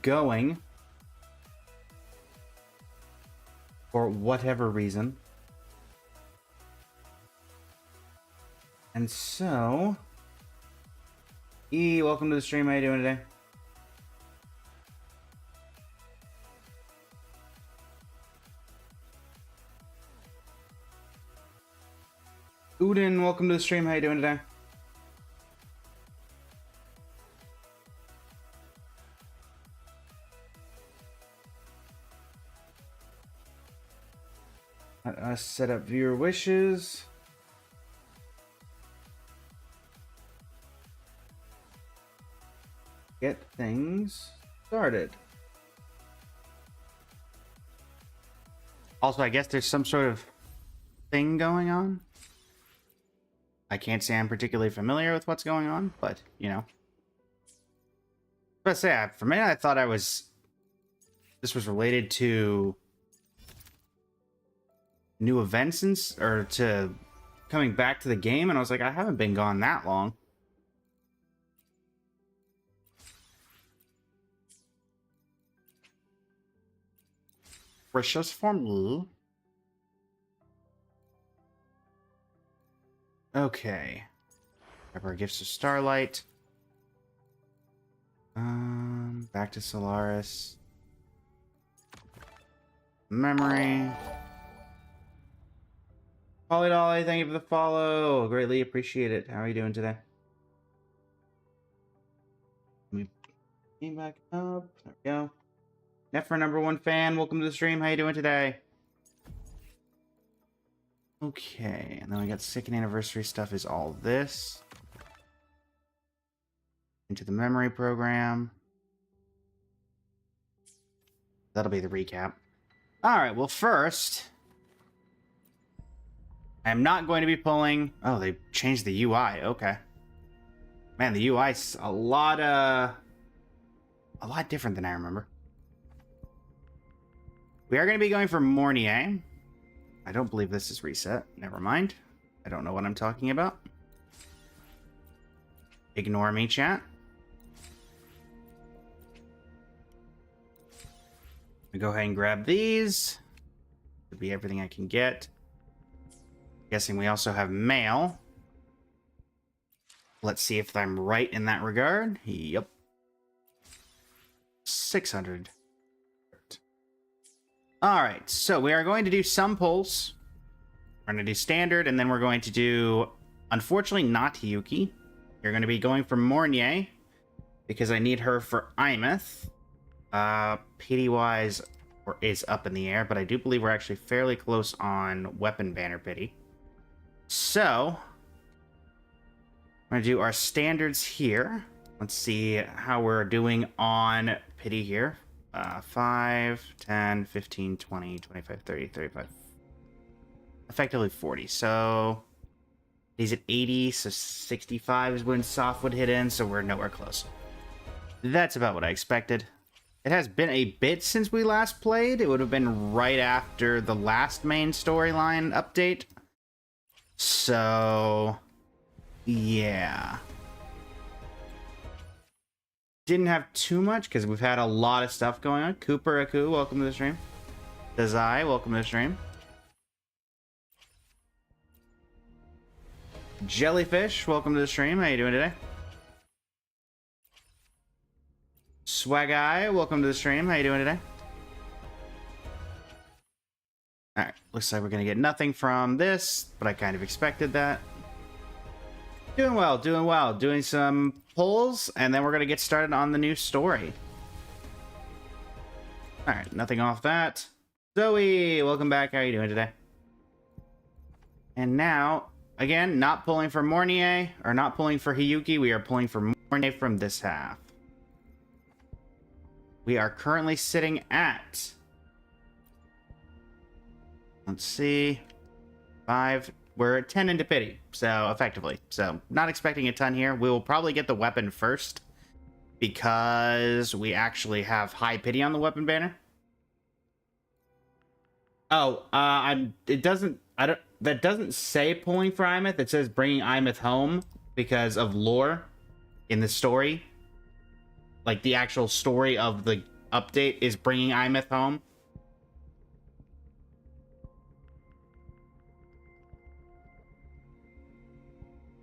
going for whatever reason. And so, welcome to the stream. How you doing today? Udin, welcome to the stream. How you doing today? Let us set up viewer wishes. Get things started. Also, I guess there's some sort of thing going on. I can't say I'm particularly familiar with what's going on, but, you know. But say, for me, I thought this was related to new events or to coming back to the game, and I was like, I haven't been gone that long. Precious for me. Okay. Grab our gifts to Starlight. Back to Solaris. Memory. Polly Dolly, thank you for the follow. Greatly appreciate it. How are you doing today? Let me came back up. There we go. Nephra, #1 fan, welcome to the stream. How you doing today? Okay, and then we got second anniversary stuff is all this. Into the memory program. That'll be the recap. Alright, well first, I am not going to be pulling... Oh, they changed the UI, okay. Man, the UI's a lot different than I remember. We are going to be going for Mornier. I don't believe this is reset. Never mind. I don't know what I'm talking about. Ignore me, chat. I'm gonna go ahead and grab these. Should be everything I can get. Guessing we also have mail. Let's see if I'm right in that regard. Yep. 600. Alright, so we are going to do some pulls. We're going to do standard, and then we're going to do, unfortunately, not Hiyuki. You're going to be going for Mornier, because I need her for Aemeath. Pity-wise is up in the air, but I do believe we're actually fairly close on weapon banner pity. So, I'm going to do our standards here. Let's see how we're doing on pity here. 5, 10, 15, 20, 25, 30, 35. Effectively 40. So he's at 80, so 65 is when soft would hit in, so we're nowhere close. That's about what I expected. It has been a bit since we last played. It would have been right after the last main storyline update. So, yeah. Didn't have too much because we've had a lot of stuff going on. Cooper Aku, welcome to the stream. Dazai, welcome to the stream. Jellyfish, welcome to the stream. How you doing today? Swag-Eye, welcome to the stream. How you doing today? Alright, looks like we're going to get nothing from this, but I kind of expected that. Doing well, doing well. Doing some pulls, and then we're going to get started on the new story. Alright, nothing off that. Zoe, welcome back. How are you doing today? And now, again, not pulling for Mornier, or not pulling for Hiyuki. We are pulling for Mornier from this half. We are currently sitting at... Let's see... 5... We're at 10 into pity, so effectively. So, not expecting a ton here. We will probably get the weapon first, because we actually have high pity on the weapon banner. Oh, that doesn't say pulling for Aemeath. It says bringing Aemeath home because of lore in the story. Like, the actual story of the update is bringing Aemeath home.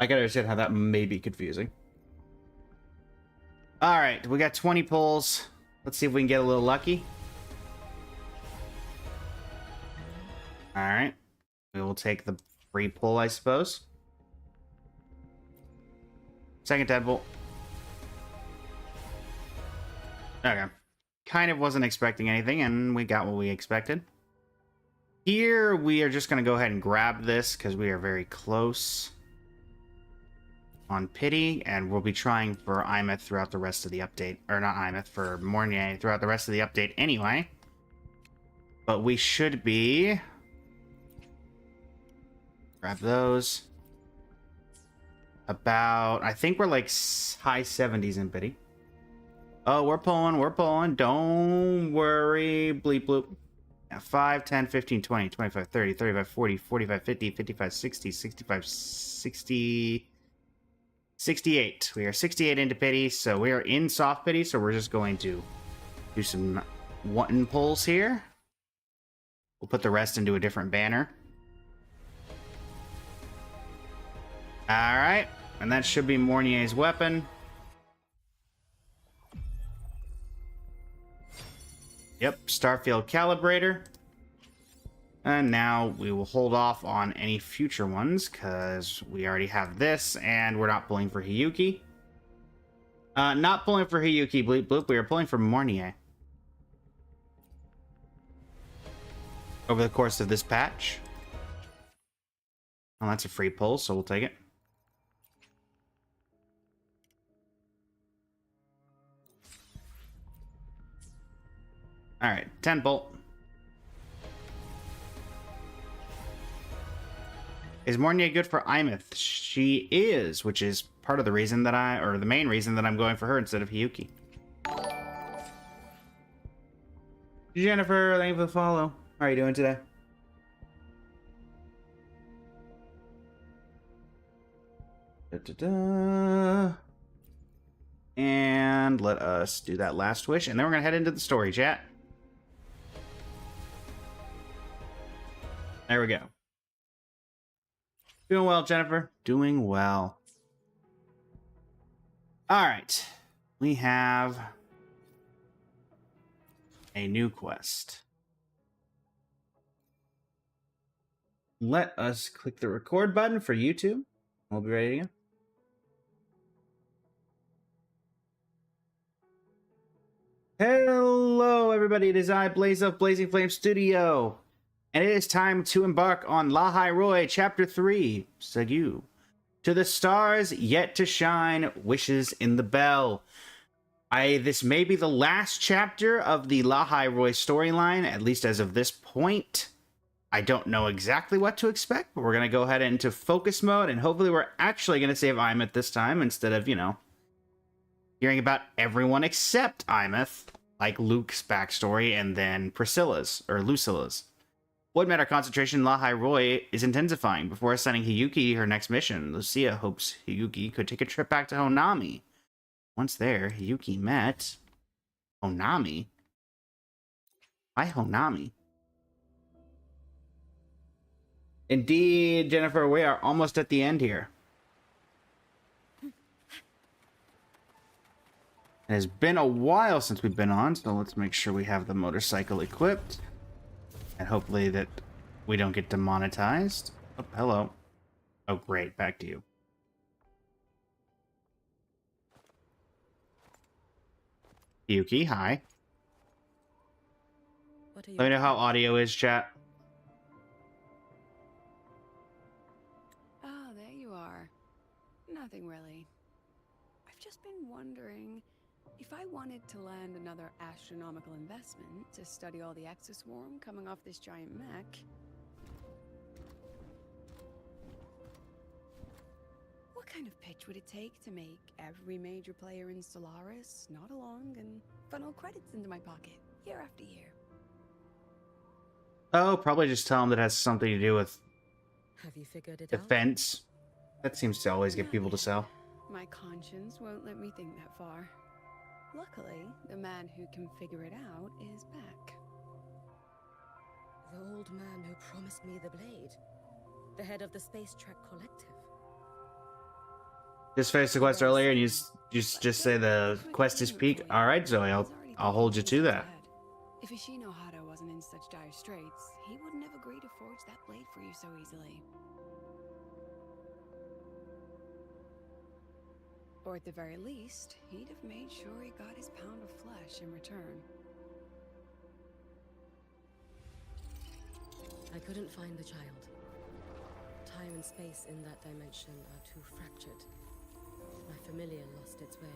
I can understand how that may be confusing. All right, we got 20 pulls. Let's see if we can get a little lucky. All right. We will take the free pull, I suppose. Second deadbolt. Okay. Kind of wasn't expecting anything, and we got what we expected. Here, we are just going to go ahead and grab this, because we are very close on Pity, and we'll be trying for Aemeath throughout the rest of the update. Or not Aemeath, for Mornier throughout the rest of the update anyway. But we should be... Grab those. About... I think we're like high 70s in Pity. Oh, we're pulling, we're pulling. Don't worry. Bleep bloop. Yeah, 5, 10, 15, 20, 25, 30, 35, 40, 45, 50, 55, 60, 65, 60... 68. We are 68 into Pity, so we are in soft Pity, so we're just going to do some one pulls here. We'll put the rest into a different banner. Alright, and that should be Mornier's weapon. Yep, Starfield Calibrator. And now we will hold off on any future ones, because we already have this, and we're not pulling for Hiyuki. Not pulling for Hiyuki, bleep bloop, we are pulling for Mornier. Over the course of this patch. Well, that's a free pull, so we'll take it. Alright, 10 bolt. Is Mornier good for Aemeath? She is, which is part of the reason that or the main reason that I'm going for her instead of Hiyuki. Jennifer, thank you for the follow. How are you doing today? Da-da-da. And let us do that last wish, and then we're going to head into the story, chat. There we go. Doing well, Jennifer. Doing well. All right. We have a new quest. Let us click the record button for YouTube. We'll be ready to go. Hello, everybody. It is I, Blaze of Blazing Flame Studio. And it is time to embark on Lahai Roy, Chapter 3, Sagu. To the stars yet to shine, wishes in the bell. This may be the last chapter of the Lahai Roy storyline, at least as of this point. I don't know exactly what to expect, but we're going to go ahead into focus mode, and hopefully we're actually going to save Aemeath this time, instead of, you know, hearing about everyone except Aemeath, like Luke's backstory, and then Priscilla's, or Lucilla's. Void matter concentration in Lahai Roy is intensifying. Before assigning Hiyuki her next mission, Lucia hopes Hiyuki could take a trip back to Honami. Once there, Hiyuki met Honami. Why Honami? Indeed, Jennifer, we are almost at the end here. It has been a while since we've been on, so let's make sure we have the motorcycle equipped. And hopefully that we don't get demonetized. Oh, hello. Oh, great. Back to you. Yuki, hi. Let me know how audio is, chat. Oh, there you are. Nothing really. I've just been wondering... if I wanted to land another astronomical investment to study all the exoswarm coming off this giant mech, what kind of pitch would it take to make every major player in Solaris nod along and funnel credits into my pocket year after year? Oh, probably just tell them that has something to do with Have you figured it defense. That seems to always get people to sell. My conscience won't let me think that far. Luckily, the man who can figure it out is back. The old man who promised me the blade. The head of the Space Trek Collective. Just finished the quest earlier, and you just say the quest is peak. All right, Zoe, I'll hold you to that. If Ishinohara wasn't in such dire straits, he wouldn't have agreed to forge that blade for you so easily. Or at the very least, he'd have made sure he got his pound of flesh in return. I couldn't find the child. Time and space in that dimension are too fractured. My familiar lost its way.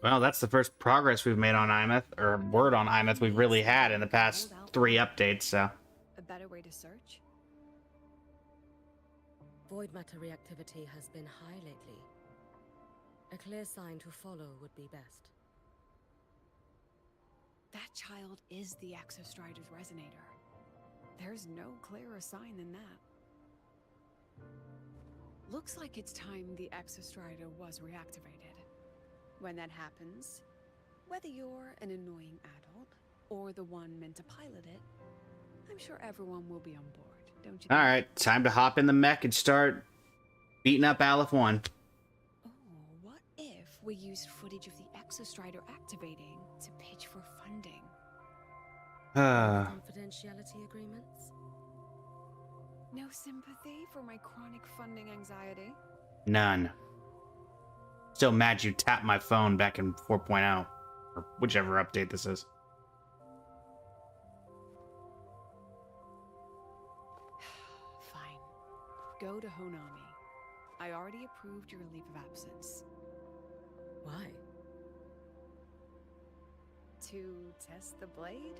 Well, that's the first progress we've made on Aemeath, or word on Aemeath we've really had in the past 3 updates, so. A better way to search? Void matter reactivity has been high lately. A clear sign to follow would be best. That child is the Exostrider's resonator. There's no clearer sign than that. Looks like it's time the Exostrider was reactivated. When that happens, whether you're an annoying adult or the one meant to pilot it, I'm sure everyone will be on board, don't you think? Alright, time to hop in the mech and start beating up Aleph 1. Oh, what if we used footage of the Exostrider activating to pitch for funding? Confidentiality agreements? No sympathy for my chronic funding anxiety? None. Still mad you tapped my phone back in 4.0, or whichever update this is. Fine. Go to Honami. I already approved your leave of absence. Why? To test the blade?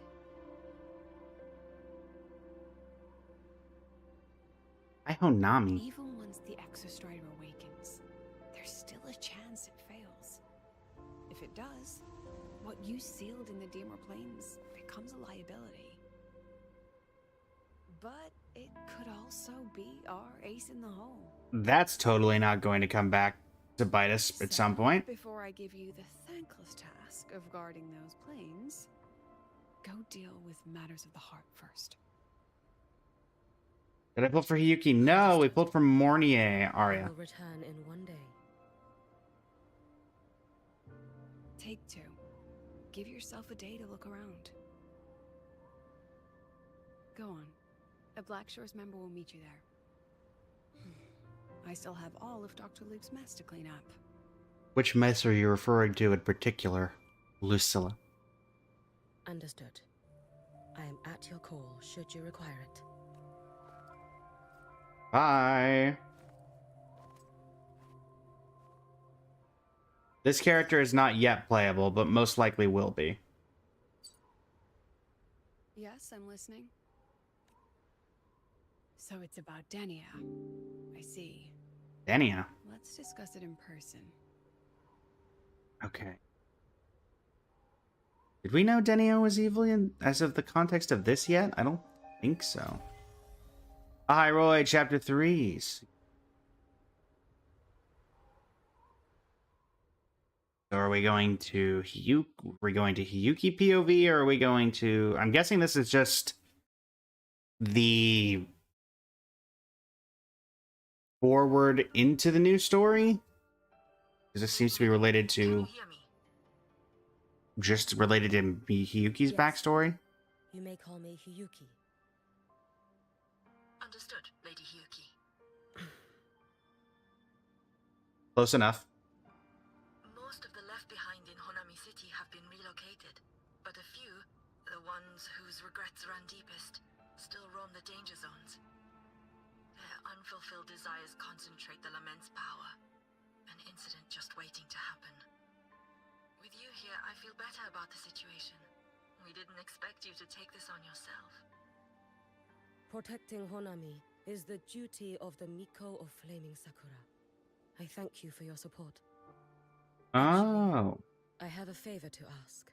I Honami. Even once the Exostrider awakens, there's still a chance it fails. If it does, what you sealed in the Dimmer Plains becomes a liability. But it could also be our ace in the hole. That's totally not going to come back to bite us at some point. Before I give you the thankless task of guarding those planes, go deal with matters of the heart first. Did I pull for Hiyuki? No, we pulled for Mornier, I Arya. will return in one day. Take 2. Give yourself a day to look around. Go on. A Black Shores member will meet you there. I still have all of Dr. Luke's mess to clean up. Which mess are you referring to in particular, Lucilla? Understood. I am at your call, should you require it. Bye. This character is not yet playable, but most likely will be. Yes, I'm listening. So it's about Denia. I see. Denia. Let's discuss it in person. Okay. Did we know Denia was evil as of the context of this yet? I don't think so. Hi, Roy, Chapter 3. So are we going to Hiyuki POV, or are we going to... I'm guessing this is just the forward into the new story? Because this seems to be related to... just related to Hiyuki's Yes. backstory? You may call me Hiyuki. Understood, Lady Hiyuki. Close enough. Most of the left behind in Honami City have been relocated, but a few, the ones whose regrets run deepest, still roam the danger zones. Their unfulfilled desires concentrate the lament's power, an incident just waiting to happen. With you here, I feel better about the situation. We didn't expect you to take this on yourself. Protecting Honami is the duty of the Miko of Flaming Sakura. I thank you for your support. Oh. I have a favor to ask.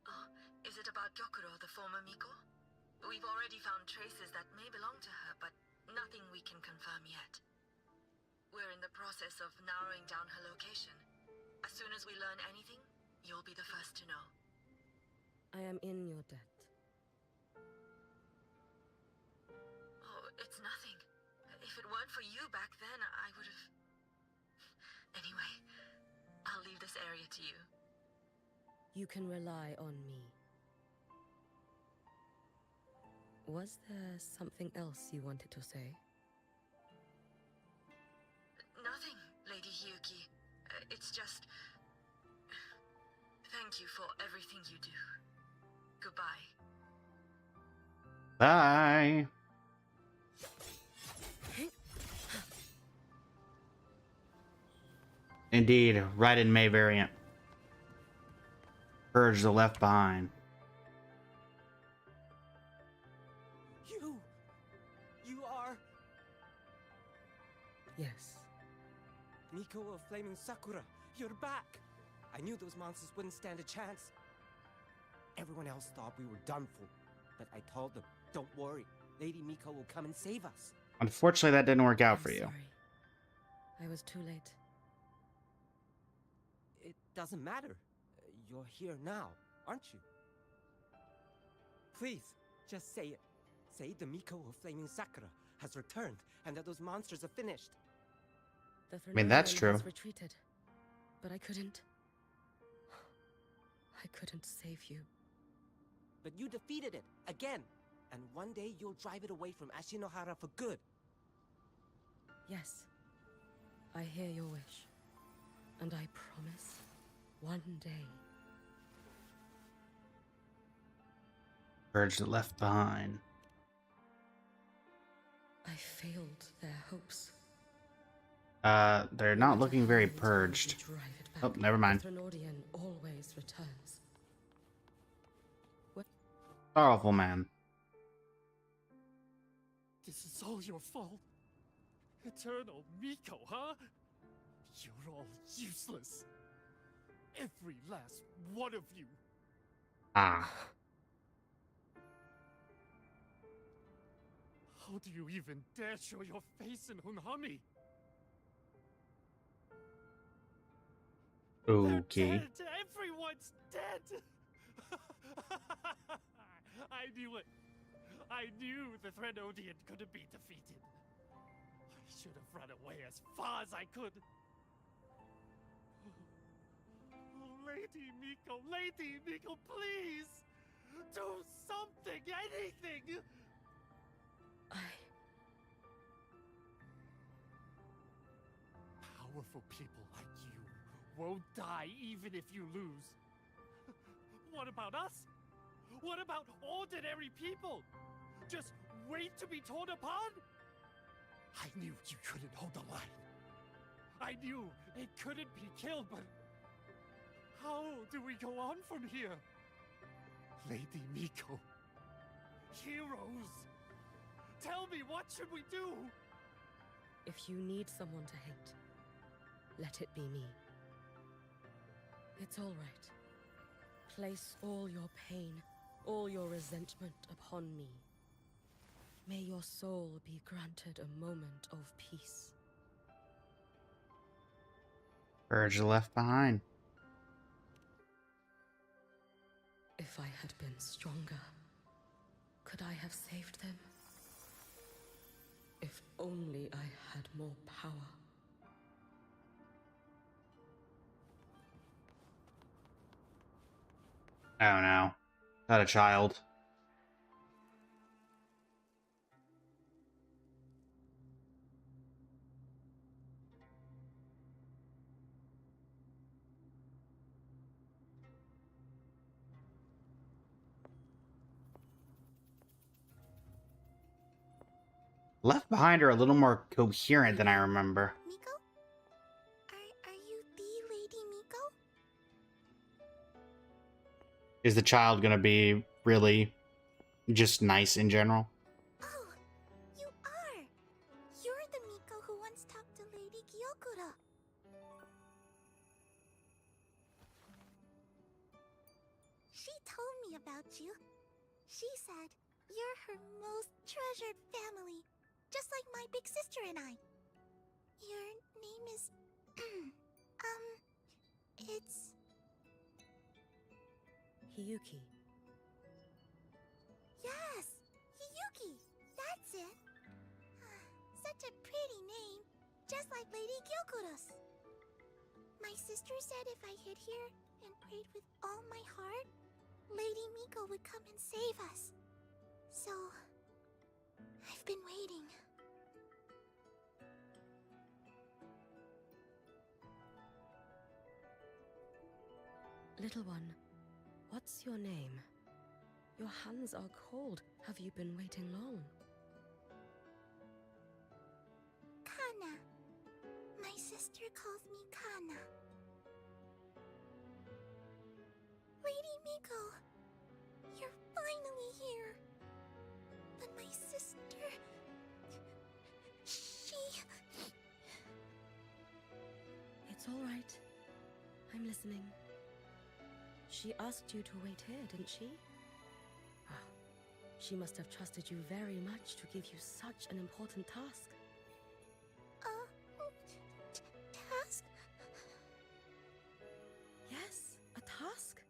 Oh, is it about Gyokuro, the former Miko? We've already found traces that may belong to her, but nothing we can confirm yet. We're in the process of narrowing down her location. As soon as we learn anything, you'll be the first to know. I am in your debt. Oh, it's nothing. If it weren't for you back then, I would have... Anyway, I'll leave this area to you. You can rely on me. Was there something else you wanted to say? Nothing, Lady Hyuki. It's just... Thank you for everything you do. Goodbye. Bye. Indeed, right in May variant. Purge the left behind. You are... Yes. Miko of Flaming Sakura. You're back. I knew those monsters wouldn't stand a chance. Everyone else thought we were done for, but I told them, don't worry, Lady Miko will come and save us. Unfortunately, that didn't work out I'm for you. sorry. I was too late. It doesn't matter. You're here now, aren't you? Please, just say it. Say the Miko of Flaming Sakura has returned and that those monsters are finished. The mean, that's Throne true. has retreated, but I couldn't save you. But you defeated it, again. And one day you'll drive it away from Ashinohara for good. Yes, I hear your wish. And I promise, one day. Purge the left behind. I failed their hopes. They're not looking very purged. Oh, never mind. The Thralordian always returns. Sorrowful man. This is all your fault. Eternal Miko, huh? You're all useless. Every last one of you. Ah. How do you even dare show your face in Hunhami? Okay. They're dead. Everyone's dead. I knew it. I knew the Threnodian couldn't be defeated. I should have run away as far as I could. Oh, Lady Miko, please! Do something, anything! Powerful people like you won't die even if you lose. What about us? What about ordinary people? Just wait to be torn apart? I knew you couldn't hold the line. I knew it couldn't be killed, but how do we go on from here? Lady Miko, heroes, tell me, what should we do? If you need someone to hate, let it be me. It's all right. Place all your pain, all your resentment upon me. May your soul be granted a moment of peace. Purge the left behind. If I had been stronger, could I have saved them? If only I had more power. Oh no. Not a child. Left Behind are a little more coherent than I remember. Miko? Are you the Lady Miko? Is the child gonna be really just nice in general? Oh, you are! You're the Miko who once talked to Lady Gyokura. She told me about you. She said you're her most treasured family, just like my big sister and I. Your name is... it's... Hiyuki. Yes! Hiyuki! That's it! Such a pretty name, just like Lady Gyokuro's. My sister said if I hid here and prayed with all my heart, Lady Miko would come and save us. So, I've been waiting. Little one, what's your name? Your hands are cold. Have you been waiting long? Kana. My sister calls me Kana. Lady Miko, you're finally here. But my sister... she... It's all right. I'm listening. She asked you to wait here, didn't she? Ah, she must have trusted you very much to give you such an important task. Task? Yes, a task.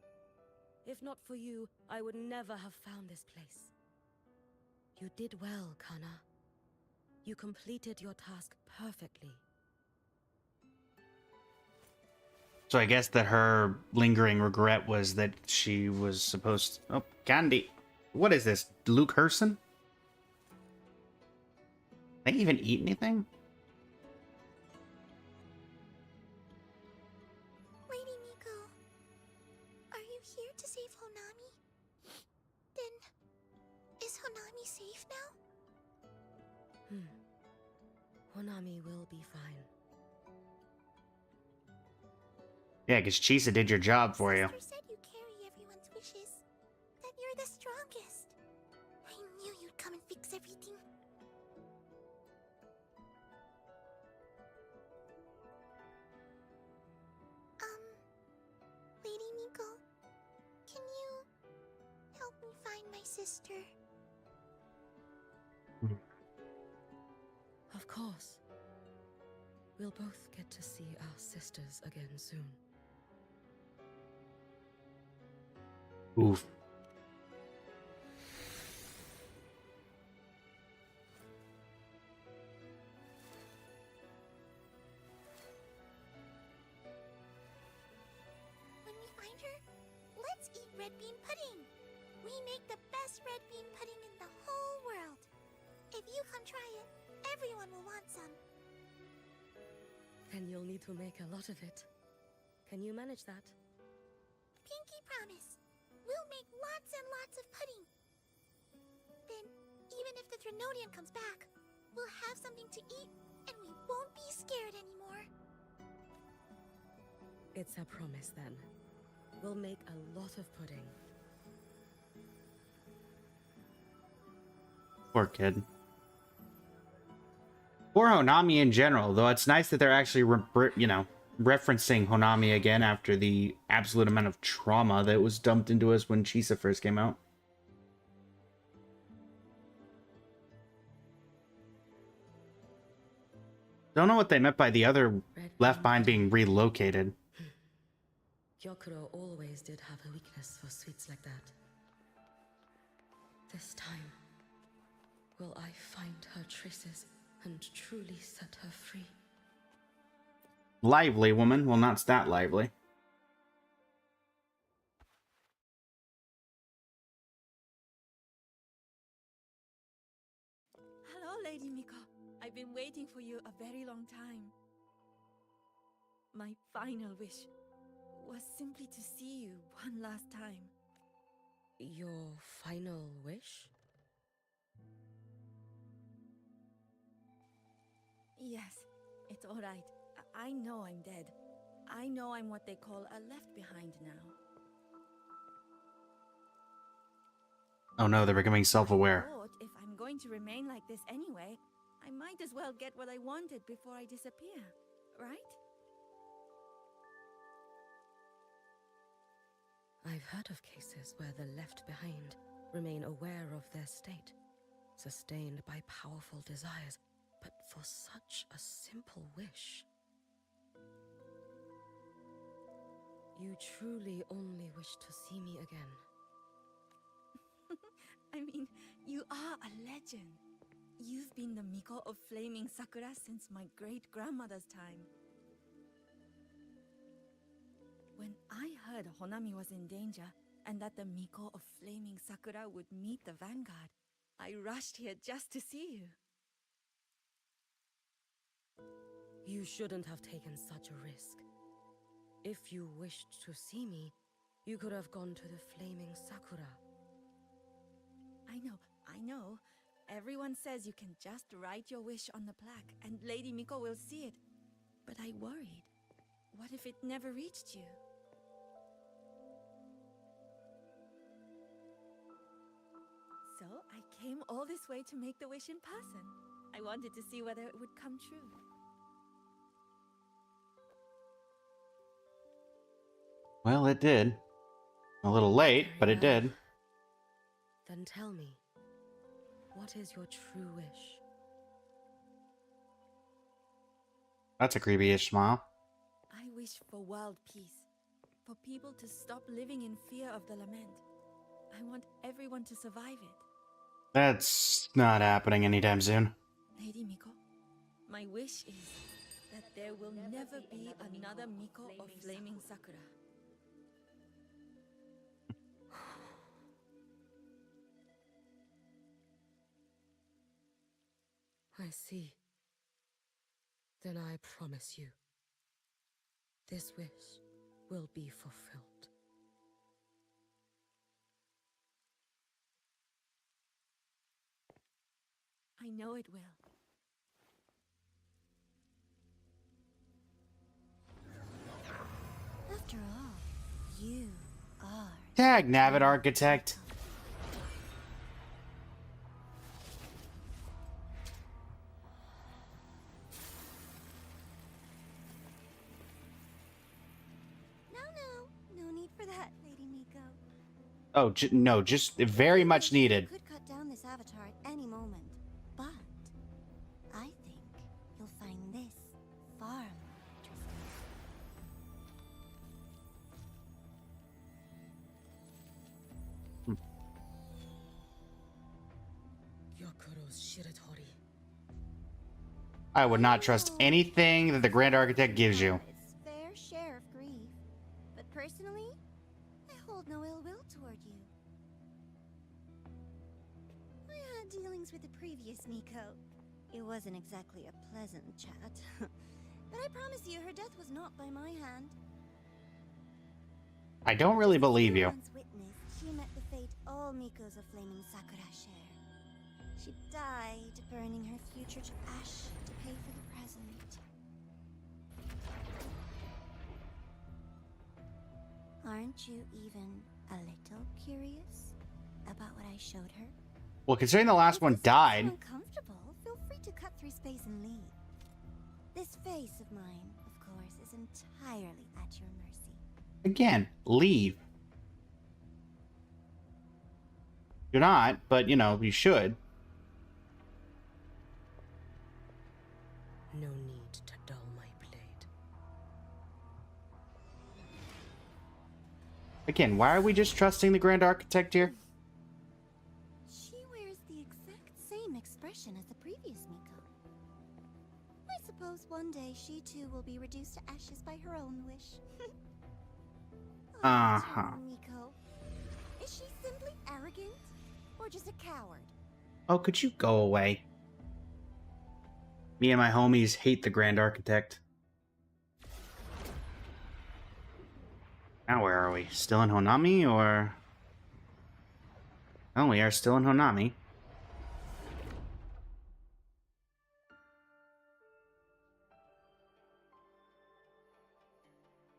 If not for you, I would never have found this place. You did well, Kana. You completed your task perfectly. So I guess that her lingering regret was that she was supposed to... Oh, Candy. What is this? Luke Herson? They even eat anything? Lady Miko, are you here to save Honami? Then, is Honami safe now? Honami will be fine. Yeah, because Chisa did your job for you. Sister said you carry everyone's wishes. That you're the strongest. I knew you'd come and fix everything. Lady Miko, can you help me find my sister? Of course. We'll both get to see our sisters again soon. Oof. When we find her, let's eat red bean pudding. We make the best red bean pudding in the whole world. If you come try it, everyone will want some. Then you'll need to make a lot of it. Can you manage that? Pinky promise. We'll make lots and lots of pudding. Then, even if the Trinodian comes back, we'll have something to eat, and we won't be scared anymore. It's a promise then. We'll make a lot of pudding. Poor kid. Poor Honami in general, though it's nice that they're actually, referencing Honami again after the absolute amount of trauma that was dumped into us when Chisa first came out. Don't know what they meant by the other Left Behind being relocated. Gyokuro always did have a weakness for sweets like that. This time, will I find her traces and truly set her free? Lively, woman. Well, not that lively. Hello, Lady Miko. I've been waiting for you a very long time. My final wish was simply to see you one last time. Your final wish? Yes, it's all right. I know I'm dead. I know I'm what they call a left behind now. Oh no, they're becoming self-aware. I thought if I'm going to remain like this anyway, I might as well get what I wanted before I disappear, right? I've heard of cases where the left behind remain aware of their state, sustained by powerful desires, But for such a simple wish. You truly only wish to see me again. I mean, you are a legend. You've been the Miko of Flaming Sakura since my great-grandmother's time. When I heard Honami was in danger, and that the Miko of Flaming Sakura would meet the Vanguard, I rushed here just to see you. You shouldn't have taken such a risk. If you wished to see me, you could have gone to the Flaming Sakura. I know. Everyone says you can just write your wish on the plaque, and Lady Miko will see it. But I worried. What if it never reached you? So I came all this way to make the wish in person. I wanted to see whether it would come true. Well, it did. A little late, Very but it well. did. Then tell me, what is your true wish? That's a creepy-ish smile. I wish for world peace. For people to stop living in fear of the lament. I want everyone to survive it. That's not happening anytime soon. Lady Miko, my wish is that there will never be another Miko of Flaming Sakura. I see. Then I promise you, this wish will be fulfilled. I know it will. After all, you are... Tag Navid Architect. No need for that, Lady Miko. Oh, no, just very much needed. You could cut down this avatar at any moment, but I think you'll find this far more interesting. Yakuro's Shiratori. I would not trust anything that the Grand Architect gives you. Its fair share of grief, but personally, I hold no ill will toward you. I had dealings with the previous Miko. It wasn't exactly a pleasant chat, but I promise you her death was not by my hand. I don't really believe you. Once witnessed, she met the fate all Mikos of Flaming Sakura share. She died, burning her future to ash to pay for the present. Aren't you even a little curious about what I showed her? Well, considering the last If one this makes died, you uncomfortable, feel free to cut through space and leave. This face of mine, of course, is entirely at your mercy. again, leave. You're not, but you know, you should. No need to dull my blade. Again, why are we just trusting the Grand Architect here? She wears the exact same expression as the previous Miko. I suppose one day she too will be reduced to ashes by her own wish. Oh, Uh-huh. darling Miko. Is she simply arrogant? Or just a coward? Oh, could you go away? Me and my homies hate the Grand Architect. Now where are we? Still in Honami, or... Oh, we are still in Honami.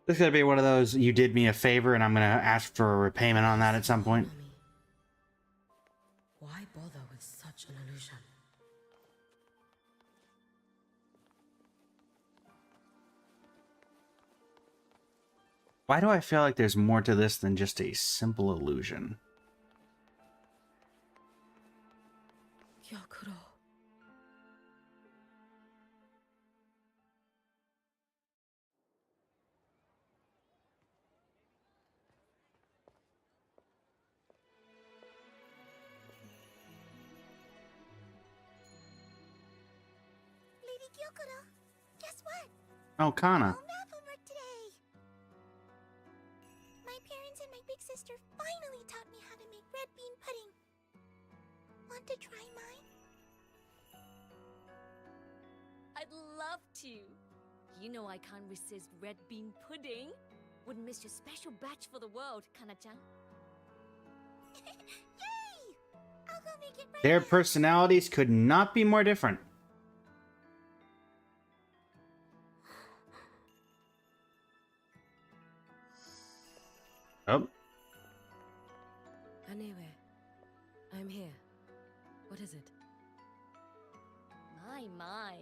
This is gonna be one of those, you did me a favor, and I'm gonna ask for a repayment on that at some point. Nami, why bother with such an illusion? Why do I feel like there's more to this than just a simple illusion? Yakuro. Gyokuro, guess what? Oh, Kana. No math homework today. My parents and my big sister finally taught me how to make red bean pudding. Want to try mine? I'd love to. You know I can't resist red bean pudding. Wouldn't miss your special batch for the world, Kana-chan. Yay! I'll go make it right Their now. personalities could not be more different. Oh, Anyway, I'm here. What is it? My.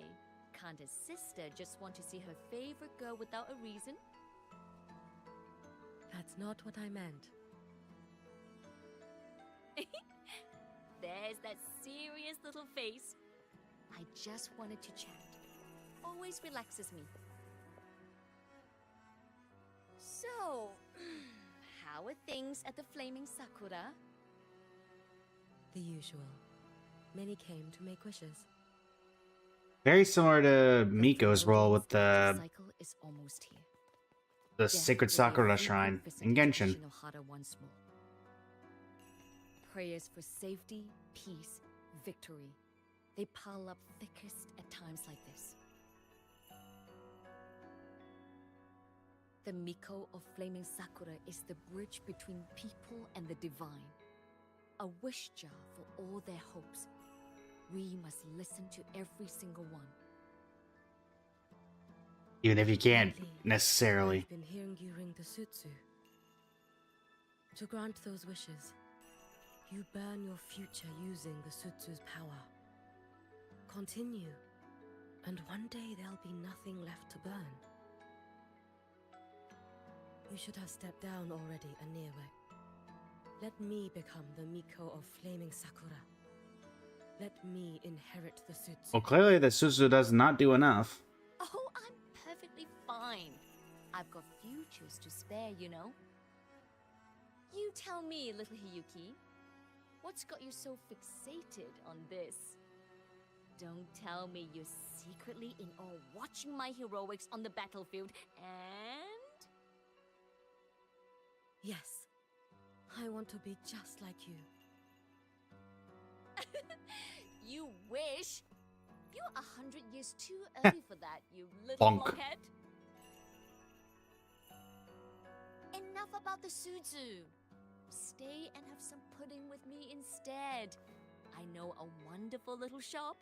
Can't a sister just want to see her favorite girl without a reason? That's not what I meant. There's that serious little face. I just wanted to chat. Always relaxes me. So, how are things at the Flaming Sakura? The usual. Many came to make wishes. very similar to Miko's role with The the cycle is almost here. Sacred Death will be a Sakura frequent Shrine visitor in to Genshin. Shinohara once more. Prayers for safety, peace, victory. They pile up thickest at times like this. The Miko of Flaming Sakura is the bridge between people and the divine. A wish jar for all their hopes. We must listen to every single one. Even if you can't Lately, necessarily. I've been hearing you ring the Sutsu. To grant those wishes, you burn your future using the Sutsu's power. Continue, and one day there'll be nothing left to burn. You should have stepped down already, Aemeath. Let me become the Miko of Flaming Sakura. Let me inherit the Sutsu. Well, clearly the Suzu does not do enough. Oh, I'm perfectly fine. I've got futures to spare, you know. You tell me, little Hiyuki. What's got you so fixated on this? Don't tell me you're secretly in awe watching my heroics on the battlefield and... Yes, I want to be just like you. You wish! You're 100 years too early for that, you little Bonk. blockhead. Enough about the Suzu. Stay and have some pudding with me instead. I know a wonderful little shop.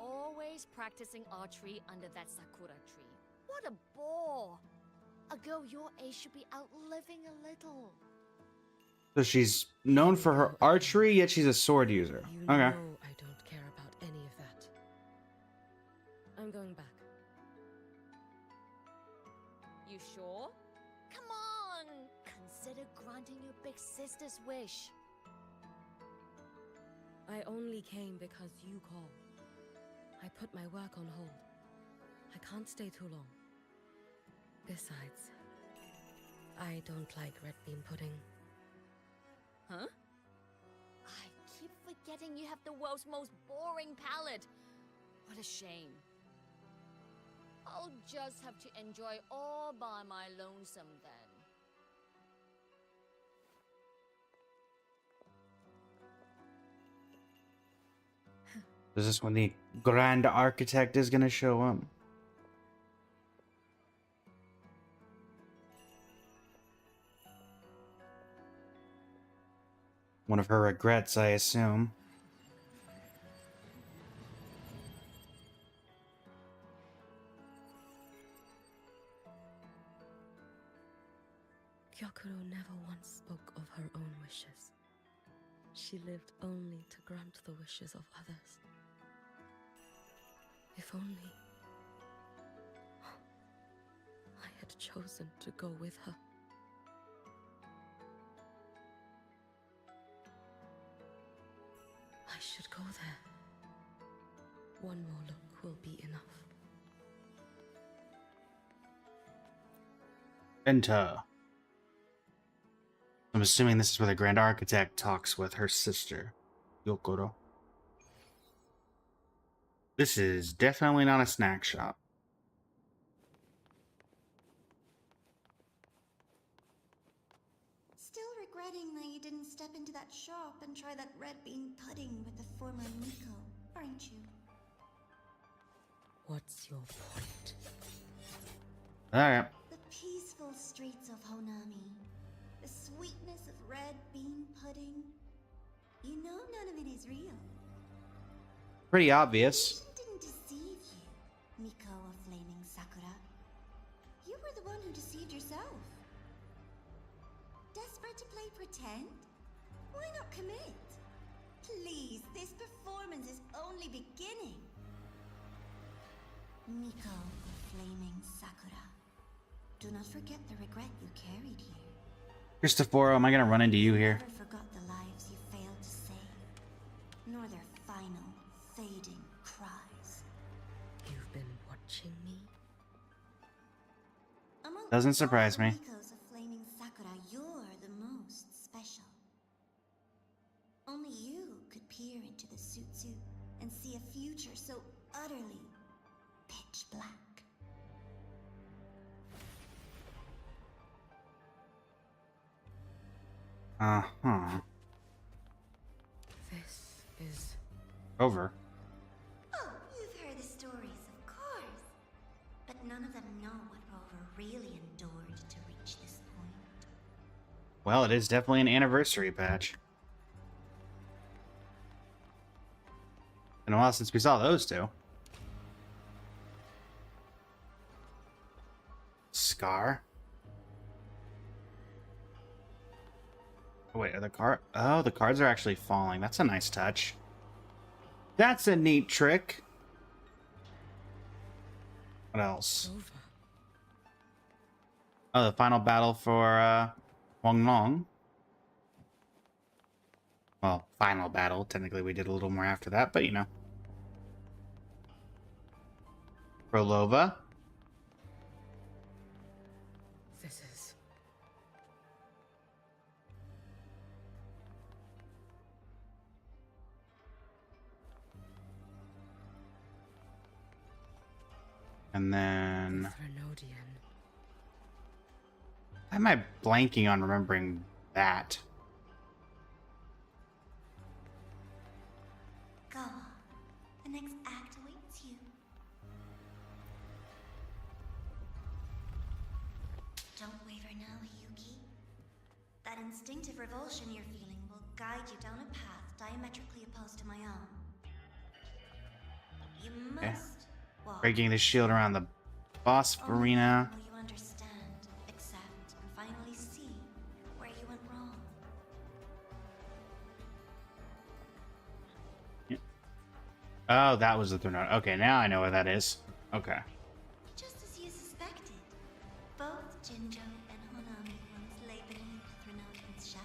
Always practicing archery under that sakura tree. What a bore! A girl your age should be out living a little. So she's known for her archery, yet she's a sword user. You Okay. know I don't care about any of that. I'm going back. You sure? Come on! Consider granting your big sister's wish. I only came because you called. I put my work on hold. I can't stay too long. Besides, I don't like red bean pudding. Huh? I keep forgetting you have the world's most boring palate. What a shame. I'll just have to enjoy all by my lonesome then. Is this when the Grand Architect is gonna show up? One of her regrets, I assume. Gyokuro never once spoke of her own wishes. She lived only to grant the wishes of others. If only I had chosen to go with her. I should go there. One more look will be enough. Enter. I'm assuming this is where the Grand Architect talks with her sister, Yokoro. This is definitely not a snack shop. Still regretting that you didn't step into that shop and try that red bean pudding with the former Miko, aren't you? What's your point? Alright. The peaceful streets of Honami, the sweetness of red bean pudding. You know none of it is real. Pretty obvious. Illusion didn't deceive you, Miko of Flaming Sakura. You were the one who deceived yourself. Desperate to play pretend? Why not commit? Please, this performance is only beginning. Miko of Flaming Sakura. Do not forget the regret you carried here. Christopher, am I gonna run into you here? Never forgot the lives you failed to save, nor their final, fading cries. You've been watching me? Among Doesn't surprise all me. Mikos of Flaming Sakura, you're the most special. Only you could peer into the Sutsu and see a future so utterly pitch black. Uh-huh. This is... Over. Oh, you've heard the stories, of course. But none of them know what Rover really endured to reach this point. Well, it is definitely an anniversary patch. Been a while since we saw those two. Scar. Oh, wait, are the card? Oh, the cards are actually falling. That's a nice touch. That's a neat trick. What else? over. Oh, the final battle for Wong Long. Well, final battle. Technically, we did a little more after that, but you know. Prolova. This is... And then... Threnodian. Why am I blanking on remembering that? Go on. The next act awaits you. Don't waver now, Hiyuki. That instinctive revulsion you're feeling will guide you down a path diametrically opposed to my own. You must walk. Breaking the shield around the boss Only arena. then will you understand, accept, and finally see where you went wrong. Oh, that was the throne. Okay, now I know what that is. Okay. Just as you suspected, both Jinjo and Honami once lay beneath Threnodian's shadow.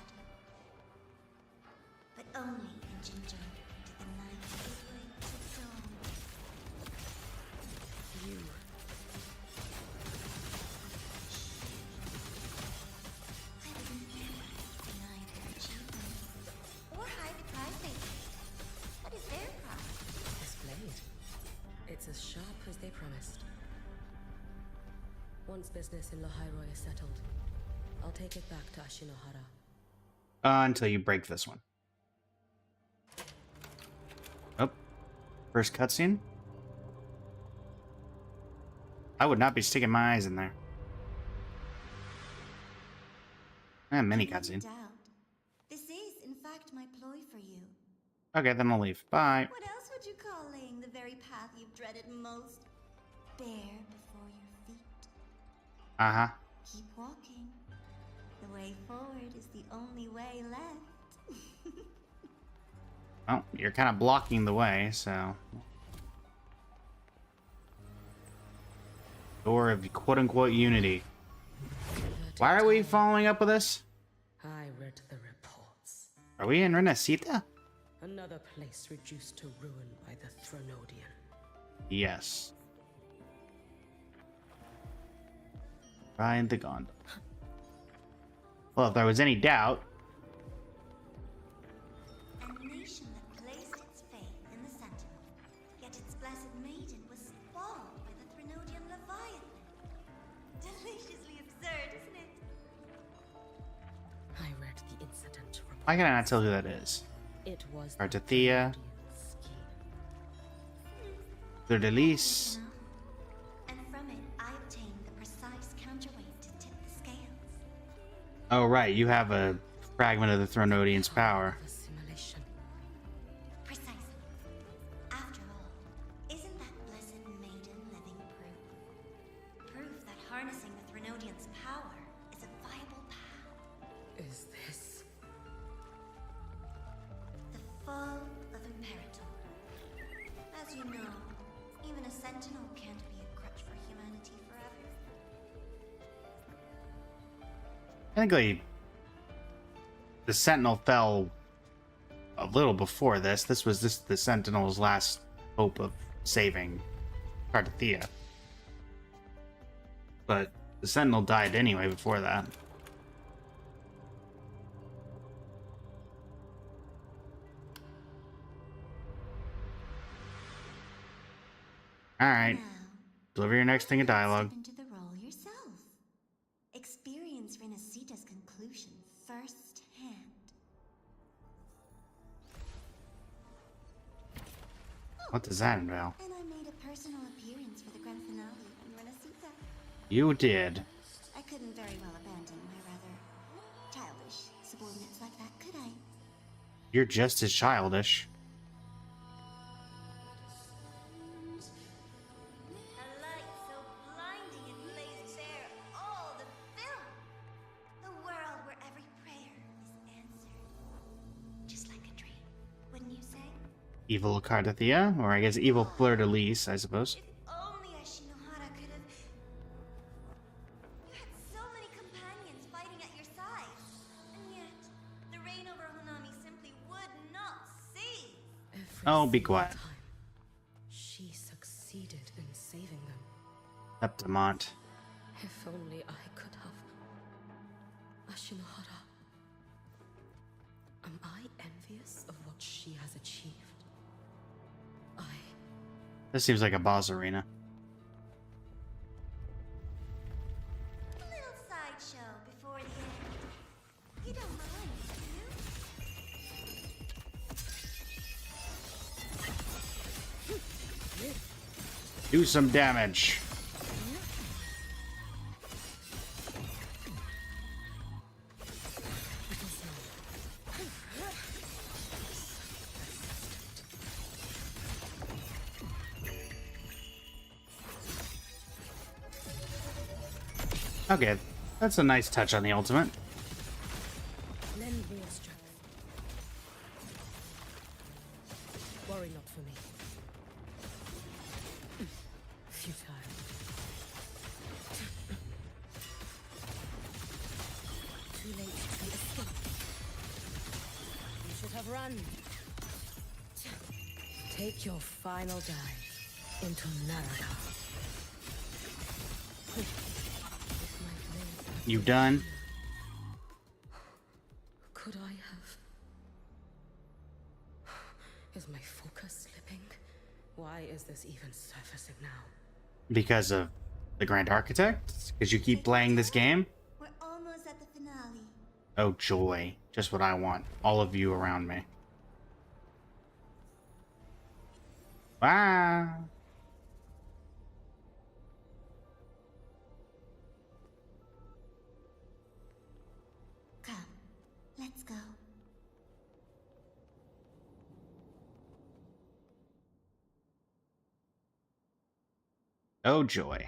But only in Jinjo did the night give way to dawn. You. I wouldn't deny their achievements, or hide the prize they paid. What is their prize? This blade. It's as sharp as they promised. Once business in Lahairoi is settled, I'll take it back to Ashinohara. Until you break this one. Oh. First cutscene. I would not be sticking my eyes in there. Mini Have cutscene. no doubt. This is, in fact, my ploy for you. Okay, then I'll leave. Bye. What else would you call laying the very path you've dreaded most bare before your feet? Uh-huh. Keep walking. The way forward is the only way left. Well, you're kind of blocking the way, so... Door of quote-unquote unity. Why are we following up with this? I read the reports. Are we in Renacita? Another place reduced to ruin by the Threnodian. Yes. Find the gondola. Well, if there was any doubt... A nation that placed its faith in the Sentinel, yet its blessed Why can I not tell who that is? It was Artethea. Fleur de Lis. And from it, I obtained the precise counterweight to tip the scales. Oh, right. You have a fragment of the Thronodian's power. Assimilation. Precisely. After all, isn't that blessed maiden living proof? Proof that harnessing the Thronodian's power is a viable path. Is this? The fall of Imperator. As you know, even a sentinel can't be a crutch for humanity forever. Technically, the Sentinel fell a little before this. This was the Sentinel's last hope of saving Cardathea. But the Sentinel died anyway before that. Alright. Now, Deliver your next thing of dialogue. step into the role yourself. Experience Renacita's conclusion firsthand. What does that entail? And I made a personal appearance for the grand finale on Renacita. You did. I couldn't very well abandon my rather childish subordinates like that, could I? You're just as childish. A light so blinding it blazed bare all the film. The world where every prayer is answered. Just like a dream, wouldn't you say? Evil Cardathea? Or I guess evil Fleur de Lis, I suppose. If only Ashinohara could have... You had so many companions fighting at your side. And yet, the reign over Honami simply would not cease. Every Oh, be single quiet. time, she succeeded in saving them. Septimont. If only I could have. Ashinohara. Am I envious of what she has achieved? This seems like a boss arena. A little sideshow before the end. You don't mind, do you? Do some damage. Okay, that's a nice touch on the ultimate. Lend me your strength. Worry not for me. Futile. Too late to escape. You should have run. Take your final dive into Naraka. You done? Could I have? Is my focus slipping? Why is this even surfacing now? Because of the Grand Architect? Because you keep playing this game? We're almost at the finale. Oh, joy. Just what I want. All of you around me. Wow. Come, let's go. Oh, joy.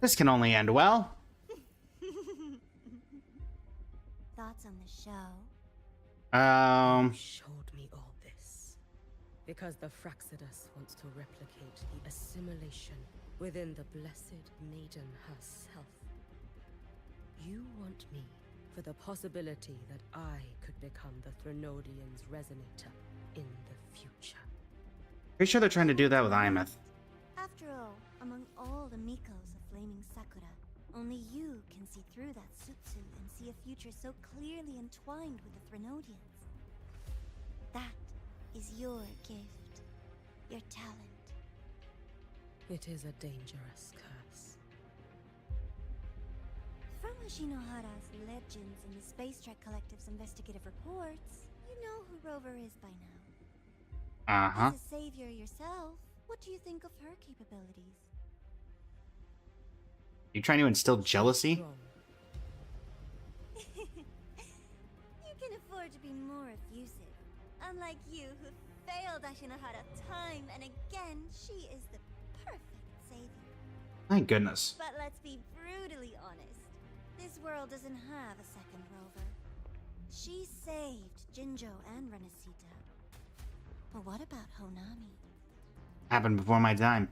This can only end well. Thoughts on the show? You showed me all this because the Fraxidus wants to replicate the assimilation within the blessed maiden herself. You want me for the possibility that I could become the Threnodian's resonator in the future. Pretty sure they're trying to do that with Aemeath. After all, among all the Mikos of Flaming Sakura, only you can see through that sutsu and see a future so clearly entwined with the Threnodians. That is your gift, your talent. It is a dangerous curse. From Shinohara's legends in the Space Trek Collective's investigative reports, you know who Rover is by now. Uh-huh. As a savior yourself, what do you think of her capabilities? You trying to instill jealousy? Strong. You can afford to be more effusive. Unlike you, who failed Ashinohara time and again, she is the perfect savior. My goodness. But let's be brutally honest. This world doesn't have a second Rover. She saved Jinjo and Renesita. But what about Honami? Happened before my time.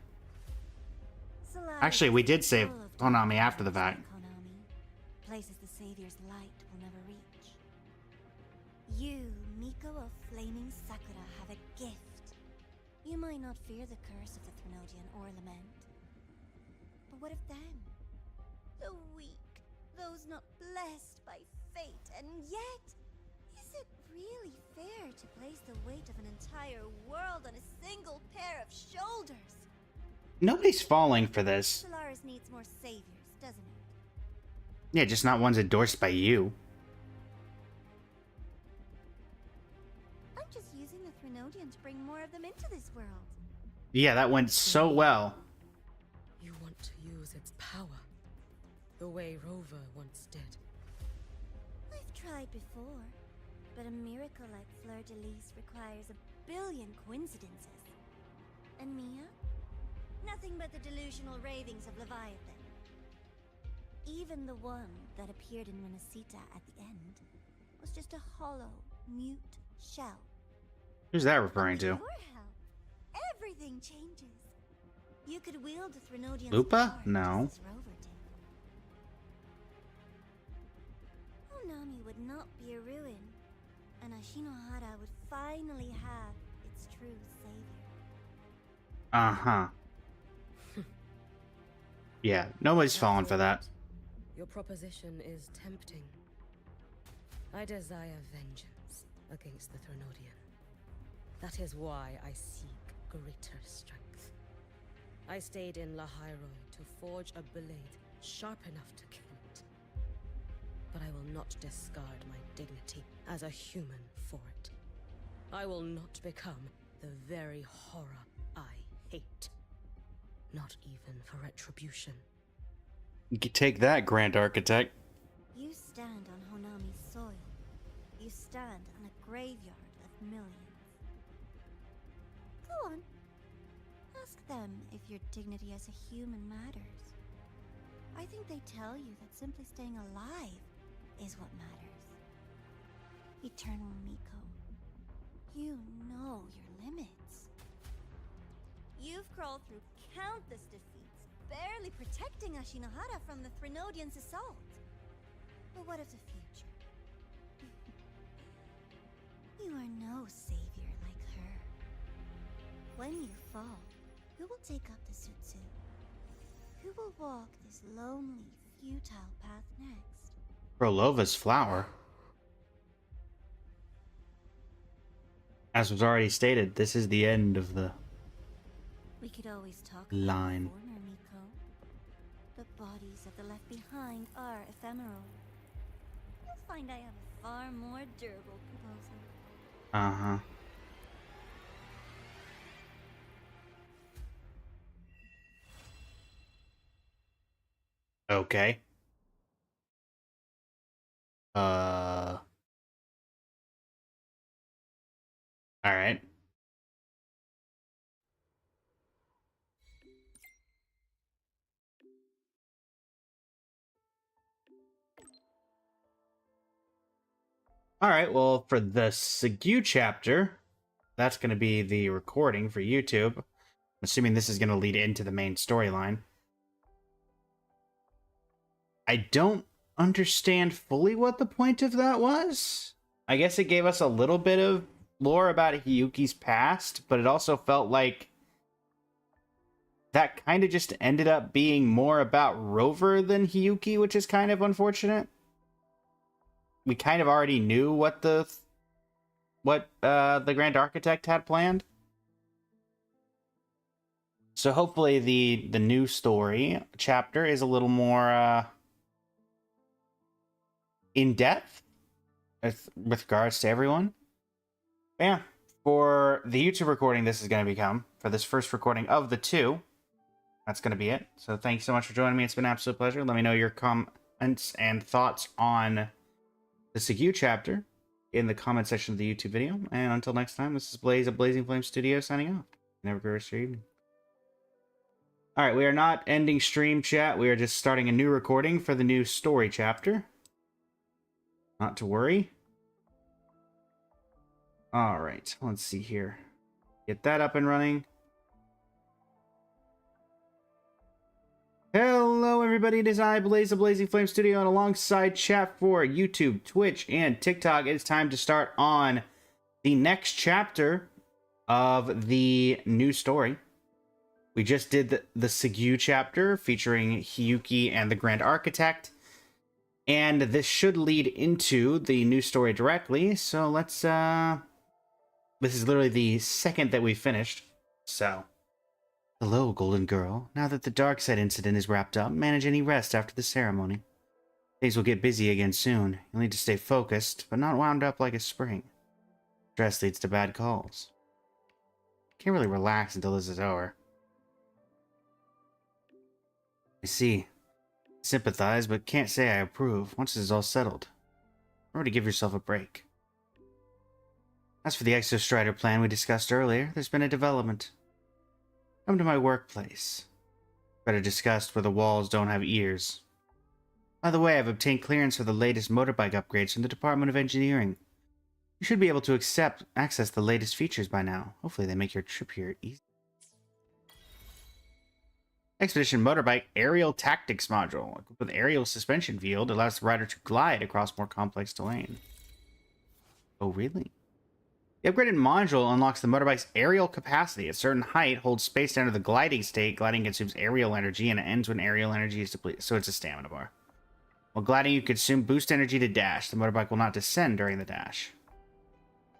Solaris Actually, we did is save full of Honami dark after the clouds fact. like Honami, places the Savior's light will never reach. You, Miko of Flaming Sakura, have a gift. You might not fear the curse of the Threnodian or Lament. But what of them? The weak, those not blessed by fate, and yet, is it really fair to place the weight of an entire world on a single pair of shoulders? Nobody's falling for this. Solaris needs more saviors, doesn't it? Yeah, just not ones endorsed by you. I'm just using the Threnodian to bring more of them into this world. Yeah, that went so well. You want to use its power, the way Rover once did. I've tried before, but a miracle like Fleur-de-Lis requires a billion coincidences. And Mia? Nothing but the delusional ravings of Leviathan. Even the one that appeared in Renesita at the end was just a hollow, mute shell. Who's that referring to? Your hell, everything changes. You could wield the Threnodian's Lupa? power No. just as Rover did. Honami would not be a ruin, and Ashinohara would finally have its true savior. Uh-huh. Yeah, nobody's falling for that. Your proposition is tempting. I desire vengeance against the Threnodian. That is why I seek greater strength. I stayed in Lahairoi to forge a blade sharp enough to kill it. But I will not discard my dignity as a human for it. I will not become the very horror I hate. Not even for retribution. You can take that, Grand Architect. You stand on Honami's soil. You stand on a graveyard of millions. Go on. Ask them if your dignity as a human matters. I think they tell you that simply staying alive is what matters. Eternal Miko, you know your limits. You've crawled through countless defeats, barely protecting Ashinohara from the Threnodian's assault. But what of the future? You are no savior like her. When you fall, who will take up the Sutsu? Who will walk this lonely, futile path next? Rolova's flower. As was already stated, this is the end of the We could always talk line. about the former, Miko. The bodies of the left behind are ephemeral. You'll find I have a far more durable proposal. Uh-huh. Okay. All right. All right, well, for the Segu chapter, that's going to be the recording for YouTube. I'm assuming this is going to lead into the main storyline. I don't understand fully what the point of that was. I guess it gave us a little bit of lore about Hiyuki's past, but it also felt like that kind of just ended up being more about Rover than Hiyuki, which is kind of unfortunate. We kind of already knew what the Grand Architect had planned. So hopefully the new story chapter is a little more in depth with regards to everyone. Yeah, for the YouTube recording, this is going to become for this first recording of the two. That's going to be it. So thanks so much for joining me. It's been an absolute pleasure. Let me know your comments and thoughts on the Segui chapter in the comment section of the YouTube video. And until next time, this is Blaze of Blazing Flame Studio signing off. Never go rest your evening. Alright, we are not ending stream chat. We are just starting a new recording for the new story chapter. Not to worry. Alright, let's see here. Get that up and running. Hello everybody, it is I, Blaze of Blazing Flame Studio, and alongside chat for YouTube, Twitch, and TikTok, it's time to start on the next chapter of the new story. We just did the Segui chapter featuring Hiyuki and the Grand Architect, and this should lead into the new story directly, so let's, this is literally the second that we finished, so... Hello, Golden Girl. Now that the Darkside incident is wrapped up, manage any rest after the ceremony. Things will get busy again soon. You'll need to stay focused, but not wound up like a spring. Stress leads to bad calls. Can't really relax until this is over. I see. Sympathize, but can't say I approve. Once this is all settled, remember to give yourself a break. As for the Exostrider plan we discussed earlier, there's been a development. Come to my workplace. Better discussed where the walls don't have ears. By the way, I've obtained clearance for the latest motorbike upgrades from the Department of Engineering. You should be able to access the latest features by now. Hopefully they make your trip here easy. Expedition Motorbike Aerial Tactics Module. Equipped with aerial suspension field, allows the rider to glide across more complex terrain. Oh, really? The upgraded module unlocks the motorbike's aerial capacity. At a certain height, holds space under the gliding state. Gliding consumes aerial energy, and it ends when aerial energy is depleted. So it's a stamina bar. While gliding, you consume boost energy to dash. The motorbike will not descend during the dash.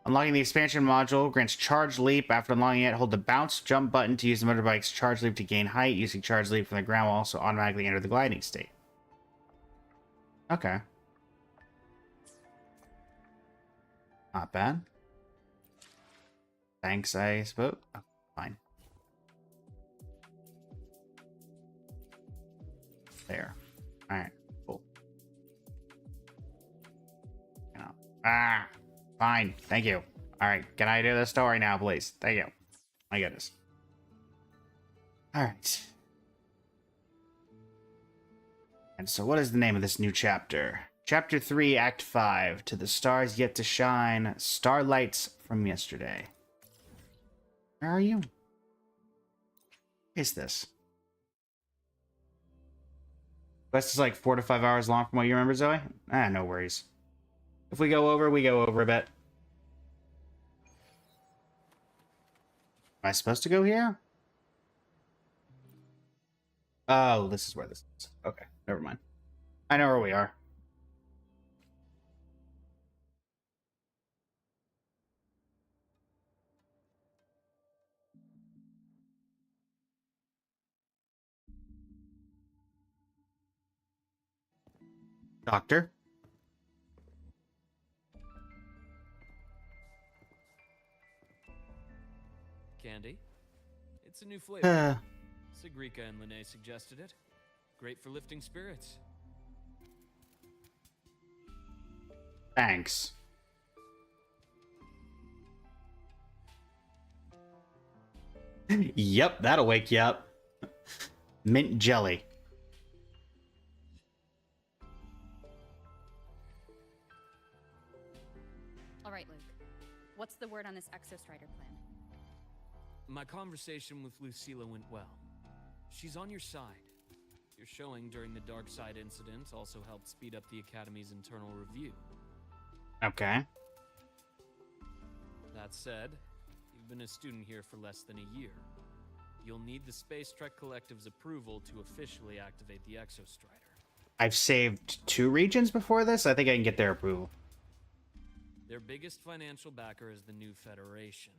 Unlocking the expansion module grants Charge Leap. After unlocking it, hold the bounce jump button to use the motorbike's Charge Leap to gain height. Using Charge Leap from the ground will also automatically enter the gliding state. Okay. Not bad. Thanks, I suppose. Oh, fine. There. Alright, cool. You know. Ah! Fine, thank you. Alright, can I do the story now, please? Thank you. My goodness. Alright. And so what is the name of this new chapter? Chapter 3, Act 5. To the Stars Yet to Shine. Starlights from Yesterday. Where are you? What is this? Quest is like 4 to 5 hours long from what you remember, Zoe? Ah, no worries. If we go over, we go over a bit. Am I supposed to go here? Oh, this is where this is. Okay, never mind. I know where we are. Doctor? Candy? It's a new flavor. Uh, Sigrika and Lene suggested it. Great for lifting spirits. Thanks. Yep, that'll wake you up. Mint jelly. All right, Luke. What's the word on this Exostrider plan? My conversation with Lucilla went well. She's on your side. Your showing during the Darkside incident also helped speed up the Academy's internal review. Okay. That said, you've been a student here for less than a year. You'll need the Space Trek Collective's approval to officially activate the Exostrider. I've saved 2 regions before this. I think I can get their approval. Their biggest financial backer is the new Federation.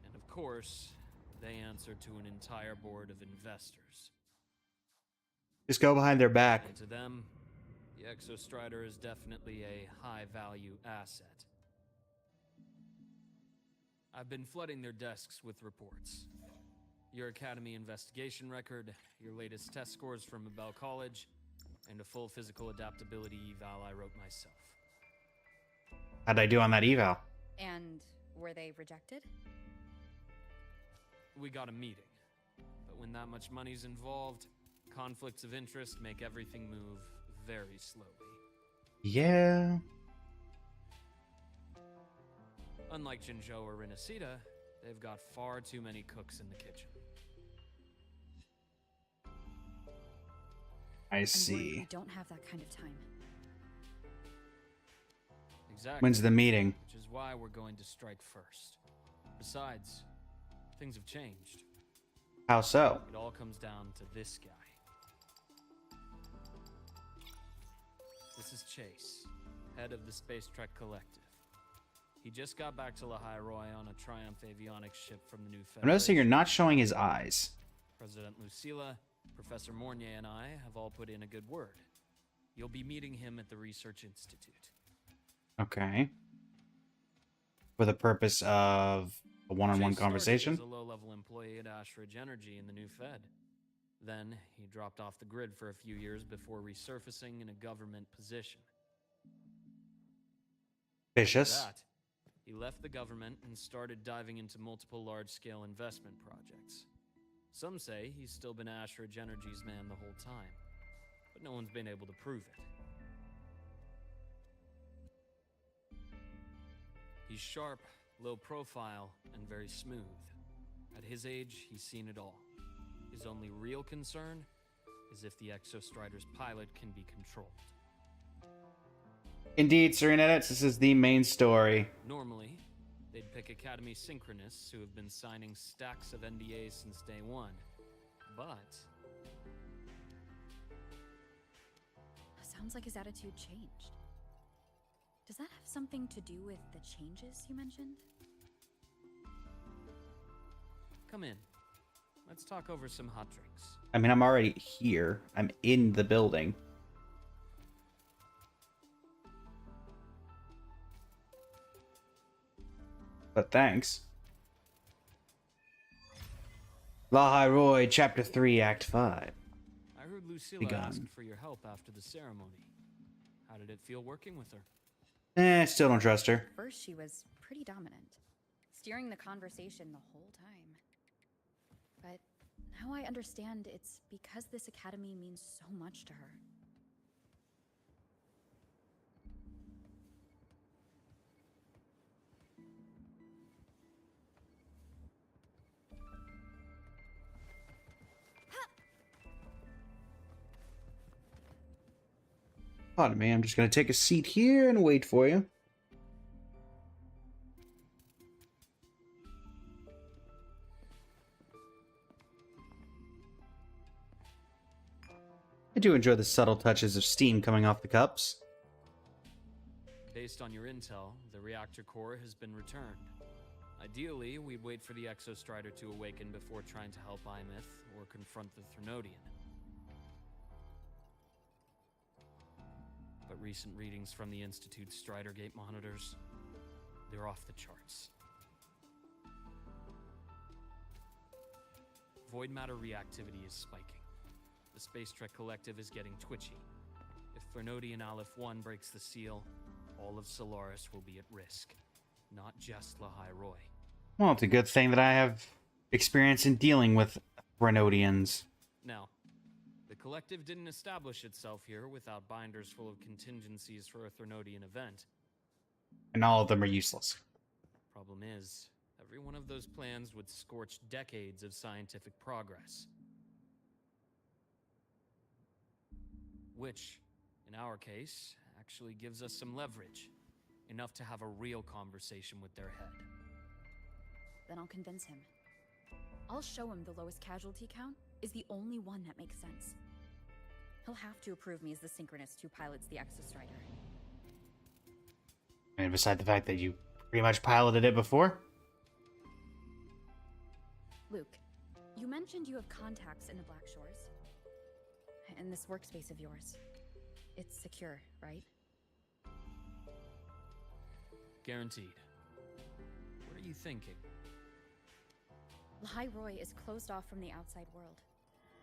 And of course, they answer to an entire board of investors. Just go behind their back. And to them, The Exostrider is definitely a high-value asset. I've been flooding their desks with reports. Your Academy investigation record, your latest test scores from Abel College, and a full physical adaptability eval I wrote myself. How'd I do on that eval? And were they rejected? We got a meeting. But when that much money's involved, conflicts of interest make everything move very slowly. Yeah. Unlike Jinzhou or Rinasita, they've got far too many cooks in the kitchen. I I'm worried see. we don't have that kind of time. Exactly. When's the meeting? Which is why we're going to strike first. Besides, things have changed. How so? It all comes down to this guy. This is Chase, head of the Space Trek Collective. He just got back to Lahai-Roi on a Triumph avionics ship from the new Federation. I'm noticing you're not showing his eyes. President Lucilla, Professor Mornier, and I have all put in a good word. You'll be meeting him at the Research Institute. Okay. For the purpose of a one-on-one Chase started conversation? as a low-level employee at Ashridge Energy in the new Fed. Then he dropped off the grid for a few years before resurfacing in a government position. Vicious. After that, he left the government and started diving into multiple large-scale investment projects. Some say he's still been Ashridge Energy's man the whole time, but no one's been able to prove it. He's sharp, low profile, and very smooth. At his age, he's seen it all. His only real concern is if the Exostrider's pilot can be controlled. Indeed, Serena Edits, this is the main story. Normally, they'd pick Academy Synchronists who have been signing stacks of NDAs since day one. But Sounds like his attitude changed. Does that have something to do with the changes you mentioned? come in. Let's talk over some hot drinks. I mean, I'm already here. I'm in the building. But thanks. Lahai-Roi, Chapter 3, Act 5. I heard Lucilla Begun. asked for your help after the ceremony. How did it feel working with her? Still don't trust her. First, she was pretty dominant, steering the conversation the whole time. But now I understand it's because this academy means so much to her. Pardon me, I'm just going to take a seat here and wait for you. I do enjoy the subtle touches of steam coming off the cups. Based on your intel, the reactor core has been returned. Ideally, we'd wait for the Exostrider to awaken before trying to help Aemeath or confront the Thrnodian. But recent readings from the Institute's Stridergate monitors, they're off the charts. Void matter reactivity is spiking. The Space Trek Collective is getting twitchy. If Thrnodian Aleph 1 breaks the seal, all of Solaris will be at risk. Not just Lahai-Roi. Well, it's a good thing that I have experience in dealing with Thrnodians. Now, the Collective didn't establish itself here without binders full of contingencies for a Thrnodian event. And all of them are useless. Problem is, every one of those plans would scorch decades of scientific progress. Which, in our case, actually gives us some leverage. Enough to have a real conversation with their head. Then I'll convince him. I'll show him the lowest casualty count is the only one that makes sense. He'll have to approve me as the synchronist who pilots the Exostrider. And beside the fact that you pretty much piloted it before? Luke, you mentioned you have contacts in the Black Shores. In this workspace of yours. it's secure, right? Guaranteed. What are you thinking? Lahai Roy is closed off from the outside world.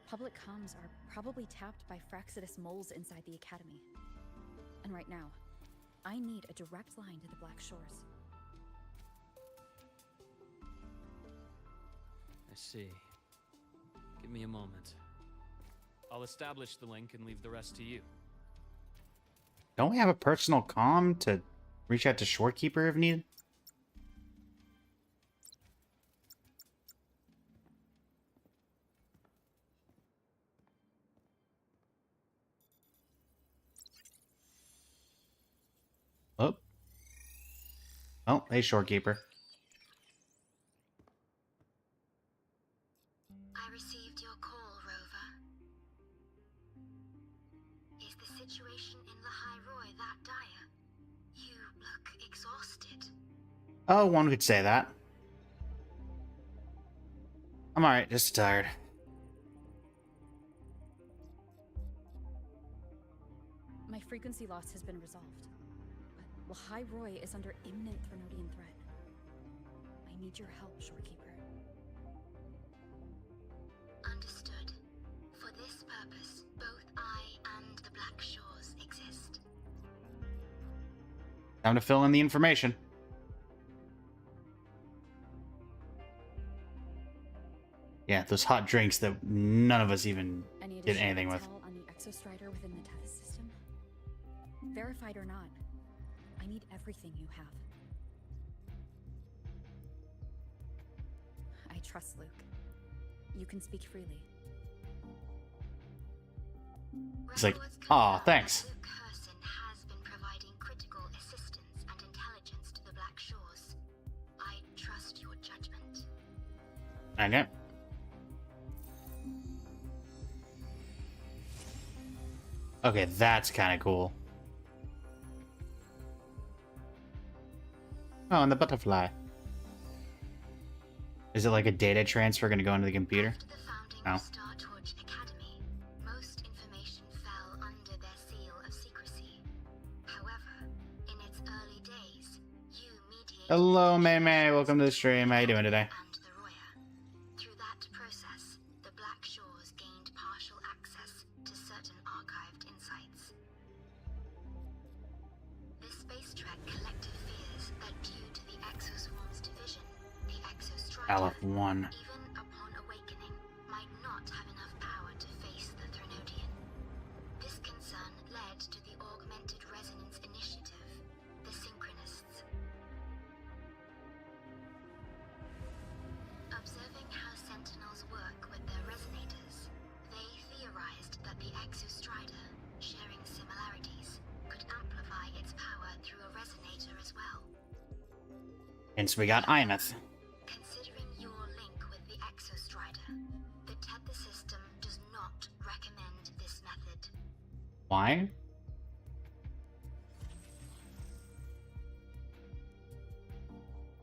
Public comms are probably tapped by Fraxidus moles inside the Academy. And right now, I need a direct line to the Black Shores. I see. Give me a moment. I'll establish the link and leave the rest to you. Don't we have a personal comm to reach out to Shorekeeper if needed? Oh. Oh, hey, Shorekeeper. I received your call, Rover. Is the situation in Lahai Roy that dire? You look exhausted. Oh, one could say that. I'm alright, just tired. My frequency loss has been resolved. But Lahai Roy is under imminent Threnodian threat. I need your help, Shorekeeper. Understood. For this purpose, both I and the Black Shores exist. Time to fill in the information. Yeah, those hot drinks that none of us even Any did additional anything with. intel on the Exostrider within the Tethys system? Verified or not, I need everything you have. I trust Luke. You can speak freely. It's like, Records aw, confirm thanks. that Luke Curson has been providing critical assistance and intelligence to the Black Shores. I trust your judgment. Okay. Okay, that's kind of cool. Oh, and the butterfly. Is it like a data transfer going to go into the computer? After the founding No. of Star Torch Academy, most information fell under their seal of secrecy. However, in its early days, you mediated... Hello, May. Welcome to the stream. How you doing today? ...and the Roya. Through that process, the Black Shores gained partial access to certain archived insights. The Space Trek collective fears that due to the Exoswarm's division, the Exostrider, Aleph 1. even upon awakening, might not have enough power to face the Threnodian. This concern led to the Augmented Resonance Initiative, the Synchronists. Observing how Sentinels work with their resonators, they theorized that the Exostrider, sharing similarities, could amplify its power through a resonator as well. Hence we got Aemeath. Considering your link with the Exostrider, the Tether system does not recommend this method. Why?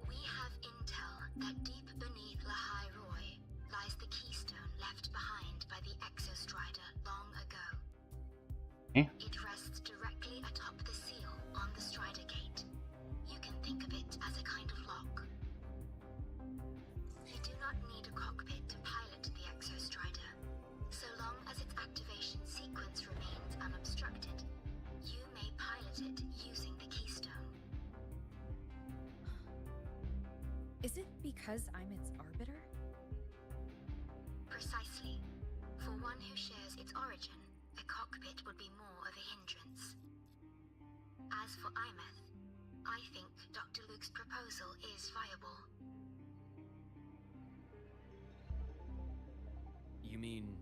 We have intel that deep beneath Lahai Roy lies the keystone left behind by the Exostrider long ago. Eh? It rests directly atop the seal on the Strider Gate. You can think of it as a kind of lock. You do not need a cockpit to pilot the Exostrider. So long as its activation sequence remains unobstructed, you may pilot it using the keystone. Is it because I'm its arbiter? Precisely. For one who shares its origin, a cockpit would be more of a hindrance. As for Aemeath, I think Dr. Luke's proposal is viable. You mean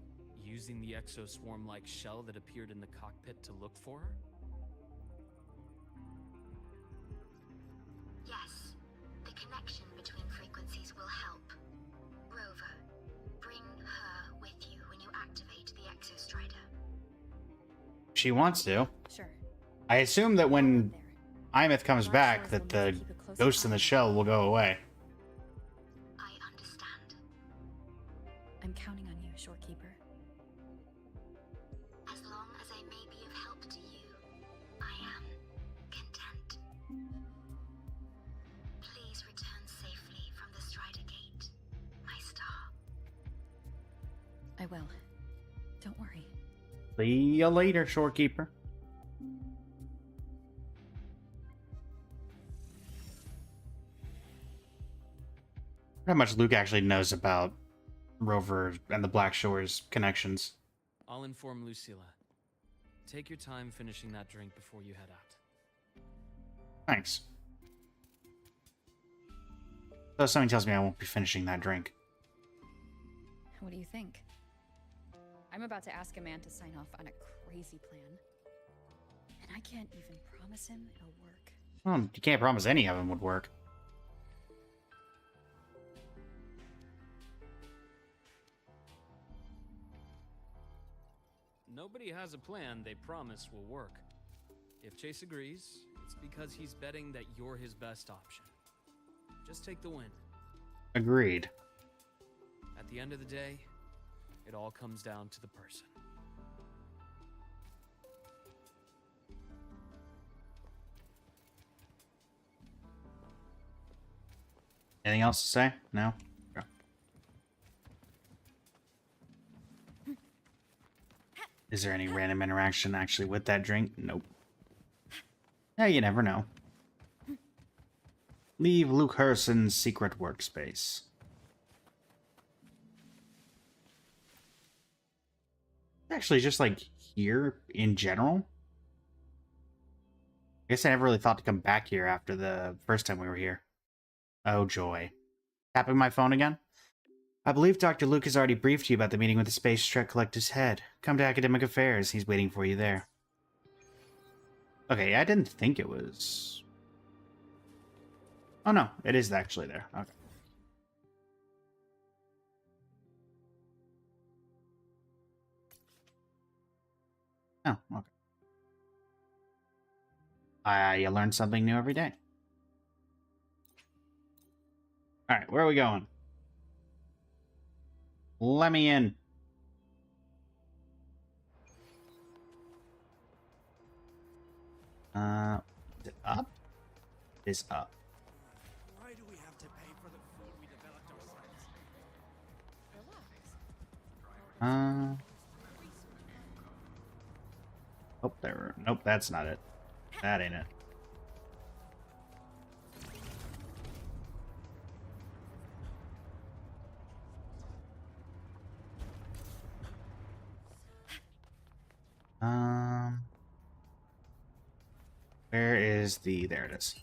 using the exoswarm-like shell that appeared in the cockpit to look for her? Yes, the connection between frequencies will help. Rover, bring her with you when you activate the Exostrider. She wants to. Sure. I assume that when There. Aemeath comes Black back, Shores that will need the to keep a close ghost in eye the on shell will go away. I understand. I'm counting on you, Shorekeeper. As long as I may be of help to you, I will. Don't worry. See you later, shorekeeper. How much Luke actually knows about Rover and the Black Shore's connections. I'll inform Lucilla. Take your time finishing that drink before you head out. Thanks. Though something tells me I won't be finishing that drink. What do you think? I'm about to ask a man to sign off on a crazy plan. And I can't even promise him it'll work. Well, you can't promise any of them would work. Nobody has a plan they promise will work. If Chase agrees, it's because he's betting that you're his best option. Just take the win. Agreed. At the end of the day, it all comes down to the person. Anything else to say? No? Okay. Is there any random interaction actually with that drink? Nope. Yeah, you never know. Leave Luke Harrison's secret workspace. Actually, just like here in general. I guess I never really thought to come back here after the first time we were here. Oh, joy. Tapping my phone again? I believe Dr. Luke has already briefed you about the meeting with the Space Trek Collective's head. Come to Academic Affairs. He's waiting for you there. Okay, I didn't think it was... Oh, no. It is actually there. Okay. Oh, okay. You learn something new every day. Alright, where are we going? Let me in. Is it up? It is up. Why do we have to pay for the food we developed ourselves? Oh, there. Nope, that's not it. That ain't it. Where is the... There it is.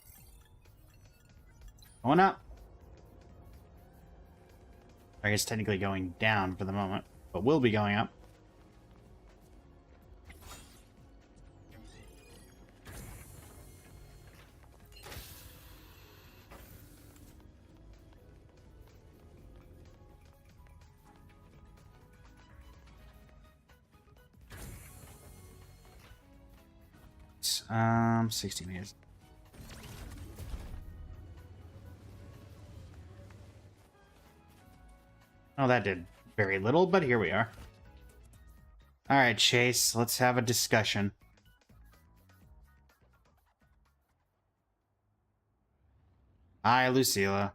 Going up. I guess technically going down for the moment, but will be going up. It's, 60 meters. Oh, that did very little, but here we are. Alright, Chase, let's have a discussion. Hi, Lucilla.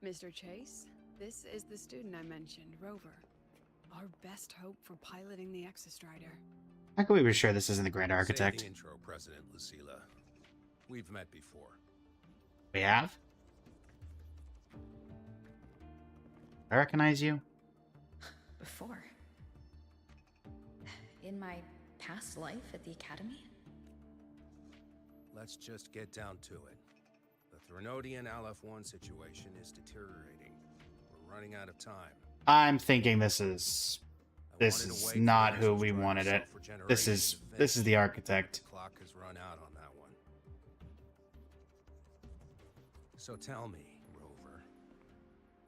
Mr. Chase, this is the student I mentioned, Rover. Our best hope for piloting the Exostrider. How can we be sure this isn't the Grand Say Architect? the intro, President Lucilla. We've met before. We have? I recognize you? Before. In my past life at the Academy? Let's just get down to it. The Threnodian Aleph-1 situation is deteriorating. We're running out of time. I'm thinking this is not who we wanted it. This is the Architect. The clock has run out on that one. So tell me, Rover,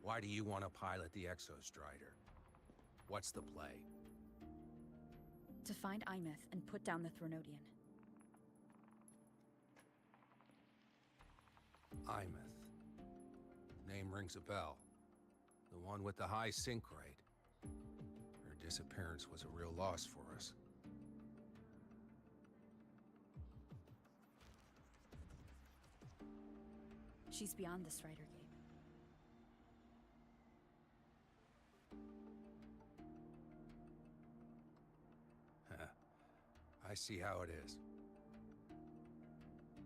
why do you want to pilot the Exostrider? What's the play? To find Aemeath and put down the Threnodian. Aemeath. Name rings a bell. The one with the high sync rate. Her disappearance was a real loss for us. She's beyond the Strider Gate. I see how it is.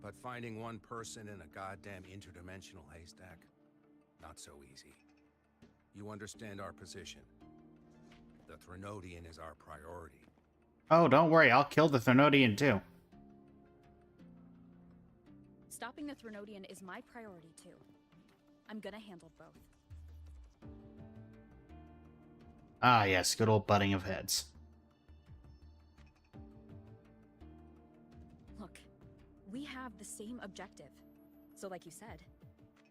But finding one person in a goddamn interdimensional haystack, not so easy. You understand our position. The Threnodian is our priority. Oh, don't worry, I'll kill the Threnodian too. Stopping the Threnodian is my priority too. I'm gonna handle both. Ah, yes, good old butting of heads. Look, we have the same objective. So like you said,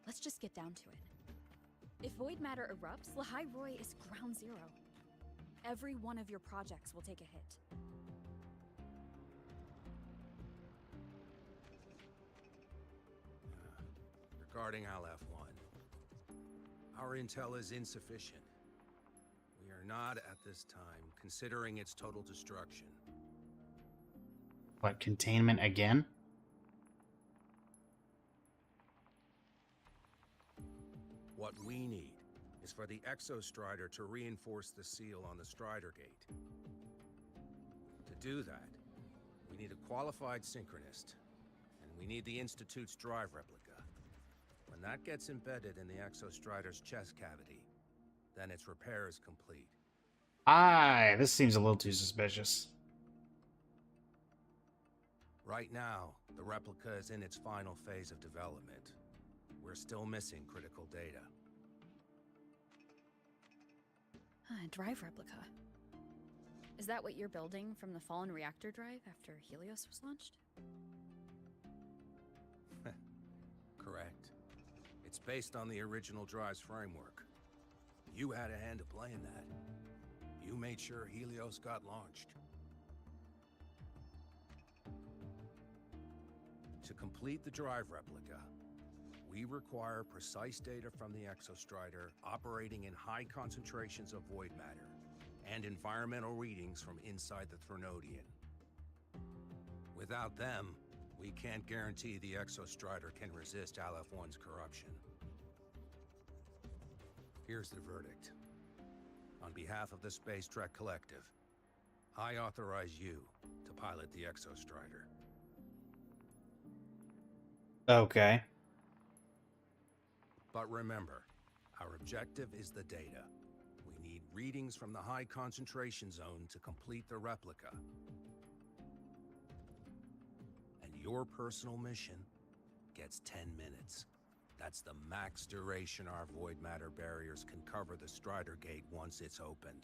let's just get down to it. If void matter erupts, Lahai Roy is ground zero. Every one of your projects will take a hit. Regarding Aleph 1, our intel is insufficient. We are not, at this time, considering its total destruction. What, containment again? What we need is for the Exostrider to reinforce the seal on the Strider Gate. To do that, we need a qualified synchronist, and we need the Institute's drive replica. When that gets embedded in the Exostrider's chest cavity, then its repair is complete. Aye, this seems a little too suspicious. Right now, the replica is in its final phase of development. We're still missing critical data. Drive replica. Is that what you're building from the fallen reactor drive after Helios was launched? Correct. It's based on the original drive's framework. You had a hand to play in that. You made sure Helios got launched. To complete the drive replica, we require precise data from the Exostrider operating in high concentrations of void matter, and environmental readings from inside the Threnodian. Without them, we can't guarantee the Exostrider can resist Aleph 1's corruption. Here's the verdict. On behalf of the Space Trek Collective, I authorize you to pilot the Exostrider. Okay. But remember, our objective is the data. We need readings from the high concentration zone to complete the replica. And your personal mission gets 10 minutes. That's the max duration our void matter barriers can cover the Strider Gate once it's opened.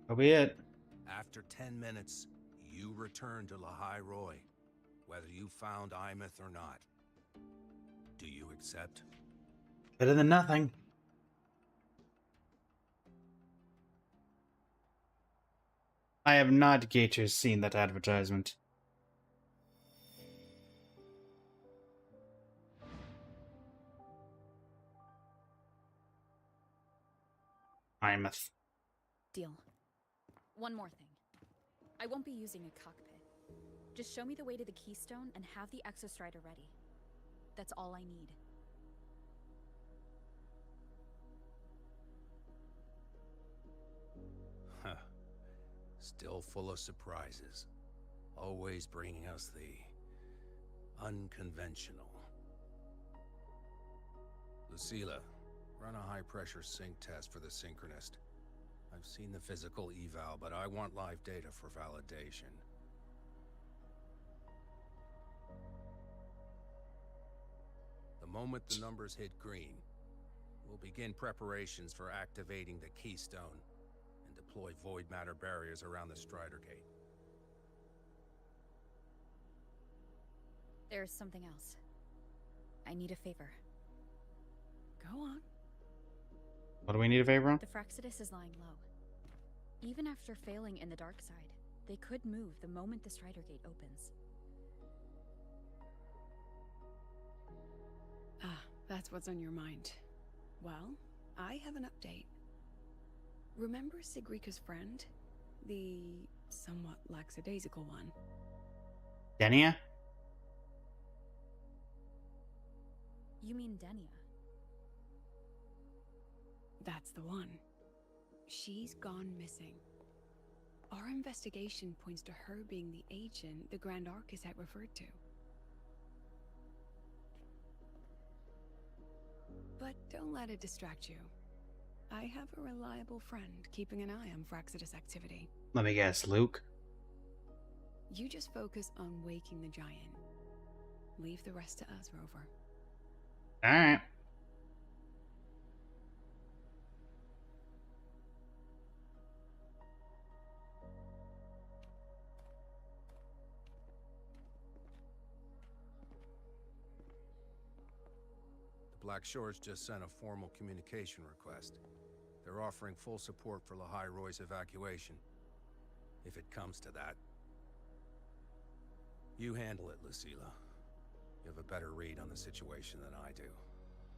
That'll be it. After 10 minutes, you return to Lahai Roy, whether you found Aemeath or not. Do you accept? Better than nothing. I have not, Gators, seen that advertisement. Aemeath. Deal. One more thing. I won't be using a cockpit. Just show me the way to the Keystone and have the Exostrider ready. That's all I need. Huh. Still full of surprises. Always bringing us the unconventional. Lucilla, run a high-pressure sync test for the Synchronist. I've seen the physical eval, but I want live data for validation. The moment the numbers hit green, we'll begin preparations for activating the Keystone and deploy void matter barriers around the Strider Gate. There's something else. I need a favor. Go on. What do we need a favor on? The Fraxidus is lying low. Even after failing in the dark side, they could move the moment the Strider Gate opens. That's what's on your mind. Well, I have an update. Remember Sigrika's friend? The somewhat lackadaisical one? Denia? You mean Denia? That's the one. She's gone missing. Our investigation points to her being the agent the Grand Archus had referred to. But don't let it distract you. I have a reliable friend keeping an eye on Fraxidus activity. Let me guess, Luke? You just focus on waking the giant. Leave the rest to us, Rover. Alright. Black Shores just sent a formal communication request. They're offering full support for Lahai Roy's evacuation. If it comes to that. You handle it, Lucilla. You have a better read on the situation than I do.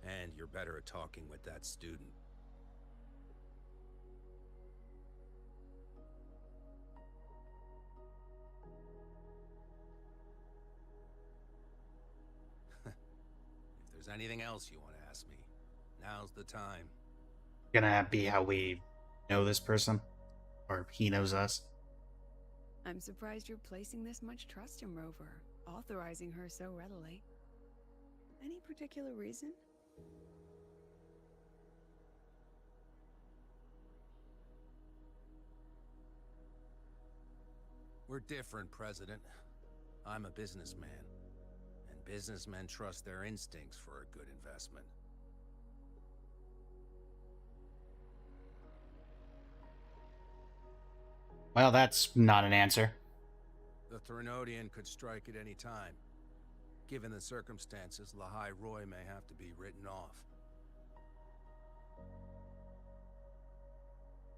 And you're better at talking with that student. If there's anything else you want to ask me, now's the time. Gonna be how we know this person? Or he knows us? I'm surprised you're placing this much trust in Rover, authorizing her so readily. Any particular reason? We're different, President. I'm a businessman. And businessmen trust their instincts for a good investment. Well, that's not an answer. The Threnodian could strike at any time. Given the circumstances, Lahai Roy may have to be written off.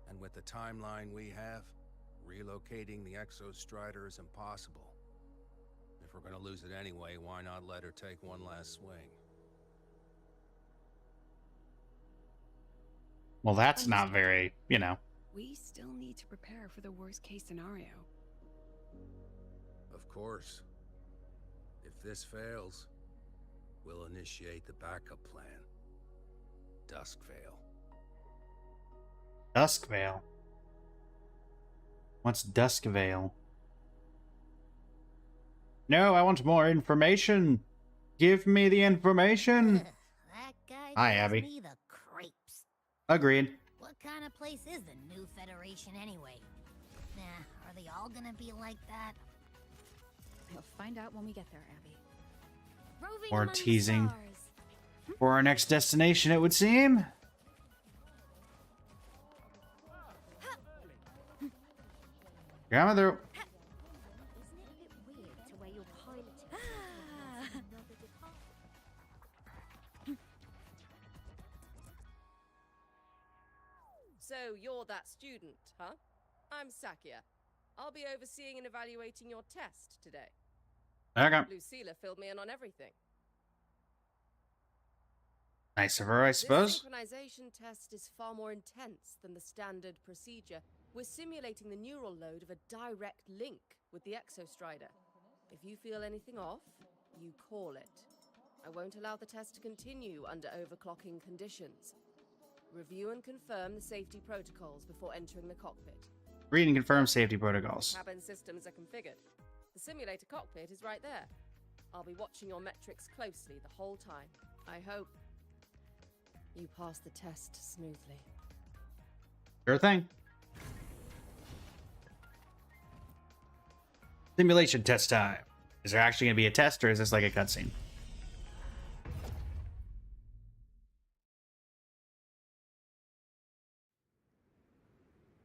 And with the timeline we have, relocating the Exostrider is impossible. If we're gonna lose it anyway, why not let her take one last swing? Well, that's not very, you know. We still need to prepare for the worst case scenario. Of course. If this fails, we'll initiate the backup plan. Duskvale. Duskvale? What's Duskvale? No, I want more information. Give me the information. That guy Hi, gives Abby. me the creeps. Agreed. What kind of place is the new Federation anyway? Nah, are they all gonna be like that? We'll find out when we get there, Abby. Roving Or among the teasing. stars. For our next destination, it would seem. Grandmother. Isn't it a bit weird to wear your piloting in another department? So you're that student, huh? I'm Sakia. I'll be overseeing and evaluating your test today. Okay. Lucilla filled me in on everything. Nice of her, I suppose. This synchronization test is far more intense than the standard procedure. We're simulating the neural load of a direct link with the Exostrider. If you feel anything off, you call it. I won't allow the test to continue under overclocking conditions. Review and confirm the safety protocols before entering the cockpit. Read and confirm safety protocols. Cabin systems are configured. The simulator cockpit is right there. I'll be watching your metrics closely the whole time. I hope you pass the test smoothly. Sure thing. Simulation test time. Is there actually going to be a test, or is this like a cutscene?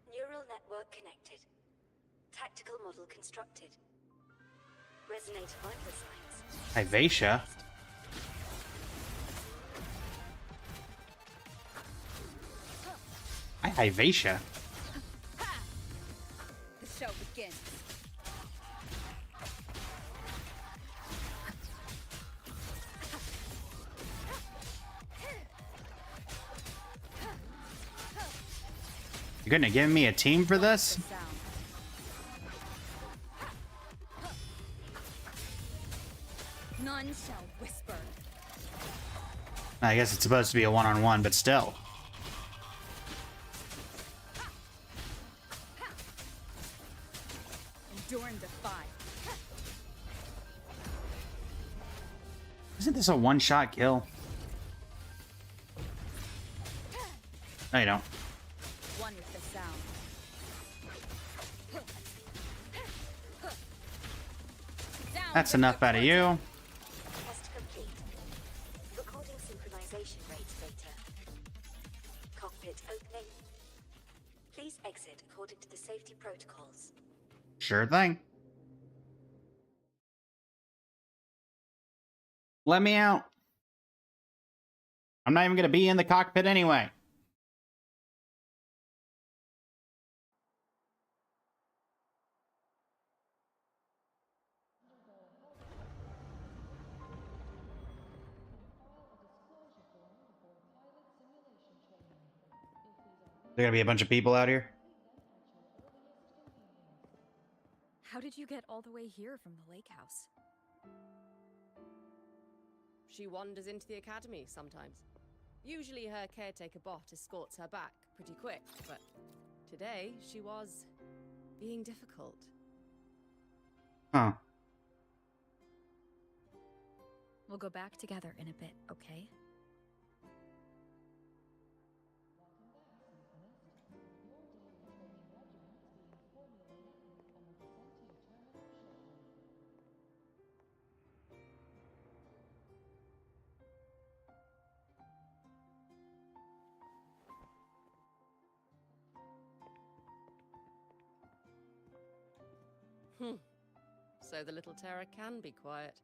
Neural network connected. Tactical model constructed. Resonator vital signs. Ivacia. Hi, Ivacia. The show begins. You're gonna give me a team for this? None shall whisper. I guess it's supposed to be a one-on-one, but still. Endure and defy. Isn't this a one-shot kill? No, you don't. One with the sound. That's enough out of you. Test complete. Recording synchronization rate data. Cockpit opening. Please exit according to the safety protocols. Sure thing. Let me out. I'm not even gonna be in the cockpit anyway. There gonna be a bunch of people out here. How did you get all the way here from the lake house? She wanders into the academy sometimes. Usually her caretaker bot escorts her back pretty quick, but today she was being difficult. Huh. We'll go back together in a bit, okay? So the little terror can be quiet.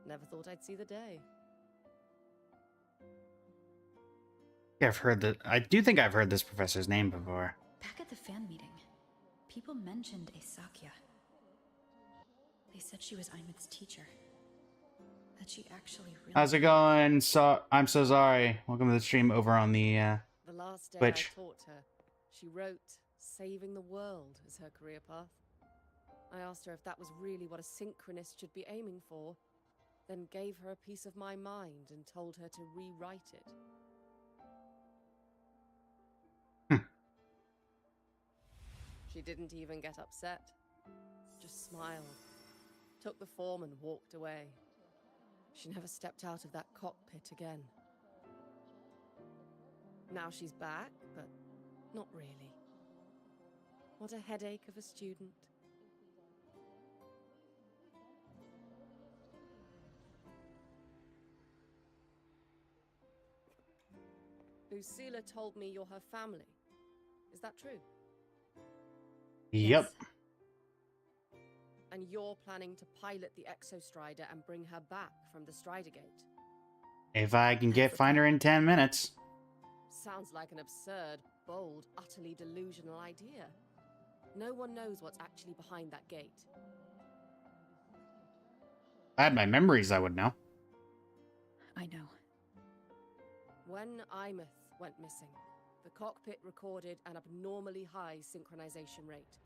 Never thought I'd see the day. Yeah, I've heard that. I do think I've heard this professor's name before. Back at the fan meeting, people mentioned Asakya. They said she was Aemeath's teacher. That she actually really... How's it going? I'm so sorry. Welcome to the stream over on the The last day Twitch. I taught her, she wrote saving the world as her career path. I asked her if that was really what a synchronist should be aiming for, then gave her a piece of my mind and told her to rewrite it. She didn't even get upset, just smiled, took the form and walked away. She never stepped out of that cockpit again. Now she's back, but not really. What a headache of a student. Lucilla told me you're her family. Is that true? Yep. And you're planning to pilot the Exostrider and bring her back from the Strider Gate? If I can find her in 10 minutes. Sounds like an absurd, bold, utterly delusional idea. No one knows what's actually behind that gate. If I had my memories, I would know. I know. When Aemeath went missing, the cockpit recorded an abnormally high synchronization rate.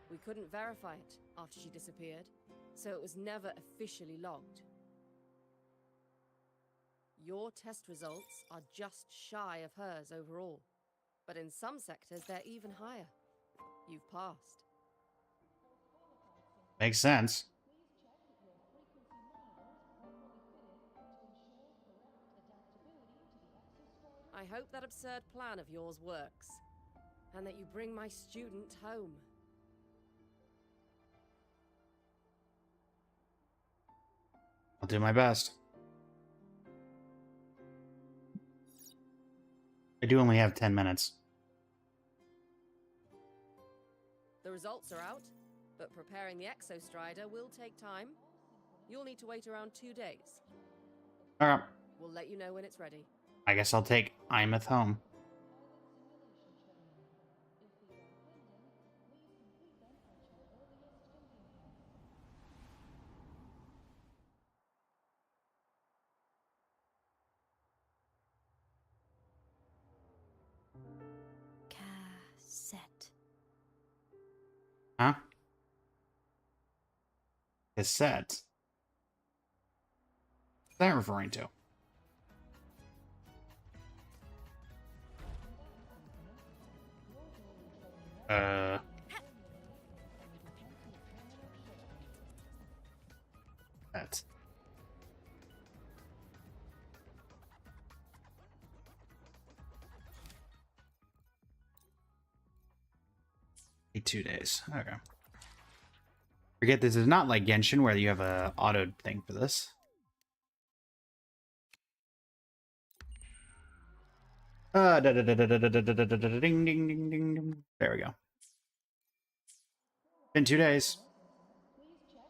We couldn't verify it after she disappeared, so it was never officially logged. Your test results are just shy of hers overall, but in some sectors they're even higher. You've passed. Makes sense. I hope that absurd plan of yours works, and that you bring my student home. I'll do my best. I do only have 10 minutes. The results are out, but preparing the Exostrider will take time. You'll need to wait around 2 days. Alright. We'll let you know when it's ready. I guess I'll take Aemeath home. Cassette. What's that referring to? That. 2 days. Okay. Forget this is not like Genshin where you have a auto thing for this. Ding, ding, ding, ding, ding. There we go. Been 2 days.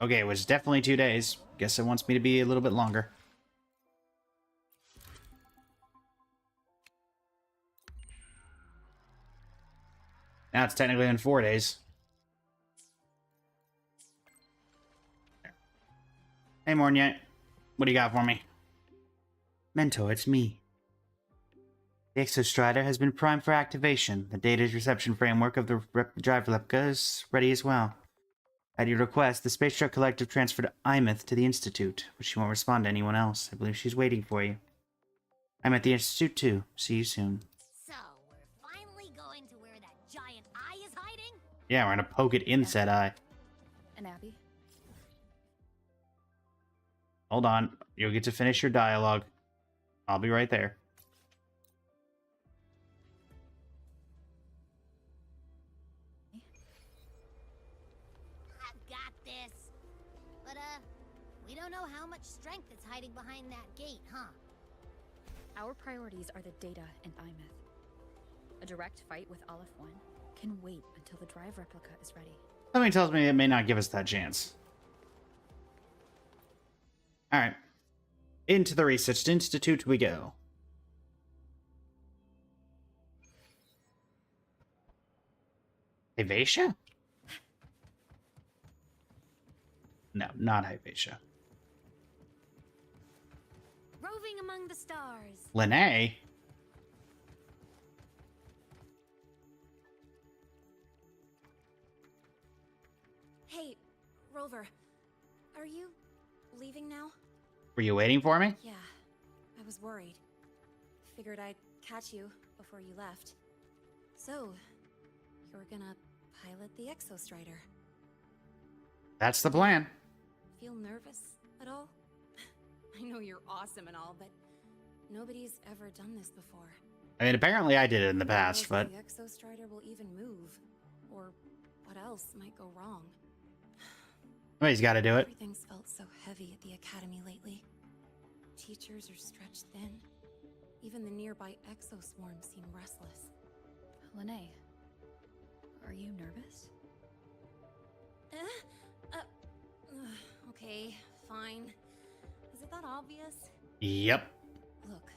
Okay, it was definitely 2 days. Guess it wants me to be a little bit longer. Now it's technically in 4 days. Hey, Mornyet. What do you got for me? Mentor, it's me. The Exostrider has been primed for activation. The data reception framework of the drive replica is ready as well. At your request, the Space Truck Collective transferred Aemeath to the Institute, but she won't respond to anyone else. I believe she's waiting for you. I'm at the Institute too. See you soon. So, we're finally going to where that giant eye is hiding? Yeah, we're gonna poke it in said eye. And Abby? Hold on. You'll get to finish your dialogue. I'll be right there. I've got this. But, we don't know how much strength is hiding behind that gate, huh? Our priorities are the data in Aemeath. A direct fight with Aleph 1 can wait until the drive replica is ready. Something tells me it may not give us that chance. Alright. Into the Research Institute we go. Hypatia? No, not Hypatia. Roving among the stars. Lene? Hey, Rover. Are you leaving now? Were you waiting for me? Yeah, I was worried. Figured I'd catch you before you left. So, you're gonna pilot the Exostrider. That's the plan. Feel nervous at all? I know you're awesome and all, but nobody's ever done this before. I mean, apparently I did it in the I don't know past, if but... the Exostrider will even move, or what else might go wrong. Somebody's got to do it. Everything's felt so heavy at the academy lately. Teachers are stretched thin. Even the nearby exoswarms seem restless. Lene, are you nervous? Okay, fine. Is it that obvious? Yep. Look,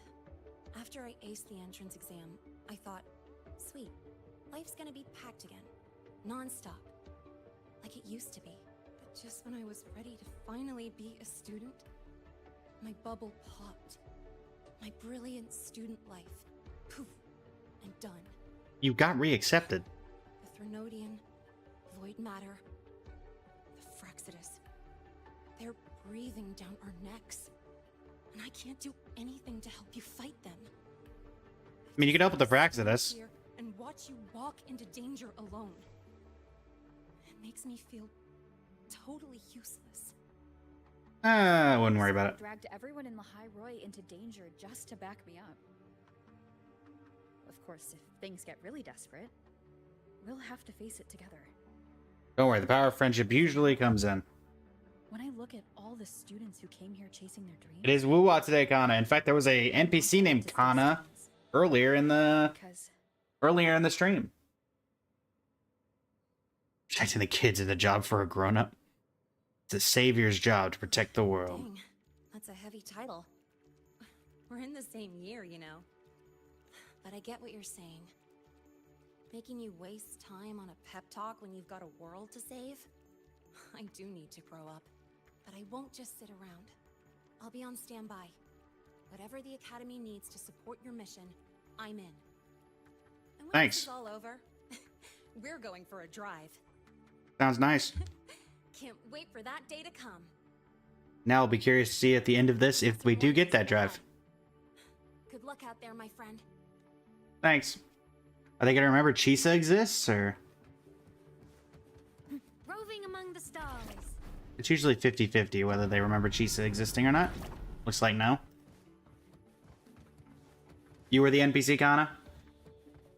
after I aced the entrance exam, I thought, sweet, life's gonna be packed again. Non-stop. Like it used to be. But just when I was ready to finally be a student, my bubble popped. My brilliant student life, poof, and done. You got reaccepted. The Threnodian, void matter, the Fraxidus. They're breathing down our necks. And I can't do anything to help you fight them. I mean, you could help with the Fraxidus. And watch you walk into danger alone. It makes me feel totally useless. I wouldn't worry about it. Dragged everyone in Lahai Roy into danger just to back me up. Of course, if things get really desperate, we'll have to face it together. Don't worry, the power of friendship usually comes in. When I look at all the students who came here chasing their dreams... It is Wuwa today, Kana. In fact, there was a NPC named Kana earlier in the stream. Protecting the kids is a job for a grown-up. It's a savior's job to protect the world. Dang, that's a heavy title. We're in the same year, you know. But I get what you're saying. Making you waste time on a pep talk when you've got a world to save? I do need to grow up. But I won't just sit around. I'll be on standby. Whatever the Academy needs to support your mission, I'm in. And when Thanks. this is all over, we're going for a drive. Sounds nice. Can't wait for that day to come. Now I'll be curious to see at the end of this if we do get that drive. Good luck out there, my friend. Thanks. Are they gonna remember Chisa exists, or? Roving among the stars. It's usually 50-50 whether they remember Chisa existing or not. Looks like no. You were the NPC, Kana?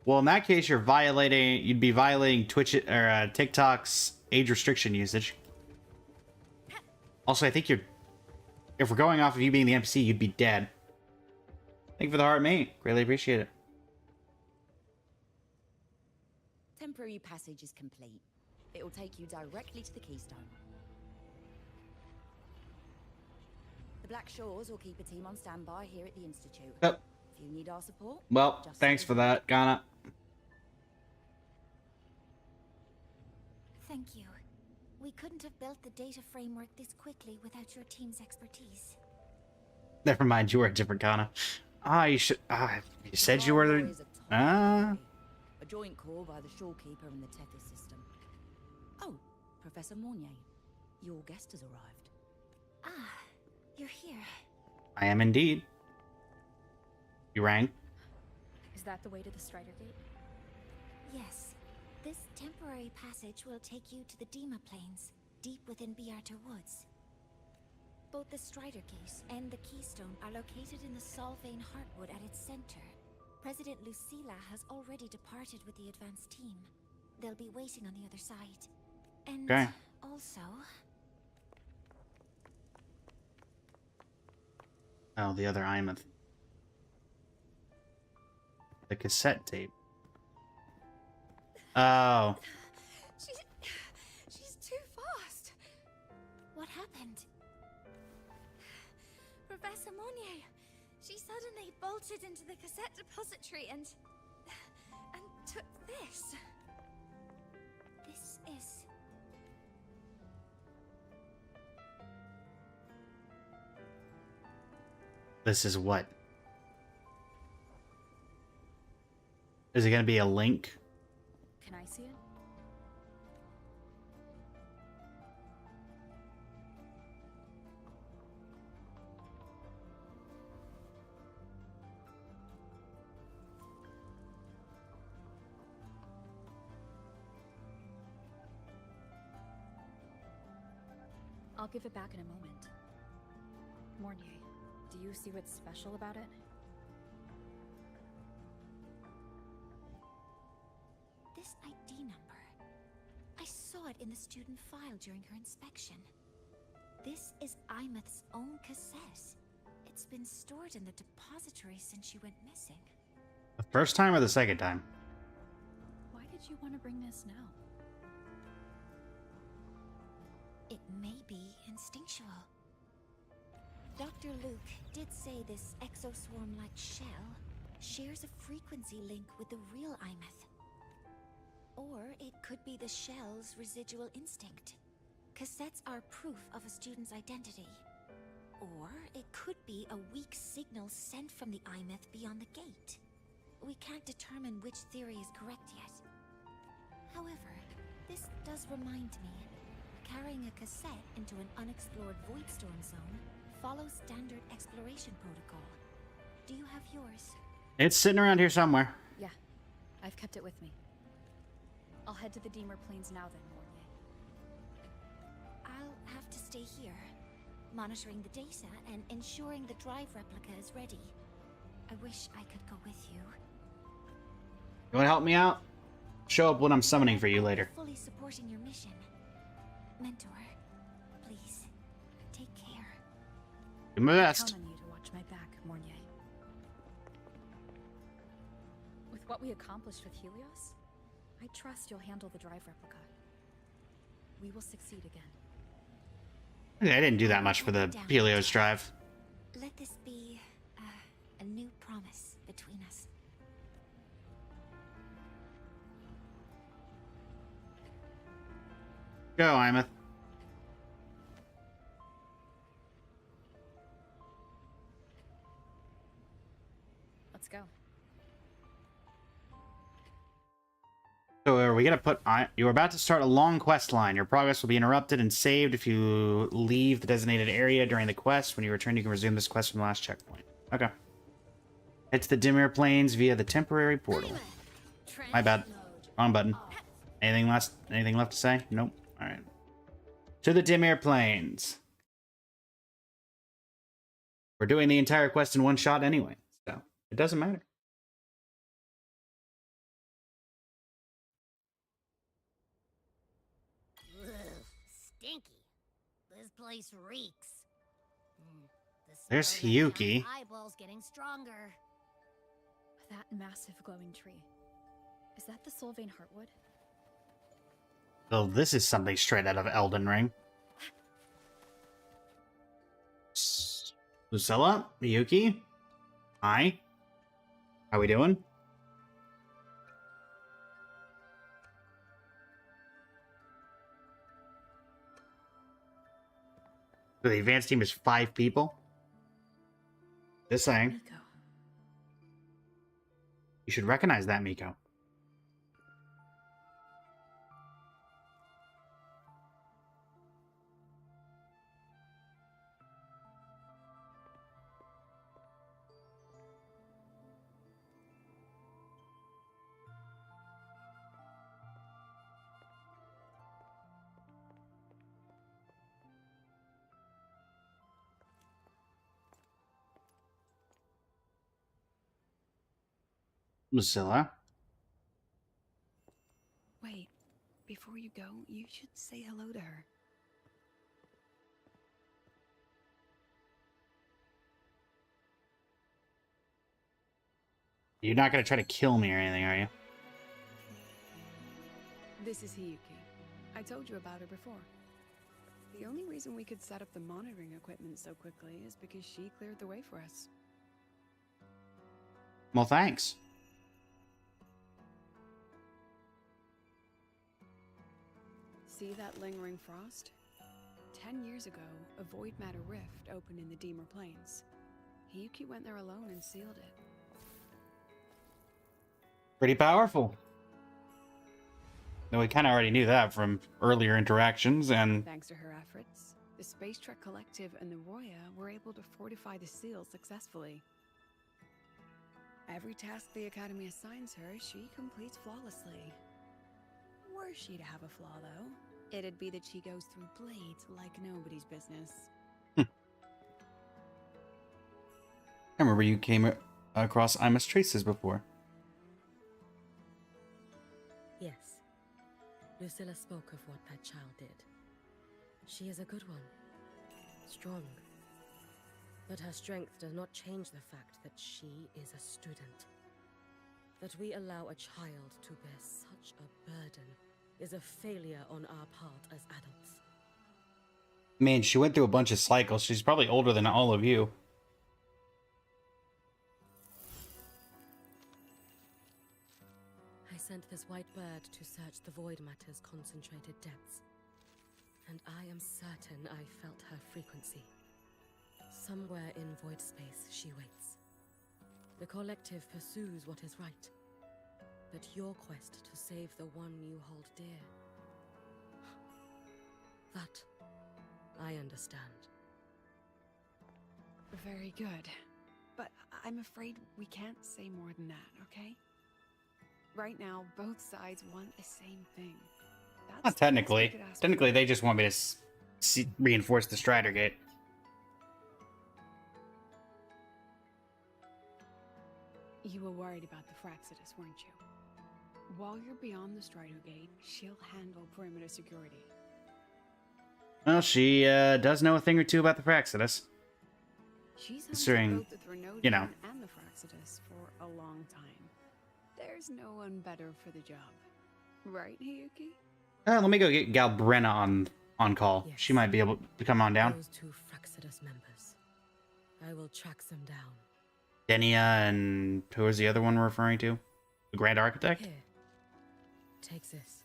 Well, in that case, you'd be violating Twitch or TikTok's age restriction usage. Also, I think if we're going off of you being the NPC, you'd be dead. Thank you for the heart, mate. Greatly appreciate it. Temporary passage is complete. It will take you directly to the Keystone. The Black Shores will keep a team on standby here at the Institute. Yep. If you need our support, Well, just thanks for that, Kana. Thank you. We couldn't have built the data framework this quickly without your team's expertise. Never mind, you were a different Kana. You should. You said you were the. a joint call by the Shorekeeper and the Tethys system. Oh, Professor Mornier, your guest has arrived. Ah, you're here. I am indeed. You rang? Is that the way to the Strider Gate? Yes. This temporary passage will take you to the Dima Plains, deep within Biarter Woods. Both the Strider Gate and the Keystone are located in the Solvane Heartwood at its center. President Lucilla has already departed with the advance team. They'll be waiting on the other side. And okay. Also... Oh, the other Aemeath. The cassette tape. Oh. She's too fast. What happened? Professor Monnier, she suddenly bolted into the cassette depository and took this. This is... This is what? Is it going to be a link? Can I see it? I'll give it back in a moment. Mornier, do you see what's special about it? This ID number. I saw it in the student file during her inspection. This is Aemeath's own cassette. It's been stored in the depository since she went missing. The first time or the second time? Why did you want to bring this now? It may be instinctual. Dr. Luke did say this exoswarm-like shell shares a frequency link with the real Aemeath. Or it could be the shell's residual instinct. Cassettes are proof of a student's identity. Or it could be a weak signal sent from the Aemeath beyond the gate. We can't determine which theory is correct yet. However, this does remind me, carrying a cassette into an unexplored Voidstorm zone follows standard exploration protocol. Do you have yours? It's sitting around here somewhere. Yeah, I've kept it with me. I'll head to the Deemer Plains now then, Mornier. I'll have to stay here, monitoring the data and ensuring the drive replica is ready. I wish I could go with you. You want to help me out? Show up when I'm summoning for you later. Fully supporting your mission. Mentor, please, take care. Do my best. Count on you to watch my back, Mornier. With what we accomplished with Helios, I trust you'll handle the drive replica. We will succeed again. I didn't do that much for the Helios drive. Let this be a new promise between us. Go, Aemeath. Let's go. So are we gonna put on? You're about to start a long quest line. Your progress will be interrupted and saved if you leave the designated area during the quest. When you return, you can resume this quest from the last checkpoint. Okay. Head to the Dimir Plains via the temporary portal. My bad. Wrong button. Anything left to say? Nope. All right. To the Dimir Plains. We're doing the entire quest in one shot anyway, so it doesn't matter. Ugh, stinky. This place reeks. The There's smell of that Hiyuki. eyeball's getting stronger. That massive glowing tree. Is that the Solvane Heartwood? Oh, this is something straight out of Elden Ring. Lucilla? Hiyuki? Hi? How we doing? So the advanced team is 5 people? Just saying. Miko. You should recognize that, Miko. Lucilla? Wait, before you go, you should say hello to her. You're not going to try to kill me or anything, are you? This is Hiyuki. I told you about her before. The only reason we could set up the monitoring equipment so quickly is because she cleared the way for us. Well, thanks. See that lingering frost? 10 years ago, a void matter rift opened in the Dimir Plains. Hiyuki went there alone and sealed it. Pretty powerful. Though we kind of already knew that from earlier interactions, and... Thanks to her efforts, the Space Trek Collective and the Roya were able to fortify the seal successfully. Every task the Academy assigns her, she completes flawlessly. Were she to have a flaw, though, it'd be that she goes through blades like nobody's business. I remember you came across Aemeath's traces before. Yes. Lucilla spoke of what that child did. She is a good one. Strong. But her strength does not change the fact that she is a student. That we allow a child to bear such a burden is a failure on our part as adults. I mean, she went through a bunch of cycles. She's probably older than all of you. I sent this white bird to search the Void Matter's concentrated depths. And I am certain I felt her frequency. Somewhere in void space, she waits. The collective pursues what is right. But your quest to save the one you hold dear... that, I understand. Very good. But I'm afraid we can't say more than that, okay? Right now, both sides want the same thing. That's Not technically. Technically, they just want me to reinforce the Strider Gate. You were worried about the Fraxidus, weren't you? While you're beyond the Strider Gate, she'll handle perimeter security. Well, she does know a thing or two about the Fraxidus. She's Considering, both the Threnodian you know. and the Fraxidus for a long time. There's no one better for the job. Right, Hiyuki? Let me go get Galbrenna on call. Yes. She might be able to come on down. Those 2 Fraxidus members. I will track them down. Denia and who was the other one we're referring to? The Grand Architect? Here. Take this.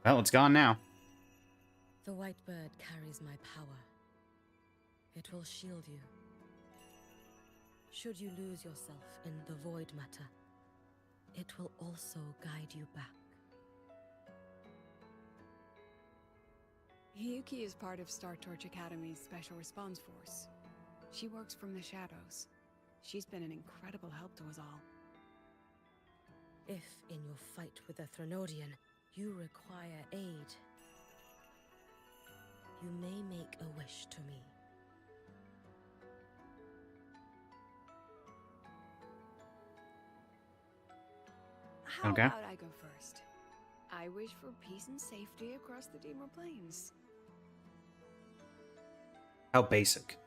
Well, it's gone now. The white bird carries my power. It will shield you. Should you lose yourself in the void matter, it will also guide you back. Hiyuki is part of Star Torch Academy's Special Response Force. She works from the shadows. She's been an incredible help to us all. If, in your fight with the Threnodian, you require aid, you may make a wish to me. How Okay. about I go first? I wish for peace and safety across the Deemer Plains. How basic.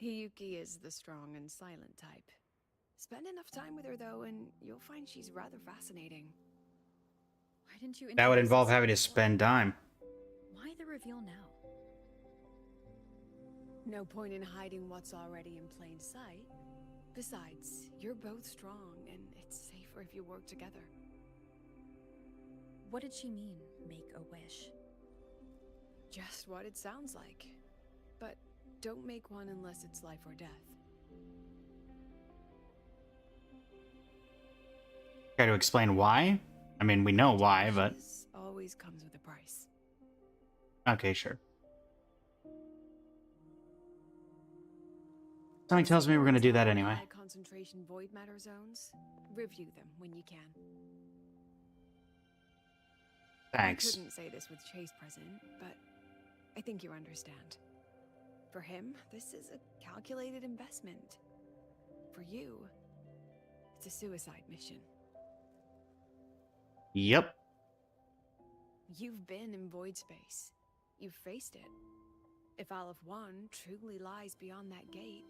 Hiyuki is the strong and silent type. Spend enough time with her, though, and you'll find she's rather fascinating. Why didn't you That would introduce involve us having to before? spend time. Why the reveal now? No point in hiding what's already in plain sight. Besides, you're both strong, and it's safer if you work together. What did she mean, make a wish? Just what it sounds like. But don't make one unless it's life or death. Try to explain why? I mean, we know why, but... Wishes always comes with a price. Okay, sure. Something tells me we're gonna do that anyway. High concentration void matter zones. Review them when you can. Thanks. I couldn't say this with Chase present, but I think you understand. For him, this is a calculated investment. For you, it's a suicide mission. Yep. You've been in void space. You've faced it. If Aleph 1 truly lies beyond that gate,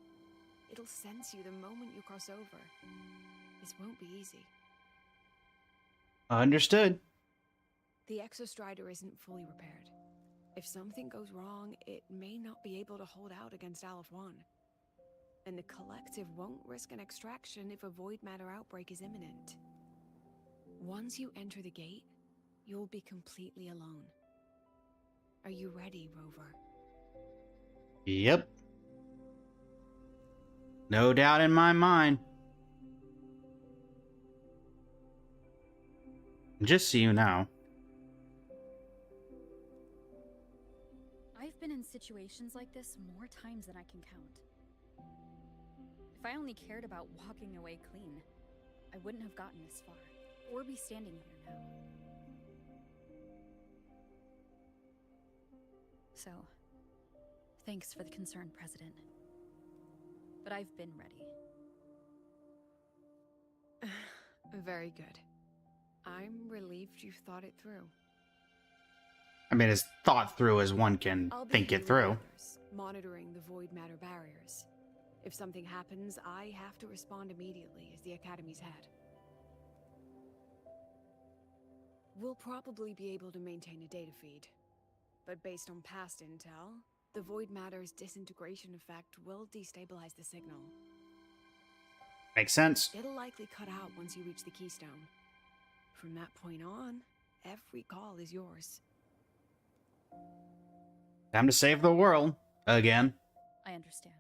it'll sense you the moment you cross over. This won't be easy. Understood. The Exostrider isn't fully repaired. If something goes wrong, it may not be able to hold out against Aleph 1. And the Collective won't risk an extraction if a void matter outbreak is imminent. Once you enter the gate, you'll be completely alone. Are you ready, Rover? Yep. No doubt in my mind. Just so you know. I've been in situations like this more times than I can count. If I only cared about walking away clean, I wouldn't have gotten this far, or be standing here now. So, thanks for the concern, President. But I've been ready. Very good. I'm relieved you've thought it through. I mean, as thought through as one can I'll be think here it with through. others, monitoring the void matter barriers. If something happens, I have to respond immediately as the Academy's head. We'll probably be able to maintain a data feed, but based on past intel, the void matter's disintegration effect will destabilize the signal. Makes sense. It'll likely cut out once you reach the keystone. From that point on, every call is yours. Time to save the world. Again. I understand.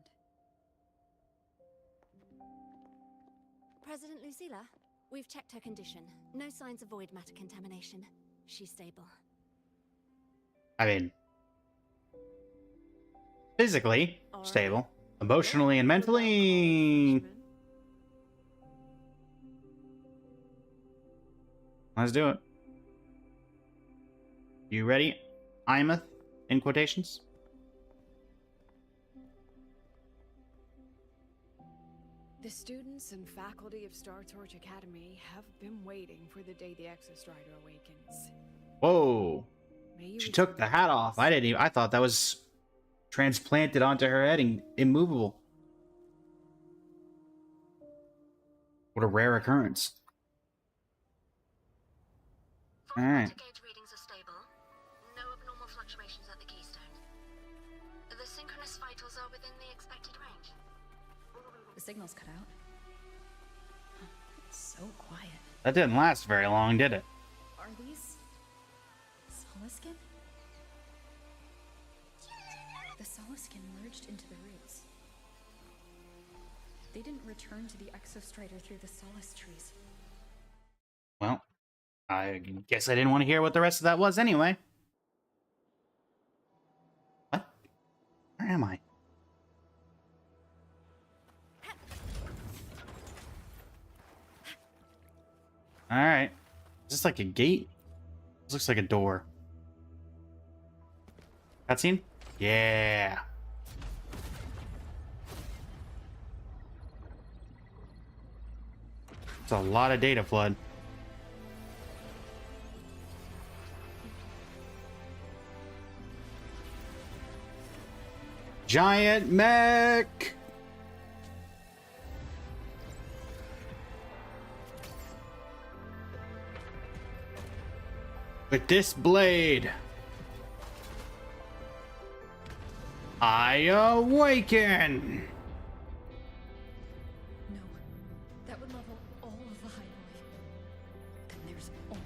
President Lucilla, we've checked her condition. No signs of void matter contamination. She's stable. I mean... physically stable. Emotionally and mentally... Let's do it. You ready? Aemeath, in quotations. The students and faculty of Star Torch Academy have been waiting for the day the Exostrider awakens. Whoa. May you She took the hat off. I thought that was transplanted onto her head and immovable. What a rare occurrence. Alright. Gauge readings are stable. No abnormal fluctuations at the keystone. The synchronous vitals are within the expected range. The signal's cut out. It's so quiet. That didn't last very long, did it? Are these... Soliskin? They didn't return to the Exostrider through the Solace trees. Well, I guess I didn't want to hear what the rest of that was anyway. What? Where am I? Alright. Is this like a gate? This looks like a door. Cutscene? Yeah. It's a lot of data flood. Giant mech! With this blade, I awaken! No, that would level all of the highway. Then there's only...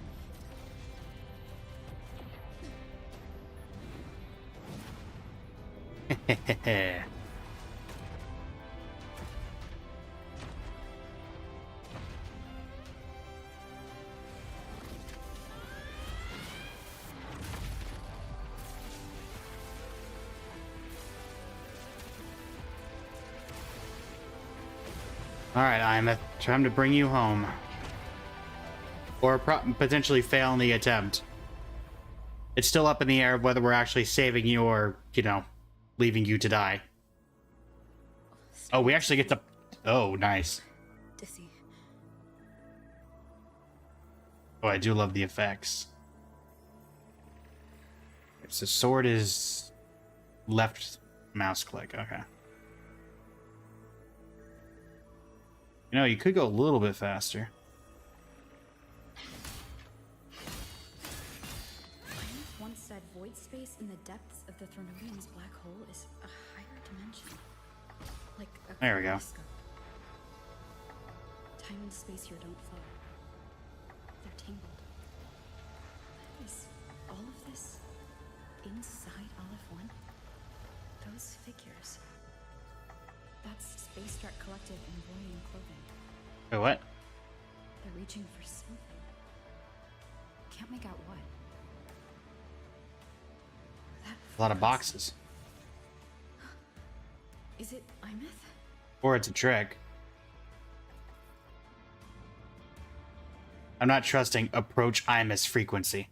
Alright, Aemeath, time to bring you home. Or potentially fail in the attempt. It's still up in the air of whether we're actually saving you or, you know, leaving you to die. Oh, we actually get to... Oh, nice. Dizzy. Oh, I do love the effects. So sword is left mouse click, okay. You know, you could go a little bit faster. Aemeath once said void space in the depths of the Threnodian's black hole is a higher dimension. Like a There we go. kaleidoscope. Time and space here don't flow. They're tangled. Is all of this inside Aleph 1? Those figures. That's Space Trek Collective in Voynian clothing. Wait, what? They're reaching for something. Can't make out what. A lot of boxes. Is it Aemeath? Or it's a trick. I'm not trusting approach Aemeath's frequency.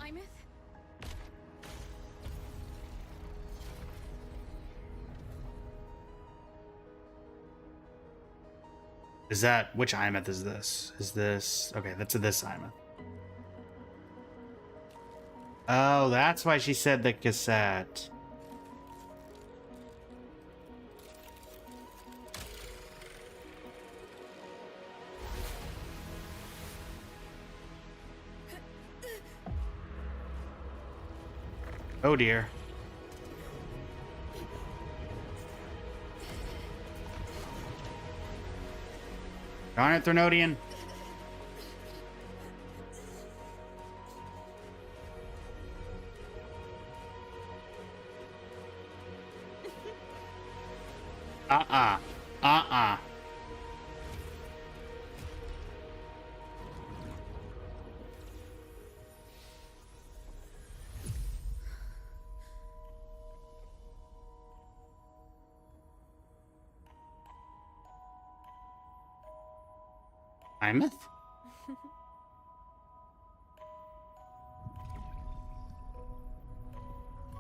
Aemeath? Is that... Which Aemeath is this? Is this... Okay, that's this Aemeath. Oh, that's why she said the cassette. Oh dear. Darn it, Threnodian. Uh-uh. Aemeath?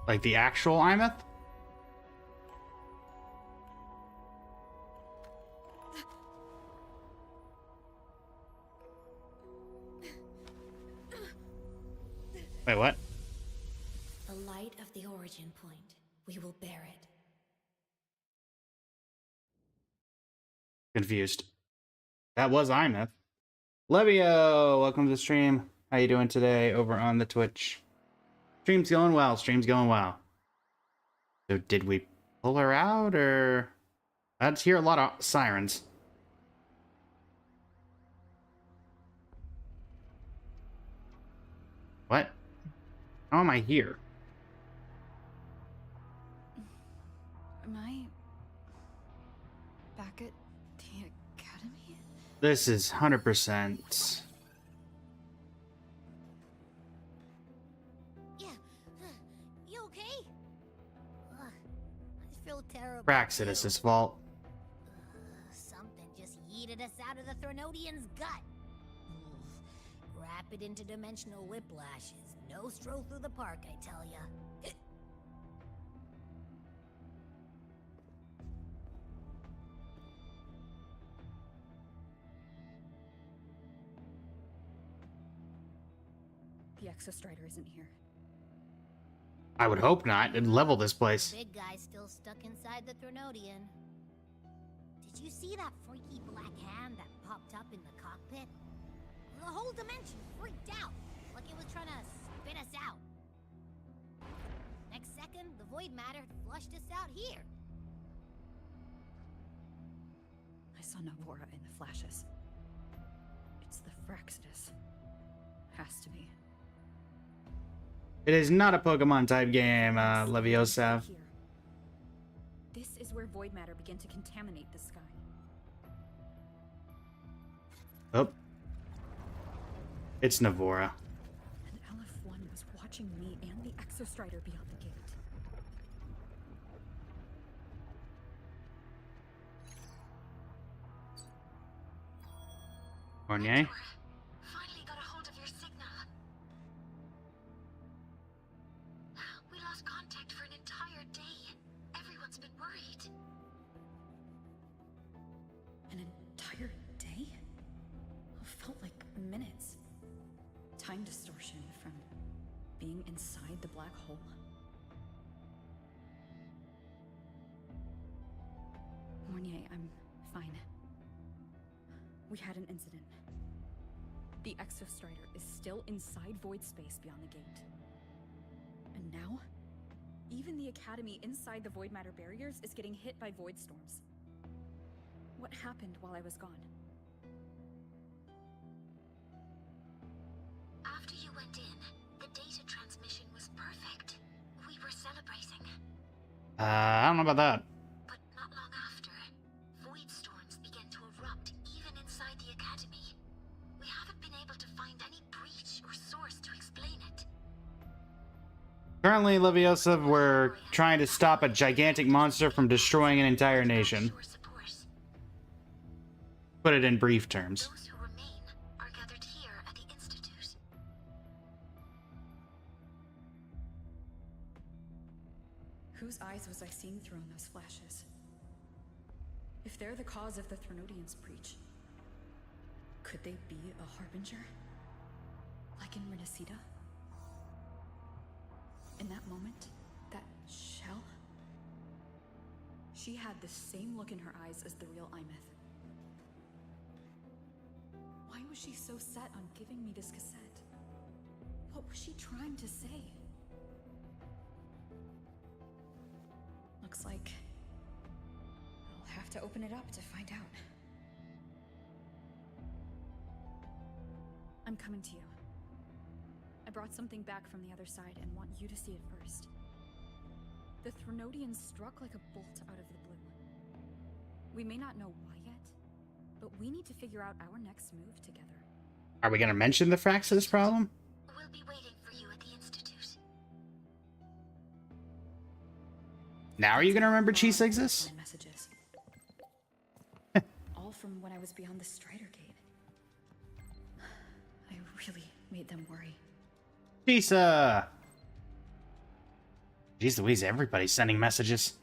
Like the actual Aemeath? Wait, what? The light of the origin point. We will bear it. Confused. That was Aemeath. Levio, welcome to the stream. How you doing today over on the Twitch? Stream's going well. Stream's going well. So did we pull her out, or... I hear a lot of sirens. What? How am I here? Am I back at the academy? This is 100%. Yeah. You okay? I feel terrible. Praxidus' fault. Something just yeeted us out of the Threnodian's gut. Rapid interdimensional whiplash is no stroll through the park, I tell ya. The Exostrider isn't here. I would hope not. It'd level this place. Big guy's still stuck inside the Threnodian. Did you see that freaky black hand that popped up in the cockpit? The whole dimension freaked out, like it was trying to spit us out. Next second, the void matter flushed us out here. I saw Navora in the flashes. It's the Fraxidus. Has to be. It is not a Pokemon type game, Leviosa. Here. This is where void matter began to contaminate the sky. Oh. It's Navora. And LF1 was watching me and the Exostrider beyond the gate. Fournier? Finally got a hold of your signal. We lost contact for an entire day. Everyone's been worried. An entire day? Felt like minutes. Time distortion from being inside the black hole. Mornier, I'm fine. We had an incident. The Exostrider is still inside void space beyond the gate. And now, even the Academy inside the void matter barriers is getting hit by void storms. What happened while I was gone? After you went in, the data transmission was perfect. We were celebrating. I don't know about that. But not long after, void storms began to erupt even inside the Academy. We haven't been able to find any breach or source to explain it. Currently, Leviosa, we're trying to stop a gigantic monster from destroying an entire nation. Put it in brief terms. Those who remain are gathered here at the Institute. Whose eyes was I seeing through in those flashes? If they're the cause of the Threnodian's breach, could they be a harbinger? Like in Renacida? In that moment, that shell? She had the same look in her eyes as the real Aemeath. Why was she so set on giving me this cassette? What was she trying to say? Looks like I'll have to open it up to find out. I'm coming to you. I brought something back from the other side and want you to see it first. The Threnodian struck like a bolt out of the blue. We may not know why yet, but we need to figure out our next move together. Are we going to mention the Fraxidus problem? We'll be waiting for you at the Institute. Now are you going to remember Cheese exists? Messages. All from when I was beyond the Strider Gate. I really made them worry. Chisa! Jeez Louise, everybody's sending messages.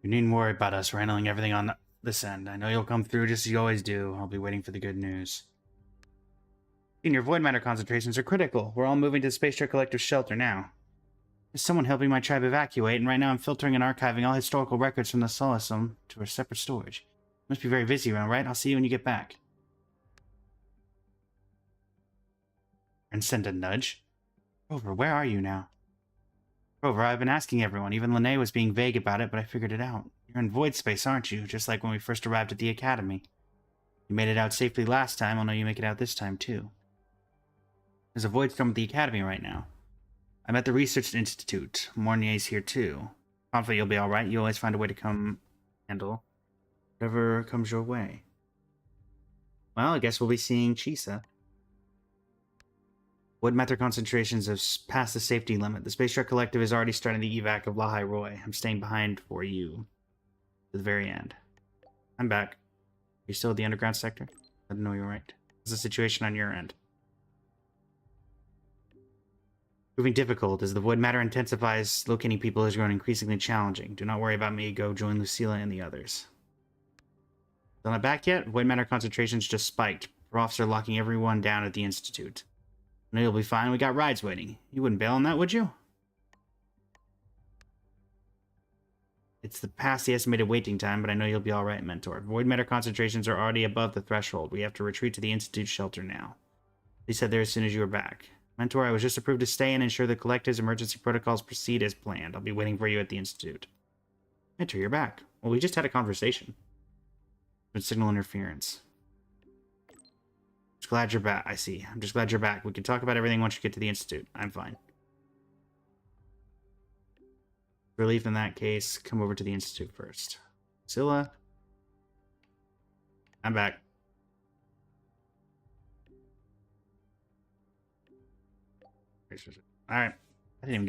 You needn't worry about us. We're handling everything on this end. I know you'll come through just as you always do. I'll be waiting for the good news. Your void matter concentrations are critical. We're all moving to the Space Trek Collective's shelter now. There's someone helping my tribe evacuate, and right now I'm filtering and archiving all historical records from the Solasum to a separate storage. Must be very busy around, right? I'll see you when you get back. And send a nudge. Rover, where are you now? Rover, I've been asking everyone. Even Lene was being vague about it, but I figured it out. You're in void space, aren't you? Just like when we first arrived at the Academy. You made it out safely last time. I'll know you make it out this time, too. There's a void storm at the Academy right now. I'm at the Research Institute. Mornier's here, too. Confident you'll be alright. You always find a way to come handle whatever comes your way. Well, I guess we'll be seeing Chisa. Wood matter concentrations have passed the safety limit. The Space Truck Collective is already starting the evac of Lahai Roy. I'm staying behind for you. To the very end. I'm back. You're still at the underground sector? I didn't know you were right. What's the situation on your end? Proving difficult. As the void matter intensifies, locating people is growing increasingly challenging. Do not worry about me. Go join Lucilla and the others. Still not back yet? Void matter concentrations just spiked. Profs are locking everyone down at the Institute. I know you'll be fine. We got rides waiting. You wouldn't bail on that, would you? It's past the estimated waiting time, but I know you'll be alright, Mentor. Void matter concentrations are already above the threshold. We have to retreat to the Institute shelter now. They said there as soon as you were back. Mentor, I was just approved to stay and ensure the Collective's emergency protocols proceed as planned. I'll be waiting for you at the Institute. Mentor, you're back. Well, we just had a conversation. With signal interference. Just glad you're back. I see. I'm just glad you're back. We can talk about everything once you get to the Institute. I'm fine. Relief in that case, come over to the Institute first. Scylla. I'm back. Alright. I didn't even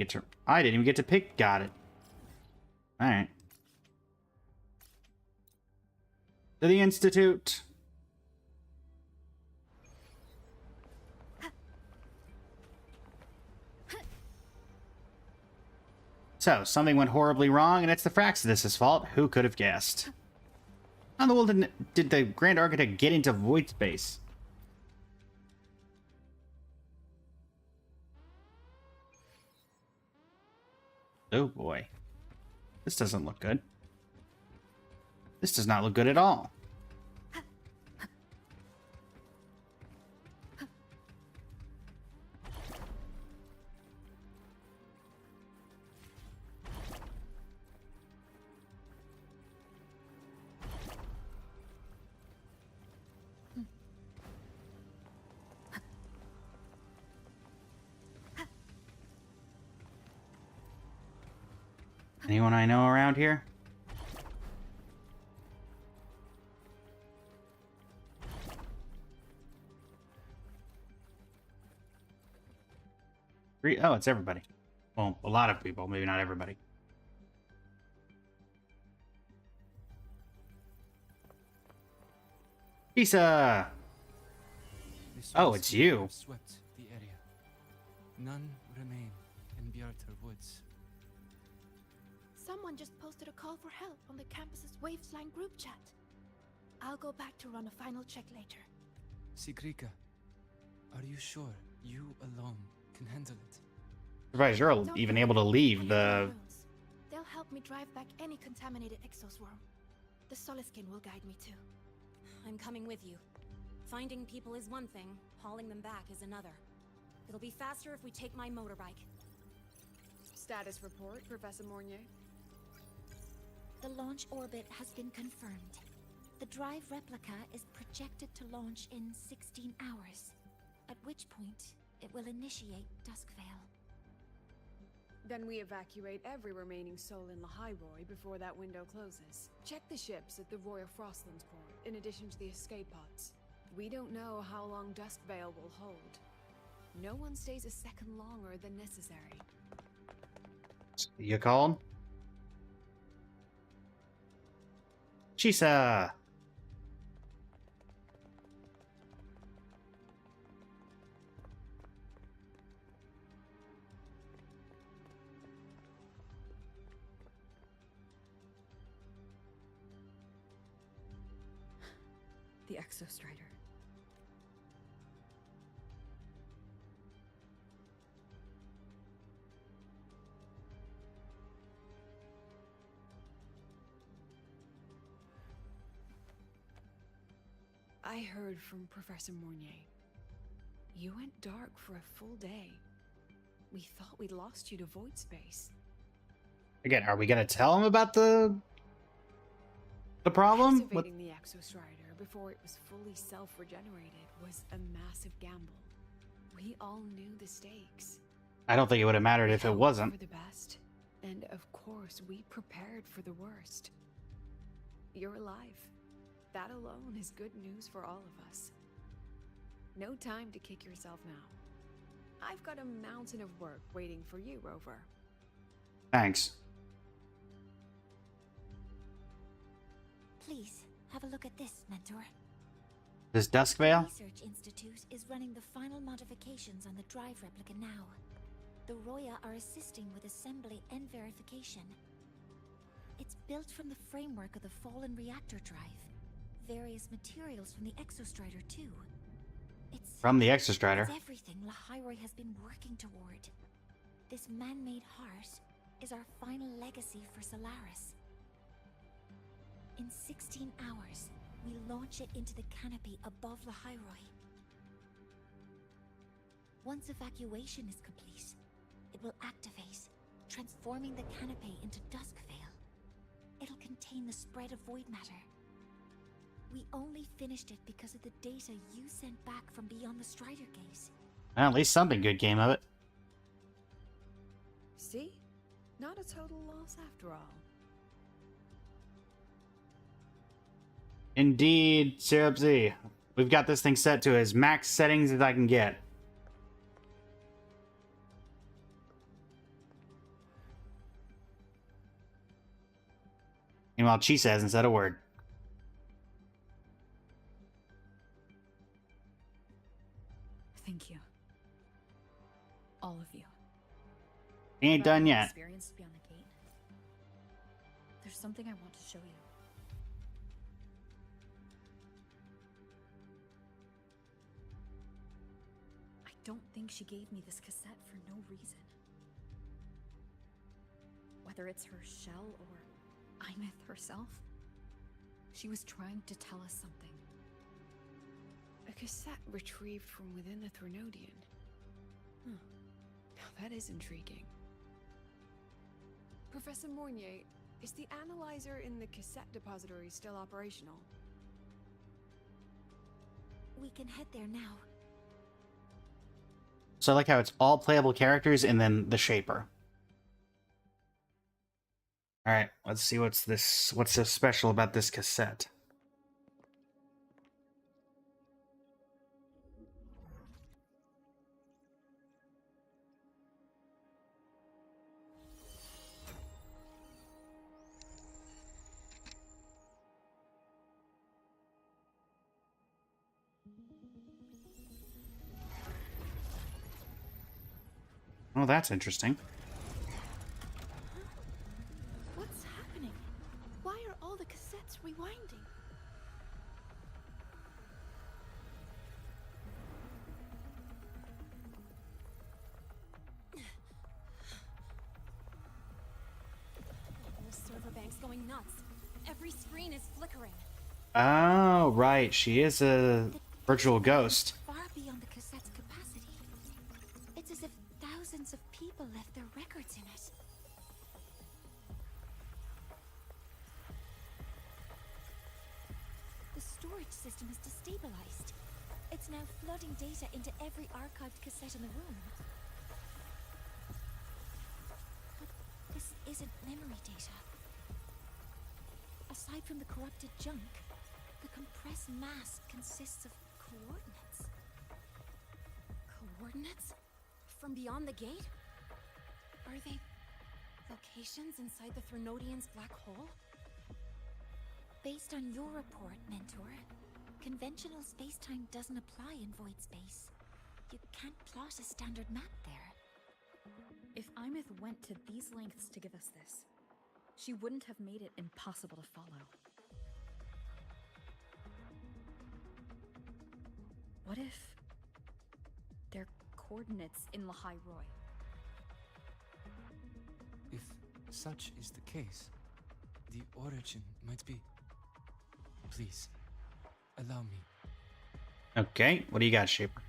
get to pick. Got it. Alright. To the Institute. So, something went horribly wrong, and it's the Fraxidus' fault. Who could have guessed? How in the world did the Grand Architect get into void space? Oh boy. This doesn't look good. This does not look good at all. Anyone I know around here? Oh, it's everybody. Well, a lot of people, maybe not everybody. Lisa! Oh, it's you. Swept the area. None remain in Bjartar Woods. Someone just posted a call for help on the campus's Waveslang group chat. I'll go back to run a final check later. Sigrika, are you sure you alone can handle it? Surprised you're even able to leave the... They'll help me drive back any contaminated exoswarm. The Soliskin will guide me too. I'm coming with you. Finding people is one thing, hauling them back is another. It'll be faster if we take my motorbike. Status report, Professor Mornier. The launch orbit has been confirmed. The drive replica is projected to launch in 16 hours, at which point it will initiate Duskvale. Then we evacuate every remaining soul in Lahai Roy before that window closes. Check the ships at the Royal Frostlands port, in addition to the escape pods. We don't know how long Duskvale will hold. No one stays a second longer than necessary. You called? Chisa! The Exostrider. I heard from Professor Mornier. You went dark for a full day. We thought we'd lost you to void space. Again, are we gonna tell him about the the problem with... Activating the Exostrider before it was fully self-regenerated was a massive gamble. We all knew the stakes. I don't think it would have mattered if it Hoped wasn't. for the best, and of course, we prepared for the worst. You're alive. That alone is good news for all of us. No time to kick yourself now. I've got a mountain of work waiting for you, Rover. Thanks. Please, have a look at this, Mentor. This The Duskvale? Research Institute is running the final modifications on the drive replica now. The Roya are assisting with assembly and verification. It's built from the framework of the fallen reactor drive. Various materials from the Exostrider, too. From the Exostrider. It's everything Lahairoi has been working toward. This man-made heart is our final legacy for Solaris. In 16 hours, we launch it into the canopy above Lahairoi. Once evacuation is complete, it will activate, transforming the canopy into Duskvale. It'll contain the spread of void matter. We only finished it because of the data you sent back from beyond the Strider Gate. Well, at least something good came of it. See? Not a total loss after all. Indeed, Syrup Z. We've got this thing set to as max settings as I can get. Meanwhile, Chisa hasn't said a word. Thank you. All of you. He ain't done yet. Experience beyond the gate. There's something I want to show you. I don't think she gave me this cassette for no reason. Whether it's her shell or Aemeath herself, she was trying to tell us something. A cassette retrieved from within the Threnodian. Huh. Now that is intriguing. Professor Mornier, is the analyzer in the cassette depository still operational? We can head there now. So I like how it's all playable characters and then the Shaper. Alright, let's see what's so special about this cassette. Oh, that's interesting. What's happening? Why are all the cassettes rewinding? The server bank's going nuts. Every screen is flickering. Oh, right. She is a virtual ghost. Far beyond the cassette's capacity. It's as if thousands of people left their records in it. The storage system is destabilized. It's now flooding data into every archived cassette in the room. But this isn't memory data. Aside from the corrupted junk, the compressed mass consists of coordinates. Coordinates? From beyond the gate? Are they locations inside the Threnodian's black hole? Based on your report, Mentor, conventional space-time doesn't apply in void space. You can't plot a standard map there. If Aemeath went to these lengths to give us this, she wouldn't have made it impossible to follow. What if they're coordinates in Lahairoi? If such is the case, the origin might be... Please, allow me. Okay, what do you got, Shaper?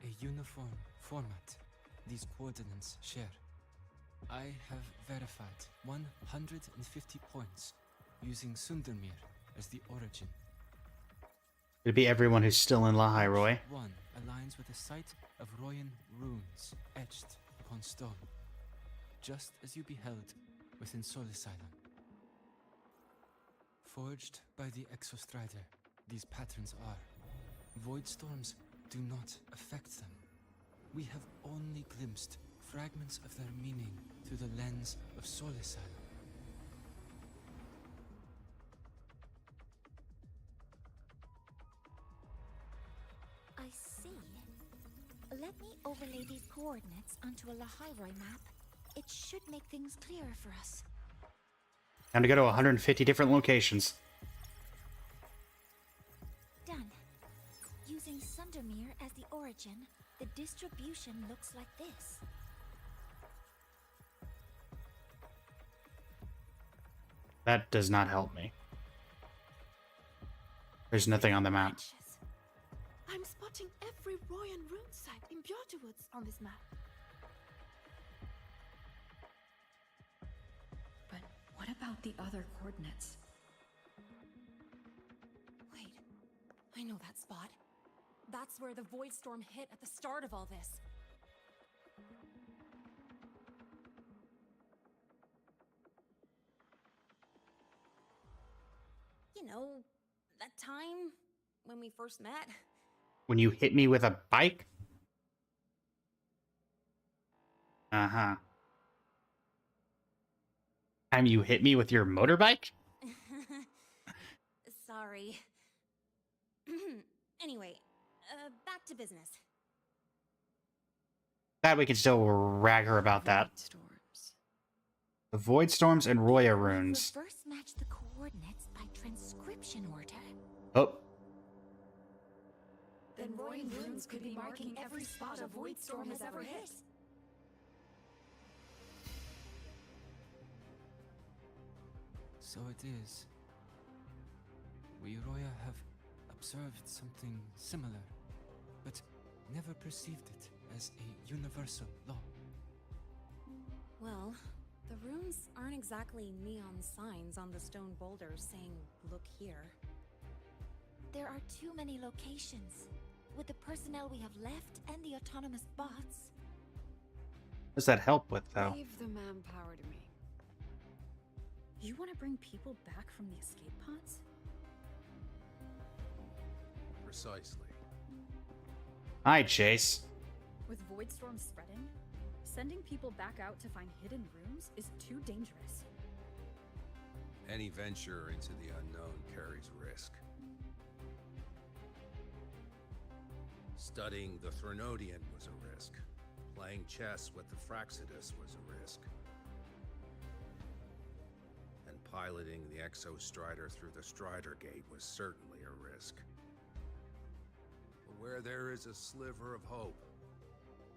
A uniform format these coordinates share. I have verified 150 points using Sundermere as the origin. It'd be everyone who's still in Lahai Roy. One aligns with the site of Royan runes etched upon stone, just as you beheld within Solisylon. Forged by the Exostrider, these patterns are. Void storms do not affect them. We have only glimpsed fragments of their meaning through the lens of Solisylon. I see. Let me overlay these coordinates onto a Lahairoi map. It should make things clearer for us. Time to go to 150 different locations. Done. Using Sundermere as the origin, the distribution looks like this. That does not help me. There's nothing on the map. I'm spotting every Royan rune site in Bjorterwoods on this map. But what about the other coordinates? Wait, I know that spot. That's where the Void Storm hit at the start of all this. You know, that time when we first met? When you hit me with a bike? Uh-huh. Time you hit me with your motorbike? Sorry. Anyway, back to business. That we can still rag her about that. The Void Storms and Roya runes. Reverse match the coordinates by transcription order. Oh. Then Royan runes could be marking every spot a Void Storm has ever hit. So it is. We Roya have observed something similar, but never perceived it as a universal law. Well, the runes aren't exactly neon signs on the stone boulders saying, "Look here." There are too many locations. With the personnel we have left and the autonomous bots. What does that help with, though? Leave the manpower to me. You want to bring people back from the escape pods? Precisely. Hi, Chase. With Void Storm spreading, sending people back out to find hidden rooms is too dangerous. Any venture into the unknown carries risk. Studying the Threnodian was a risk. Playing chess with the Fraxidus was a risk. And piloting the Exostrider through the Strider Gate was certainly a risk. But where there is a sliver of hope,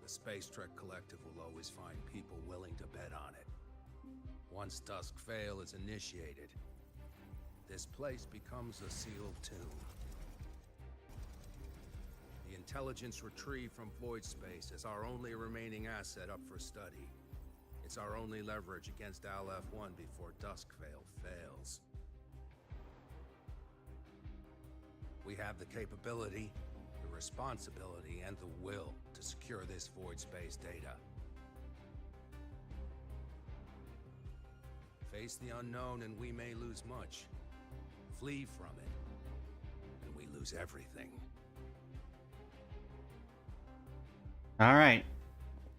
the Space Trek Collective will always find people willing to bet on it. Once Dusk Vale is initiated, this place becomes a sealed tomb. The intelligence retrieved from void space is our only remaining asset up for study. It's our only leverage against Aleph-1 before Duskvale fails. We have the capability, the responsibility, and the will to secure this void space data. Face the unknown and we may lose much. Flee from it, and we lose everything. All right.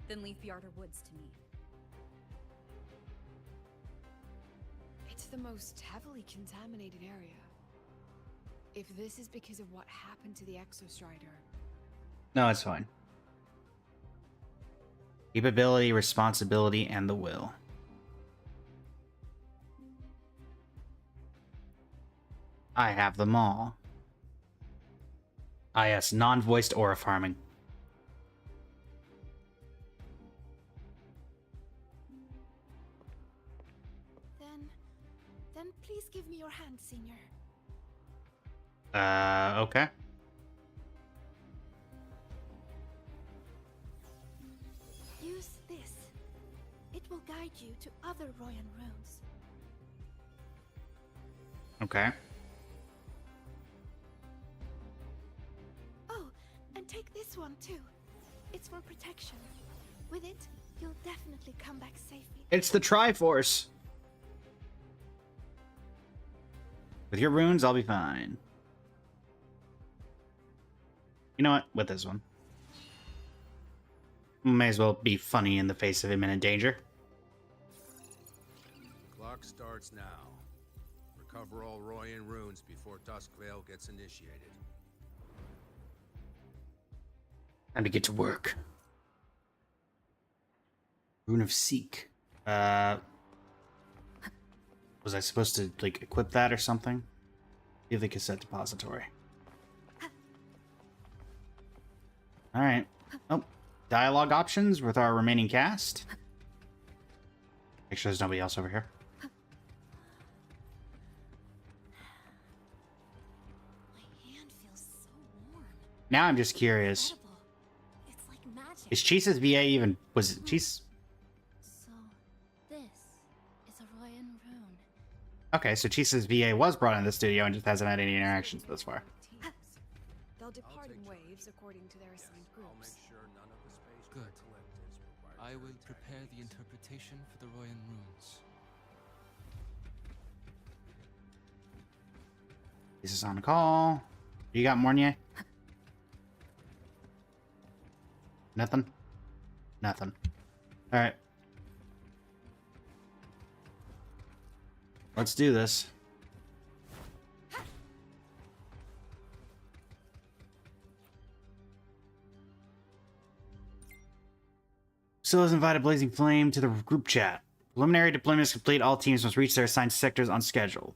Then leave Bjarter Woods to me. It's the most heavily contaminated area. If this is because of what happened to the Exostrider, No, it's fine. Capability, responsibility, and the will. I have them all. Ah, yes, non-voiced aura farming. Then please give me your hand, Senior. Okay. will guide you to other Royan runes. Okay. Oh, and take this one too. It's for protection. With it, you'll definitely come back safely. It's the Triforce. With your runes, I'll be fine. You know what? With this one. May as well be funny in the face of imminent danger. Clock starts now. Recover all Royan runes before Duskvale gets initiated. Time to get to work. Rune of Seek. Was I supposed to, like, equip that or something? Give the cassette depository. Alright. Oh. Dialogue options with our remaining cast. Make sure there's nobody else over here. Now I'm just curious. It's like magic. Is Chisa's VA even... Was it Chis... So, this is a Royan rune. Okay, so Chisa's VA was brought into the studio and just hasn't had any interactions thus far. They'll depart in waves according to their assigned groups. Good. I will prepare the interpretation for the Royan runes. Chisa's on call. You got Mornier? Nothing? Nothing. Alright. Let's do this. Silla's invited Blazing Flame to the group chat. Preliminary deployment is complete. All teams must reach their assigned sectors on schedule.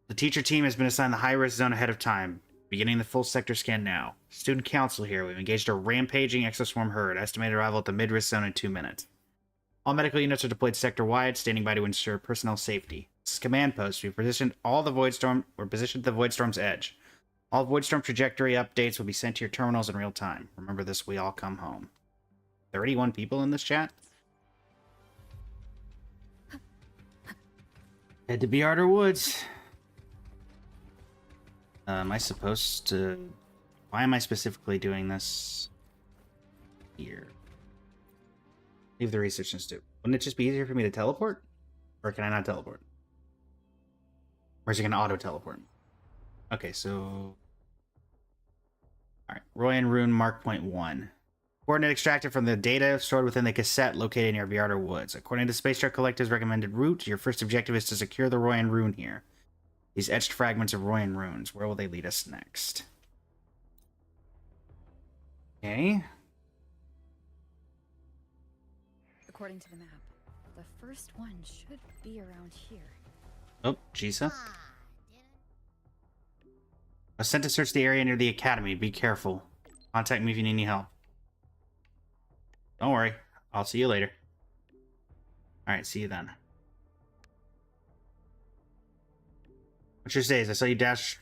The teacher team has been assigned the high-risk zone ahead of time. Beginning the full sector scan now. Student council here. We've engaged a rampaging exoswarm herd. Estimated arrival at the mid-risk zone in 2 minutes. All medical units are deployed sector-wide, standing by to ensure personnel safety. This is command post. We've positioned the Voidstorm's edge. All Voidstorm trajectory updates will be sent to your terminals in real time. Remember this, we all come home. 31 people in this chat? Head to Bearder Woods. Am I supposed to... Why am I specifically doing this here? Leave the research institute. Wouldn't it just be easier for me to teleport? Or can I not teleport? Or is it going to auto-teleport me? Okay, so... Alright, Royan Rune Mark Point 1. Coordinate extracted from the data stored within the cassette located near Viarder Woods. According to Space Trek Collective's recommended route, your first objective is to secure the Royan Rune here. These etched fragments of Royan runes. Where will they lead us next? Okay. According to the map, the first one should be around here. Oh, Chisa. I was sent to search the area near the academy. Be careful. Contact me if you need any help. Don't worry. I'll see you later. Alright, see you then. What's your stays? I saw you dash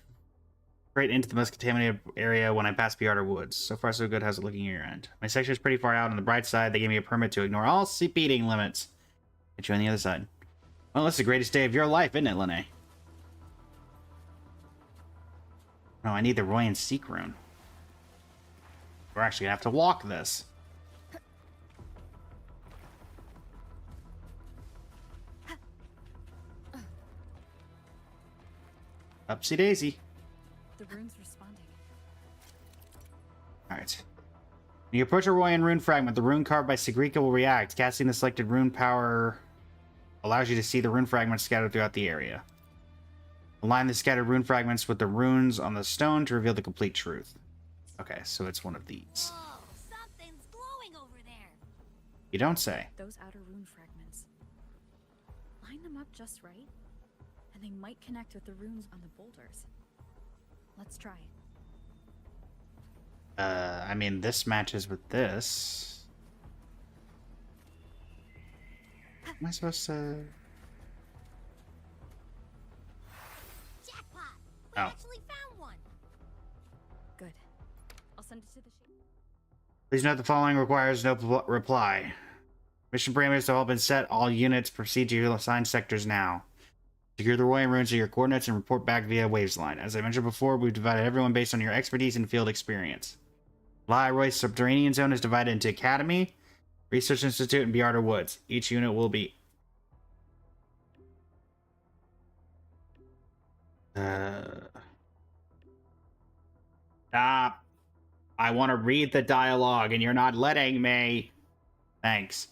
straight into the most contaminated area when I passed Bearder Woods. So far, so good. How's it looking at your end? My section is pretty far out. On the bright side, they gave me a permit to ignore all speeding limits. Get you on the other side. Well, that's the greatest day of your life, isn't it, Lene? No, I need the Royan Seek rune. We're actually gonna have to walk this. Upsy daisy. The rune's responding. Alright. When you approach a Royan rune fragment, the rune carved by Sigrika will react. Casting the selected rune power allows you to see the rune fragments scattered throughout the area. Align the scattered rune fragments with the runes on the stone to reveal the complete truth. Okay, so it's one of these. Whoa, something's glowing over there. You don't say. Those outer rune fragments. Line them up just right, and they might connect with the runes on the boulders. Let's try. I mean, this matches with this. Am I supposed to... Jackpot! We Oh. actually found one. Good. I'll send it to the ship. Please note the following requires no reply. Mission parameters have all been set. All units proceed to your assigned sectors now. Secure the Roy and ruins to your coordinates and report back via waves line. As I mentioned before, we've divided everyone based on your expertise and field experience. Roy Subterranean Zone is divided into Academy, Research Institute, and Biarda Woods. Each unit will be... Stop. I want to read the dialogue, and you're not letting me. Thanks.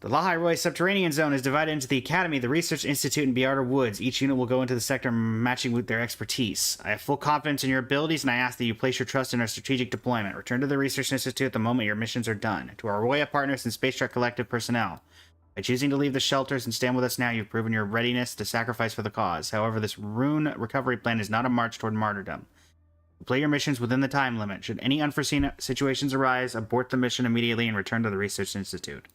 The Roy Subterranean Zone is divided into the Academy, the Research Institute, and Biarda Woods. Each unit will go into the sector matching with their expertise. I have full confidence in your abilities, and I ask that you place your trust in our strategic deployment. Return to the Research Institute the moment your missions are done. To our Roya partners and Space Trek Collective personnel, by choosing to leave the shelters and stand with us now, you've proven your readiness to sacrifice for the cause. However, this rune recovery plan is not a march toward martyrdom. Play your missions within the time limit. Should any unforeseen situations arise, abort the mission immediately and return to the Research Institute.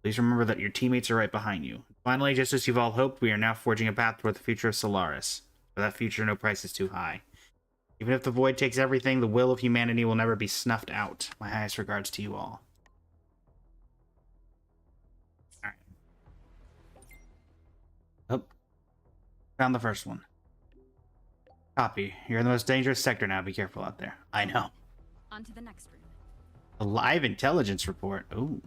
Please remember that your teammates are right behind you. Finally, just as you've all hoped, we are now forging a path toward the future of Solaris. For that future, no price is too high. Even if the Void takes everything, the will of humanity will never be snuffed out. My highest regards to you all. Alright. Oh. Found the first one. Copy. You're in the most dangerous sector now. Be careful out there. I know. On to the next room. A live intelligence report. Ooh.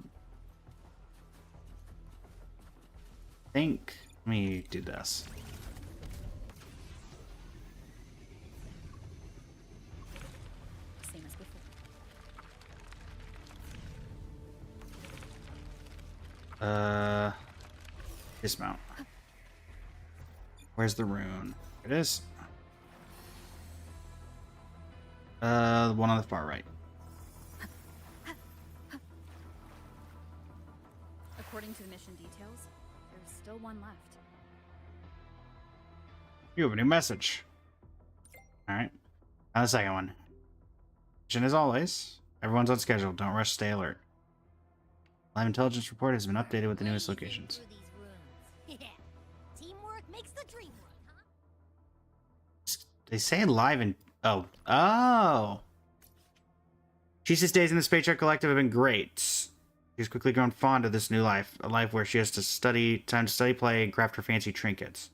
Let me do this. Same as before. Dismount. Where's the rune? There it is. The one on the far right. According to the mission details, there's still one left. You have a new message. Alright. Now the second one. Mission as always. Everyone's on schedule. Don't rush, stay alert. Live intelligence report has been updated with the newest locations. Yeah. Teamwork makes the dream work, huh? They say live in... Oh. Oh! Chisa's days in the Space Trek Collective have been great. She's quickly grown fond of this new life. A life where she has to time to study, play, and craft her fancy trinkets.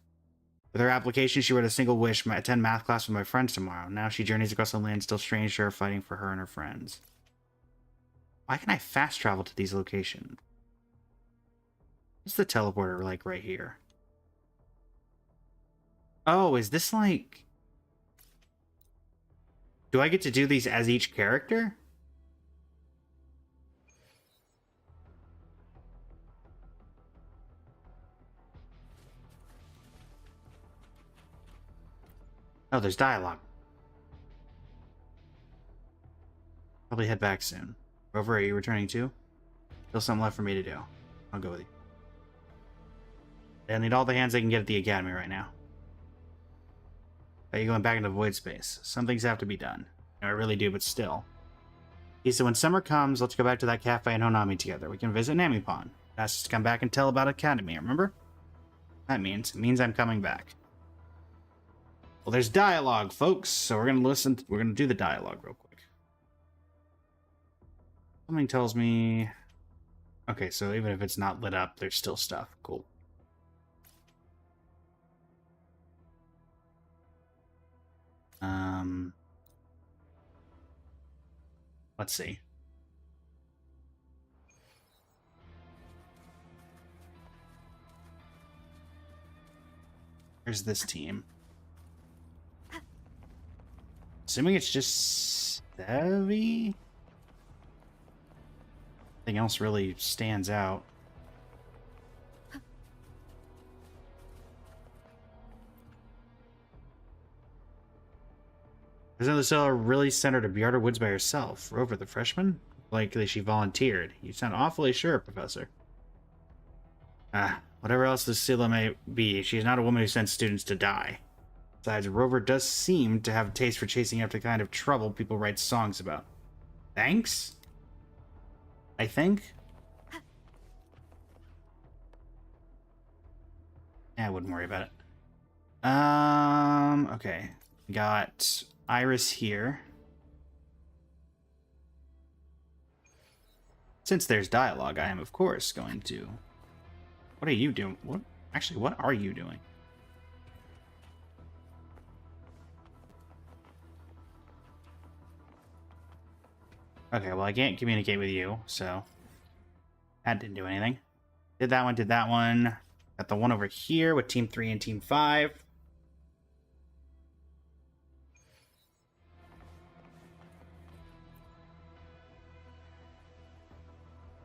With her application, she wrote a single wish: attend math class with my friends tomorrow. Now she journeys across the land, still strange to her, fighting for her and her friends. Why can I fast travel to these locations? What's the teleporter like right here? Oh, is this like... Do I get to do these as each character? Oh, there's dialogue. Probably head back soon. Rover, are you returning too? Still something left for me to do. I'll go with you. They'll need all the hands they can get at the Academy right now. Are you going back into void space? Some things have to be done. No, I really do, but still. He said when summer comes, let's go back to that cafe in Honami together. We can visit Namipon. Asked us to come back and tell about Academy, remember? That means I'm coming back. Well, there's dialogue, folks, so we're gonna do the dialogue real quick. Something tells me... Okay, so even if it's not lit up, there's still stuff. Cool. Let's see. Here's this team. Assuming it's just Savvy? Nothing else really stands out. Isn't the seller really sent her to Biarda Woods by herself? Rover, the freshman? Likely she volunteered. You sound awfully sure, Professor. Whatever else this Scylla may be, she is not a woman who sends students to die. Besides, Rover does seem to have a taste for chasing after the kind of trouble people write songs about. Thanks? I think? I wouldn't worry about it. Okay. Got Iris here. Since there's dialogue, I am of course going to... What are you doing? What? Actually, what are you doing? Okay, well, I can't communicate with you, so... That didn't do anything. Did that one, did that one. Got the one over here with Team 3 and Team 5.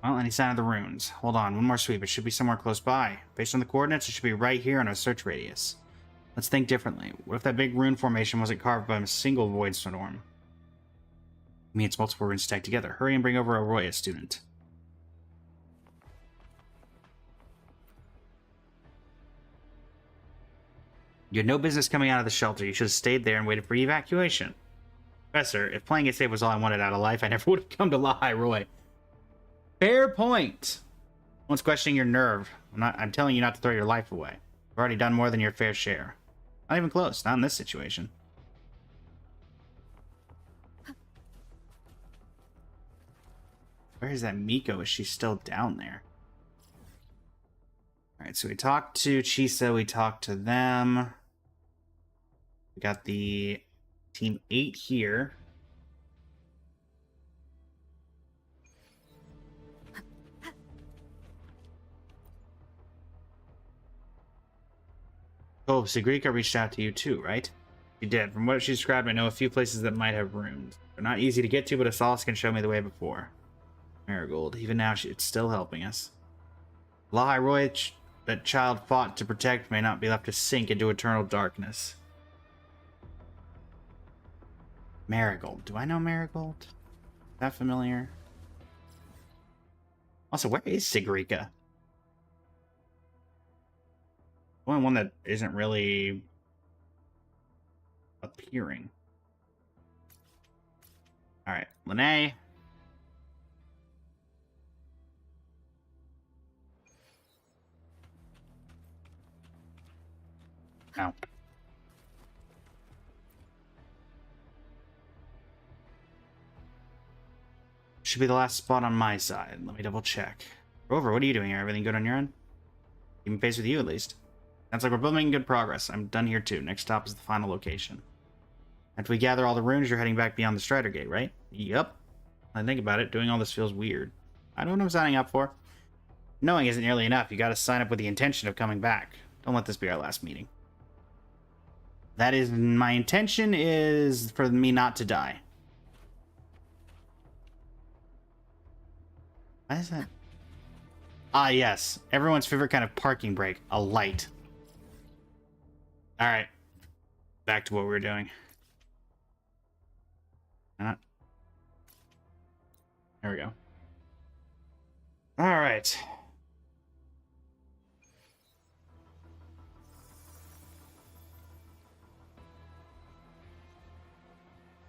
Well, any sign of the runes? Hold on, one more sweep. It should be somewhere close by. Based on the coordinates, it should be right here in our search radius. Let's think differently. What if that big rune formation wasn't carved by a single void storm? It means multiple runes stacked together. Hurry and bring over a Roya student. You had no business coming out of the shelter. You should have stayed there and waited for evacuation. Professor, if playing it safe was all I wanted out of life, I never would have come to Lahai Roy. Fair point. One's questioning your nerve. I'm telling you not to throw your life away. You've already done more than your fair share. Not even close. Not in this situation. Where is that Miko? Is she still down there? Alright, so we talked to Chisa. We talked to them. We got the Team 8 here. Oh, Sigrika reached out to you too, right? She did. From what she described, I know a few places that might have rooms. They're not easy to get to, but Asalis can show me the way before. Marigold. Even now, it's still helping us. Lahai Roy, that child fought to protect, may not be left to sink into eternal darkness. Marigold. Do I know Marigold? Is that familiar? Also, where is Sigrika? The only one that isn't really appearing. Alright, Lene. Ow. Should be the last spot on my side. Let me double check. Rover, what are you doing here? Everything good on your end? Keeping pace with you, at least. Sounds like we're both making good progress. I'm done here, too. Next stop is the final location. After we gather all the runes, you're heading back beyond the Strider Gate, right? Yep. I think about it. Doing all this feels weird. I don't know what I'm signing up for. Knowing isn't nearly enough. You gotta sign up with the intention of coming back. Don't let this be our last meeting. That is... My intention is for me not to die. Why is that? Ah, yes. Everyone's favorite kind of parking brake. A light. Alright. Back to what we were doing. There we go. Alright.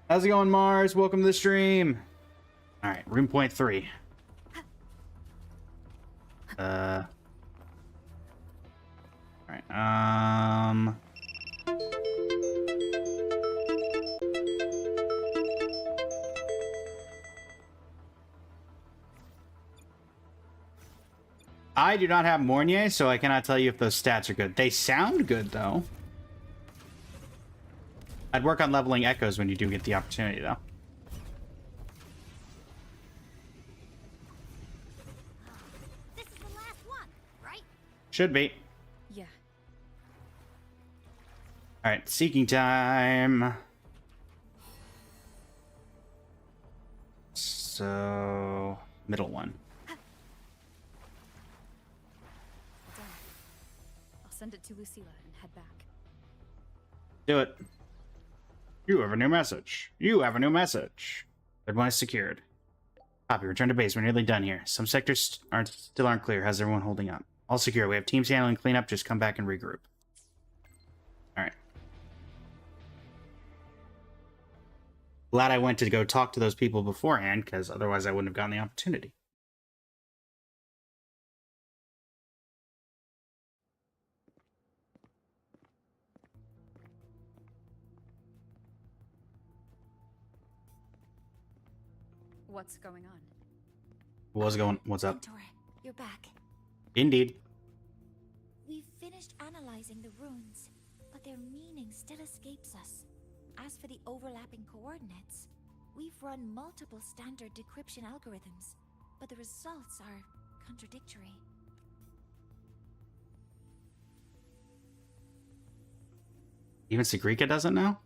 How's it going, Mars? Welcome to the stream. Alright, room point 3. Alright, I do not have Mornier, so I cannot tell you if those stats are good. They sound good, though. I'd work on leveling echoes when you do get the opportunity, though. This is the last one, right? Should be. Yeah. Alright, seeking time. So... middle one. Done. I'll send it to Lucilla and head back. Do it. You have a new message. You have a new message. Third one is secured. Copy. Return to base. We're nearly done here. Some sectors still aren't clear. How's everyone holding up? All secure. We have teams handling cleanup. Just come back and regroup. Alright. Glad I went to go talk to those people beforehand, because otherwise I wouldn't have gotten the opportunity. What's going on? What's up? Mentor, you're back. Indeed. We've finished analyzing the runes, but their meaning still escapes us. As for the overlapping coordinates, we've run multiple standard decryption algorithms, but the results are contradictory. Even Sigrika doesn't know?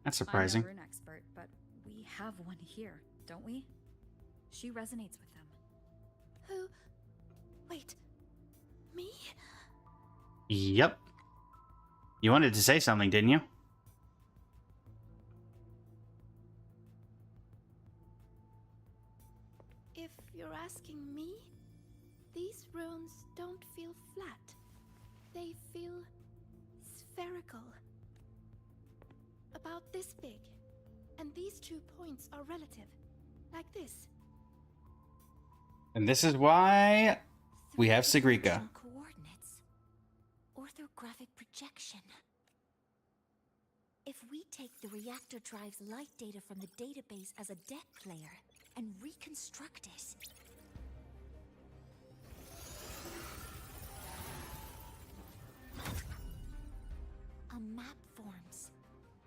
That's surprising. I'm not an expert, but we have one here, don't we? She resonates with them. Who? Wait. Me? Yep. You wanted to say something, didn't you? If you're asking me, these runes don't feel flat. They feel spherical. About this big. And these 2 points are relative. Like this. And this is why we have Sigrika. Coordinates. Orthographic projection. If we take the reactor drive's light data from the database as a deck layer and reconstruct it. A map forms.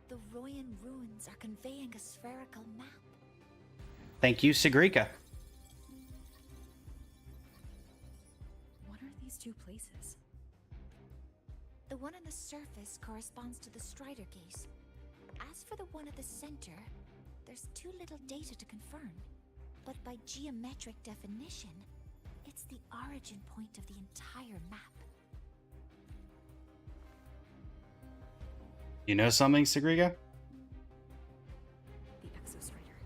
The Royan ruins are conveying a spherical map. Thank you, Sigrika. What are these 2 places? The one on the surface corresponds to the Strider Gate. As for the one at the center, there's too little data to confirm. But by geometric definition, it's the origin point of the entire map. You know something, Sigrika? The Exostrider.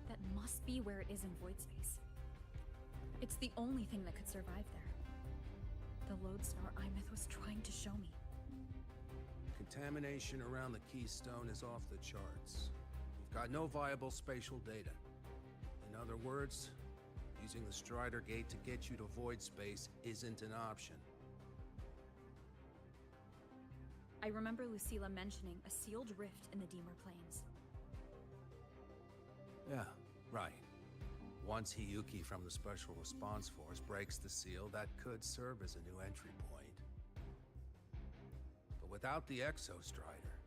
That must be where it is in void space. It's the only thing that could survive there. The lodestar Aemeath was trying to show me. Contamination around the keystone is off the charts. We've got no viable spatial data. In other words, using the Strider Gate to get you to void space isn't an option. I remember Lucilla mentioning a sealed rift in the Deemer Plains. Yeah, right. Once Hiyuki from the Special Response Force breaks the seal, that could serve as a new entry point. But without the Exostrider,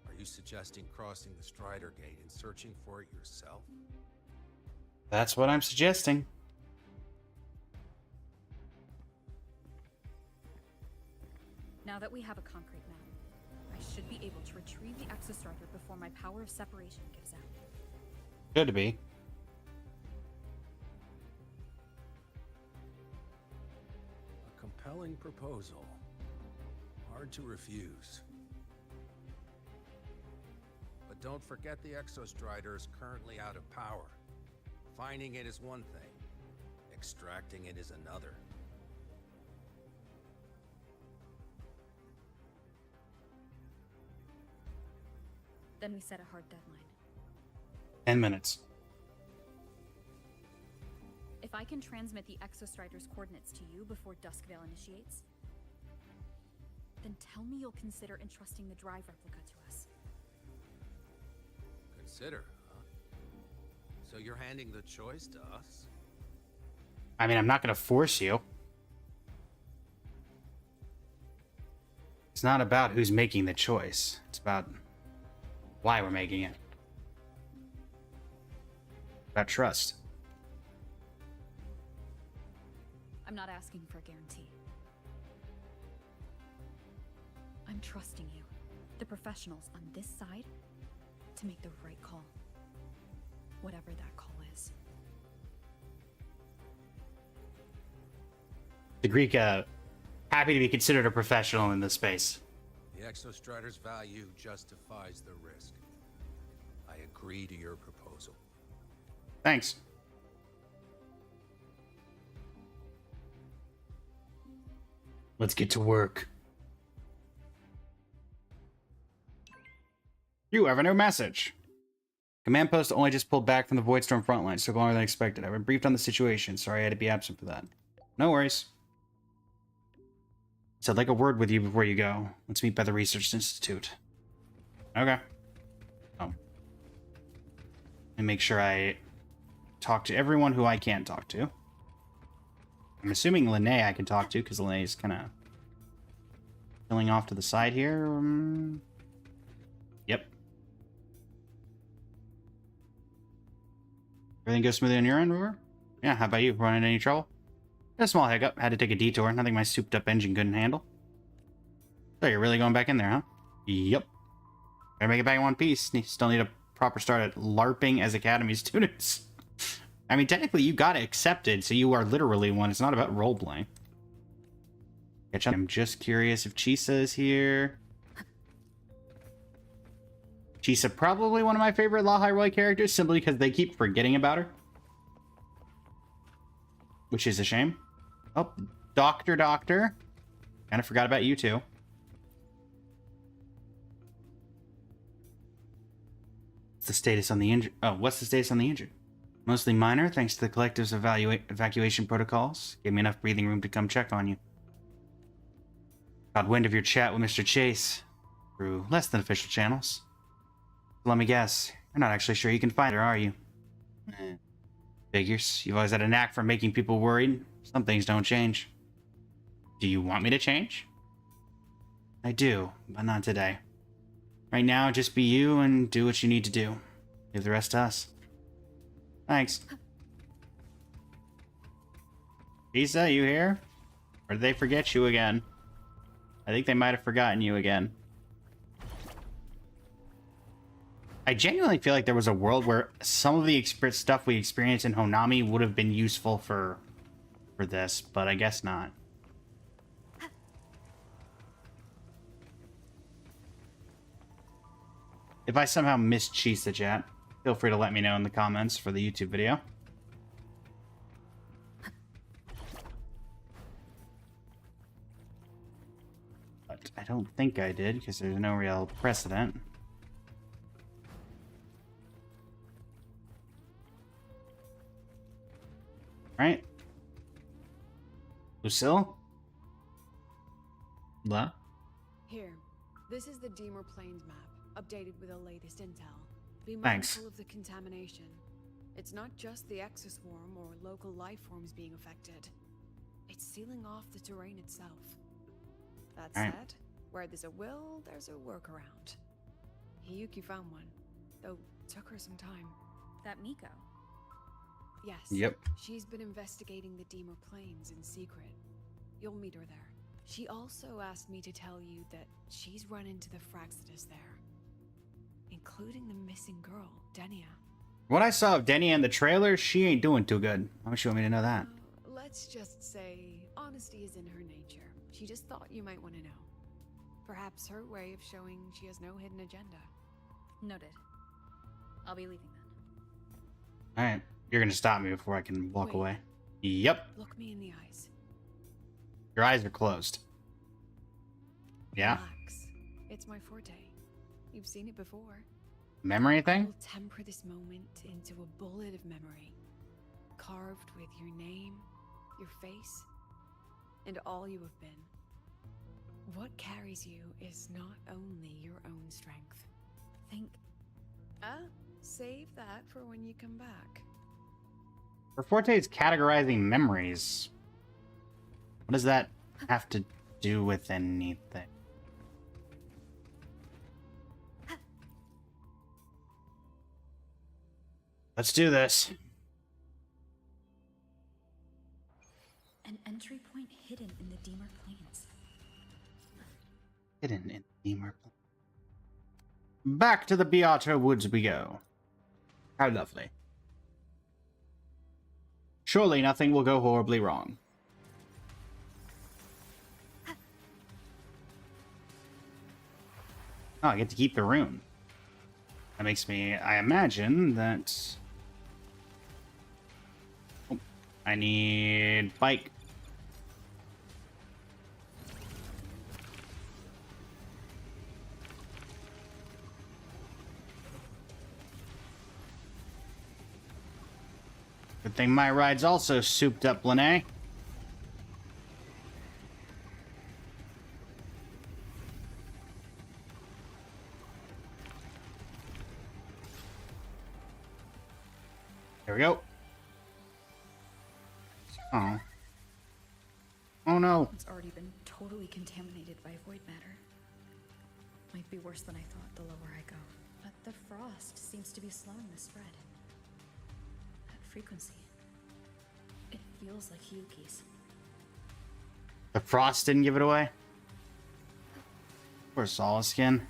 are you suggesting crossing the Strider Gate and searching for it yourself? That's what I'm suggesting. Now that we have a concrete map, I should be able to retrieve the Exostrider before my power of separation gives out. Should be. A compelling proposal. Hard to refuse. But don't forget the Exostrider is currently out of power. Finding it is one thing. Extracting it is another. Then we set a hard deadline. 10 minutes. If I can transmit the Exostrider's coordinates to you before Duskvale initiates, then tell me you'll consider entrusting the drive replica to us. Consider, huh? So you're handing the choice to us? I mean, I'm not going to force you. It's not about who's making the choice. It's about why we're making it. About trust. I'm not asking for a guarantee. I'm trusting you, the professionals on this side, to make the right call. Whatever that call is. The Greek, happy to be considered a professional in this space. The Exostrider's value justifies the risk. I agree to your proposal. Thanks. Let's get to work. You have a new message. Command post only just pulled back from the Voidstorm front line. Took longer than expected. I've been briefed on the situation. Sorry I had to be absent for that. No worries. So I'd like a word with you before you go. Let's meet by the Research Institute. Okay. Oh. And make sure I talk to everyone who I can talk to. I'm assuming Linnea I can talk to, because Linnea's kind of chilling off to the side here. Yep. Everything goes smoothly on your end, Roar? Yeah, how about you? Running into any trouble? A small hiccup. Had to take a detour. Nothing my souped-up engine couldn't handle. So you're really going back in there, huh? Yep. Gotta make it back in one piece. Still need a proper start at LARPing as Academy students. I mean, technically, you got accepted, so you are literally one. It's not about role-playing. I'm just curious if Chisa is here. Chisa, probably one of my favorite Lahai Roy characters, simply because they keep forgetting about her. Which is a shame. Oh, Doctor. Kind of forgot about you, too. What's the status on the injured? Oh, what's the status on the injured? Mostly minor, thanks to the collective's evacuation protocols. Gave me enough breathing room to come check on you. Got wind of your chat with Mr. Chase through less than official channels. Let me guess, you're not actually sure you can find her, are you? Figures. You've always had a knack for making people worried. Some things don't change. Do you want me to change? I do, but not today. Right now, just be you and do what you need to do. Leave the rest to us. Thanks. Lisa, you here? Or did they forget you again? I think they might have forgotten you again. I genuinely feel like there was a world where some of the stuff we experienced in Honami would have been useful for this, but I guess not. If I somehow missed Chisa chat, feel free to let me know in the comments for the YouTube video. But I don't think I did, because there's no real precedent. Right? Lucille? What? Here, this is the Deemer Plains map, updated with the latest intel. Be Thanks. mindful of the contamination. It's not just the exoswarm or local life forms being affected. It's sealing off the terrain itself. That All right. said, where there's a will, there's a workaround. Hiyuki found one, though took her some time. That Miko. Yes. Yep. She's been investigating the Deemer Plains in secret. You'll meet her there. She also asked me to tell you that she's run into the Fraxitus there, including the missing girl, Denia. What I saw of Denia in the trailer, she ain't doing too good. How much you want me to know that? Let's just say honesty is in her nature. She just thought you might want to know. Perhaps her way of showing she has no hidden agenda. Noted. I'll be leaving then. Alright. You're gonna stop me before I can walk Wait. away. Yep. Look me in the eyes. Your eyes are closed. Yeah? Relax. It's my forte. You've seen it before. Memory thing? I'll temper this moment into a bullet of memory, carved with your name, your face, and all you have been. What carries you is not only your own strength. Think. Save that for when you come back. Her forte is categorizing memories. What does that have to do with anything? Let's do this. An entry point hidden in the Deemer Plains. Hidden in Deemer Plains. Back to the Beata Woods we go. How lovely. Surely nothing will go horribly wrong. Oh, I get to keep the rune. That makes me, I imagine that... Oh, I need bike. Good thing my ride's also souped up, Lene. There we go. Oh. Oh no. It's already been totally contaminated by void matter. Might be worse than I thought the lower I go. But the frost seems to be slowing the spread. That frequency. It feels like Hyuki's. The frost didn't give it away? Poor Solaskin.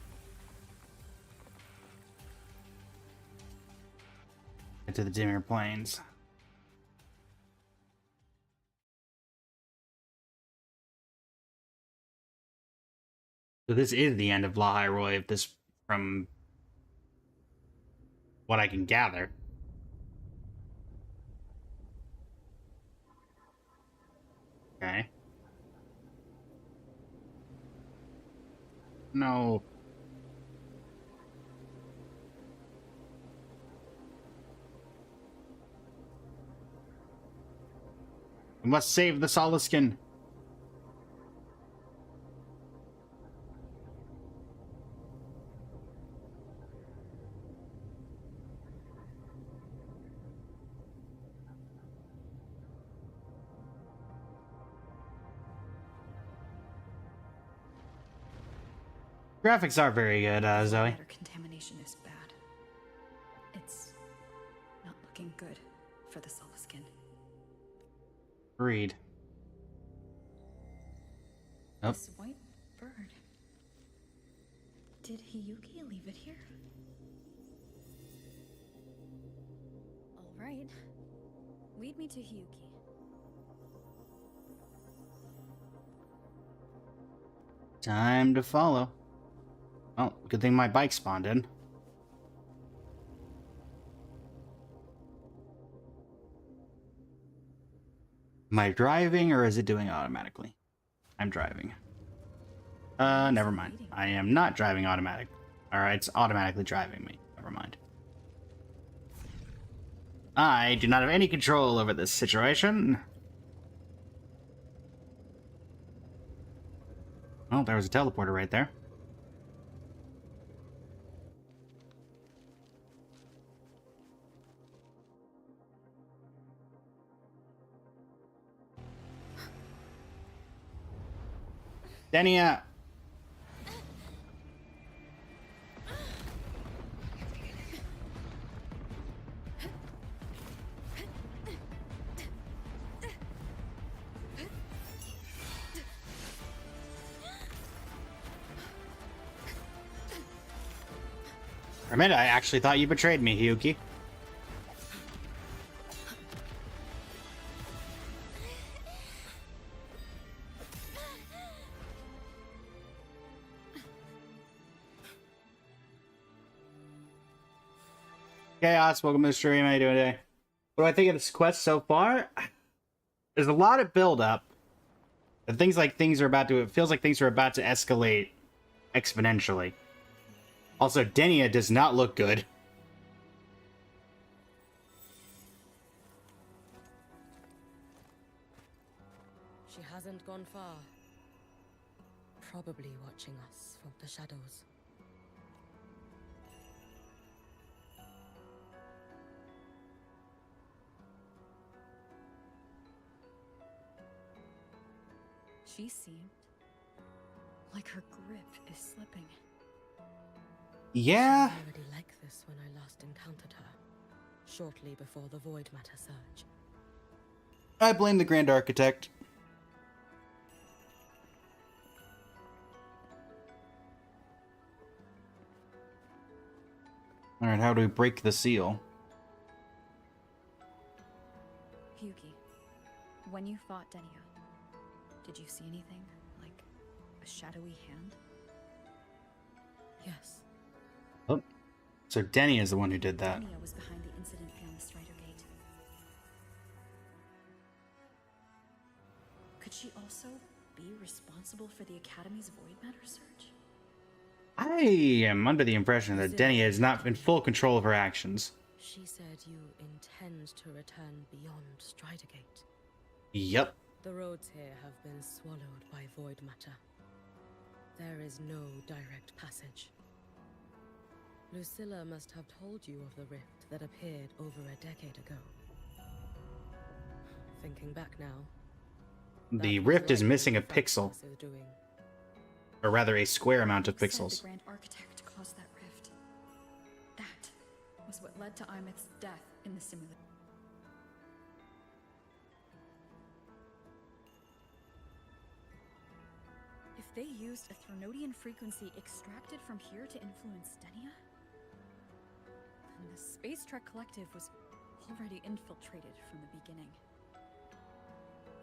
Get to the dimmer plains. So this is the end of Lahairoi, if this, from what I can gather. Okay. No. We must save the Solaskin. Graphics are very good, Zoe. Water contamination is bad. It's not looking good for the Solaskin. Agreed. Oh. This white bird. Did Hiyuki leave it here? All right. Lead me to Hiyuki. Time to follow. Oh, good thing my bike spawned in. Am I driving or is it doing it automatically? I'm driving. Never mind. I am not driving automatic. Alright, it's automatically driving me. Never mind. I do not have any control over this situation. Oh, there was a teleporter right there. Denia! For a minute, I actually thought you betrayed me, Hyuki. Chaos, welcome to the stream. How you doing today? What do I think of this quest so far? There's a lot of build-up. And things are about to... It feels like things are about to escalate exponentially. Also, Denia does not look good. She hasn't gone far. Probably watching us from the shadows. She seemed like her grip is slipping. Yeah. She was already like this when I last encountered her, shortly before the void matter surge. I blame the Grand Architect. Alright, how do we break the seal? Hyuki, when you fought Denia, did you see anything? Like a shadowy hand? Yes. Oh. So Denia is the one who did that. Denia was behind the incident beyond the Strider Gate. Could she also be responsible for the Academy's void matter surge? I am under the impression that Denia is not in full control of her actions. She said you intend to return beyond Strider Gate. Yep. The roads here have been swallowed by void matter. There is no direct passage. Lucilla must have told you of the rift that appeared over a decade ago. Thinking back now. The that was rift is likely missing a what pixel. Francis is doing. Or rather, a square amount of Said pixels. the Grand Architect caused that rift. That was what led to Aemeath's death in the simulation. If they used a Threnodian frequency extracted from here to influence Denia, then the Space Trek Collective was already infiltrated from the beginning.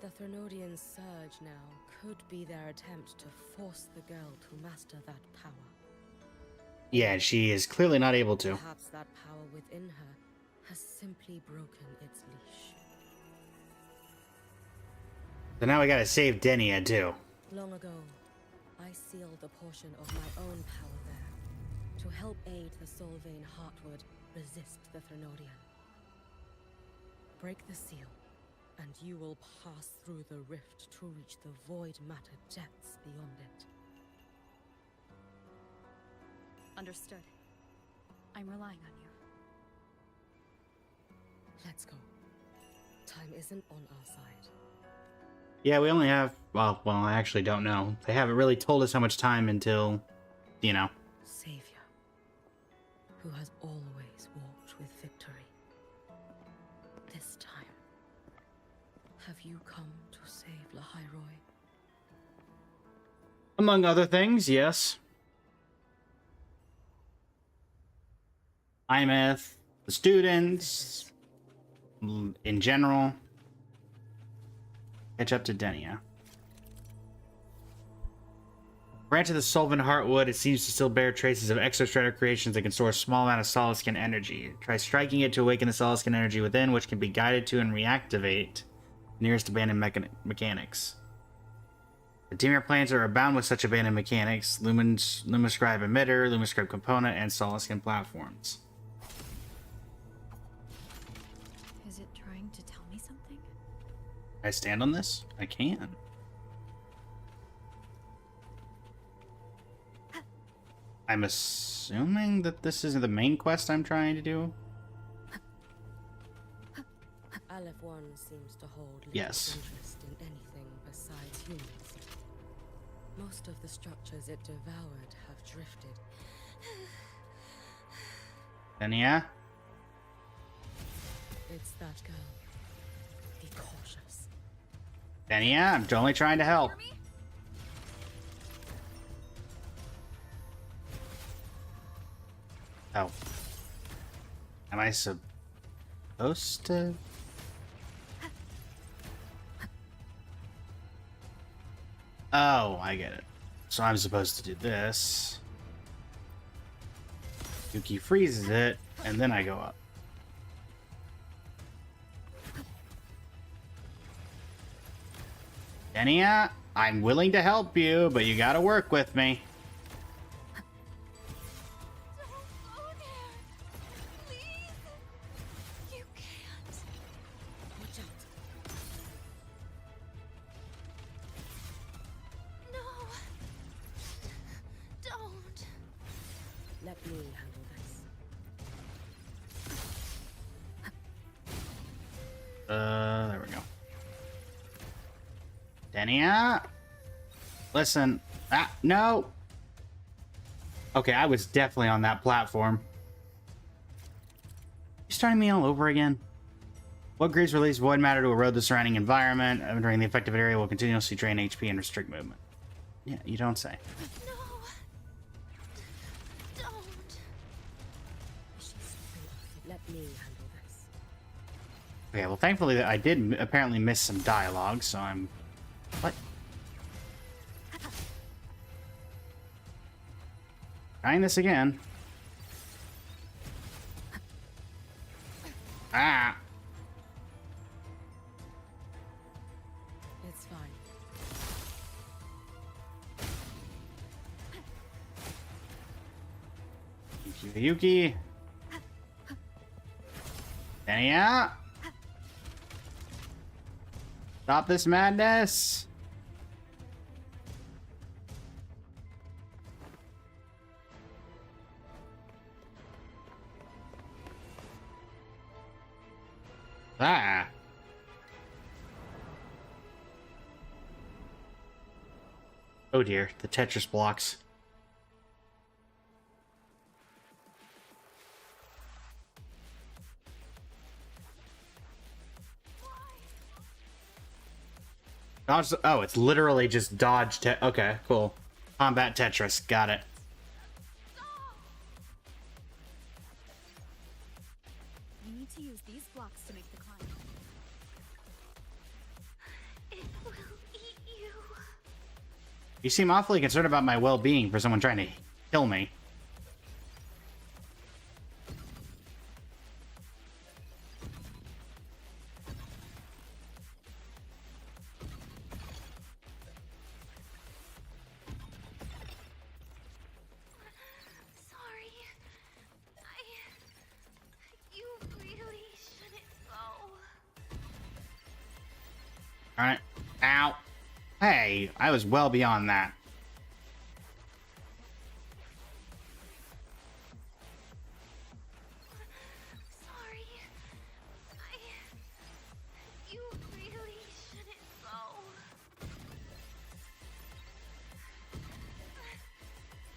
The Threnodian surge now could be their attempt to force the girl to master that power. Yeah, she is clearly not able to. Perhaps that power within her has simply broken its leash. So now we gotta save Denia, too. Long ago, I sealed a portion of my own power there to help aid the Solvane Heartwood resist the Threnodian. Break the seal, and you will pass through the rift to reach the void matter depths beyond it. Understood. I'm relying on you. Let's go. Time isn't on our side. Yeah, we only have... Well, I actually don't know. They haven't really told us how much time until, you know. Savior, who has always walked with victory. This time, have you come to save Lahairoi? Among other things, yes. Aemeath, the students, in general. Catch up to Denia. Granted the Solvent Heartwood, it seems to still bear traces of exostrator creations that can store a small amount of solid skin energy. Try striking it to awaken the solid skin energy within, which can be guided to and reactivate nearest abandoned mechanics. The Demir planes are abound with such abandoned mechanics: Lumiscribe emitter, Lumiscribe component, and solid skin platforms. Is it trying to tell me something? Can I stand on this? I can. I'm assuming that this is the main quest I'm trying to do. Aleph 1 seems to hold little Yes. interest in anything besides humans. Most of the structures it devoured have drifted. Denia? It's that girl. Be cautious. Denia, I'm only trying to help. Oh. Am I supposed to? Oh, I get it. So I'm supposed to do this. Yuki freezes it, and then I go up. Denia, I'm willing to help you, but you gotta work with me. You can't. Watch out. No. Don't. Let me handle this. There we go. Denia? Listen. Ah, no! Okay, I was definitely on that platform. You starting me all over again? What grieves release void matter to erode the surrounding environment? Entering the affected area will continuously drain HP and restrict movement. Yeah, you don't say. No. Don't. Let me handle this. Okay, well, thankfully I did apparently miss some dialogue, so I'm... What? Trying this again. Ah! It's fine. Yuki. Denia? Stop this madness! Ah! Oh dear, the Tetris blocks. Dodge. Oh, it's literally just dodge. Okay, cool. Combat Tetris. Got it. You need to use these blocks to make the climb. It will eat you. You seem awfully concerned about my well-being for someone trying to kill me. Sorry. You really shouldn't go. Alright. Ow. Hey, I was well beyond that. Sorry. You really shouldn't go.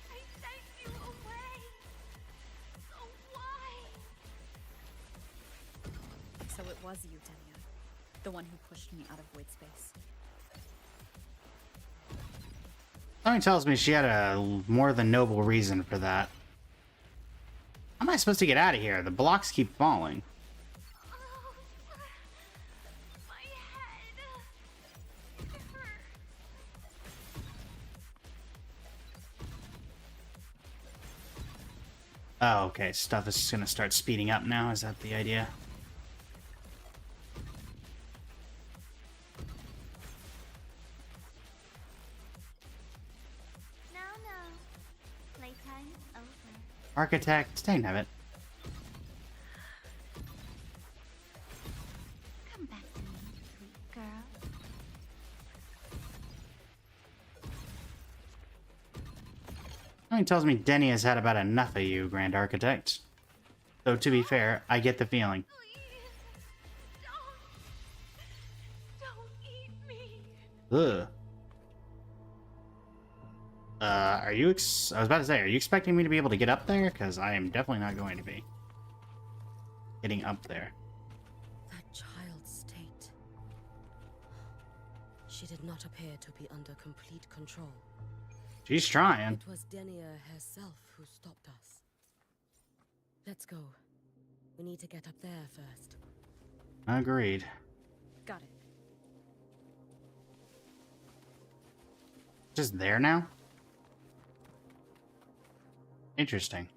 I sent you away. So why? So it was you, Denia. The one who pushed me out of void space. Something tells me she had a more than noble reason for that. How am I supposed to get out of here? The blocks keep falling. My head. It hurts. Oh, okay. Stuff is gonna start speeding up now. Is that the idea? No. Playtime's over. Architect, dang it. Come back to me, sweet girl. Something tells me Denny has had about enough of you, Grand Architect. Though, to be fair, I get the feeling. Don't eat me. Ugh. Are you I was about to say, are you expecting me to be able to get up there? Because I am definitely not going to be. Getting up there. That child's state. She did not appear to be under complete control. She's trying. It was Denia herself who stopped us. Let's go. We need to get up there first. Agreed. Got it. Just there now? Interesting.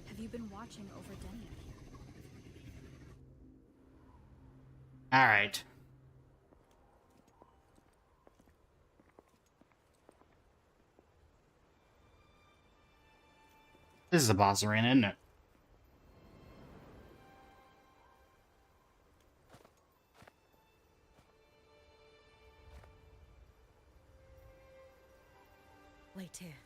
Have you been watching over Denia here? Alright. This is a boss arena, isn't it? Wait here.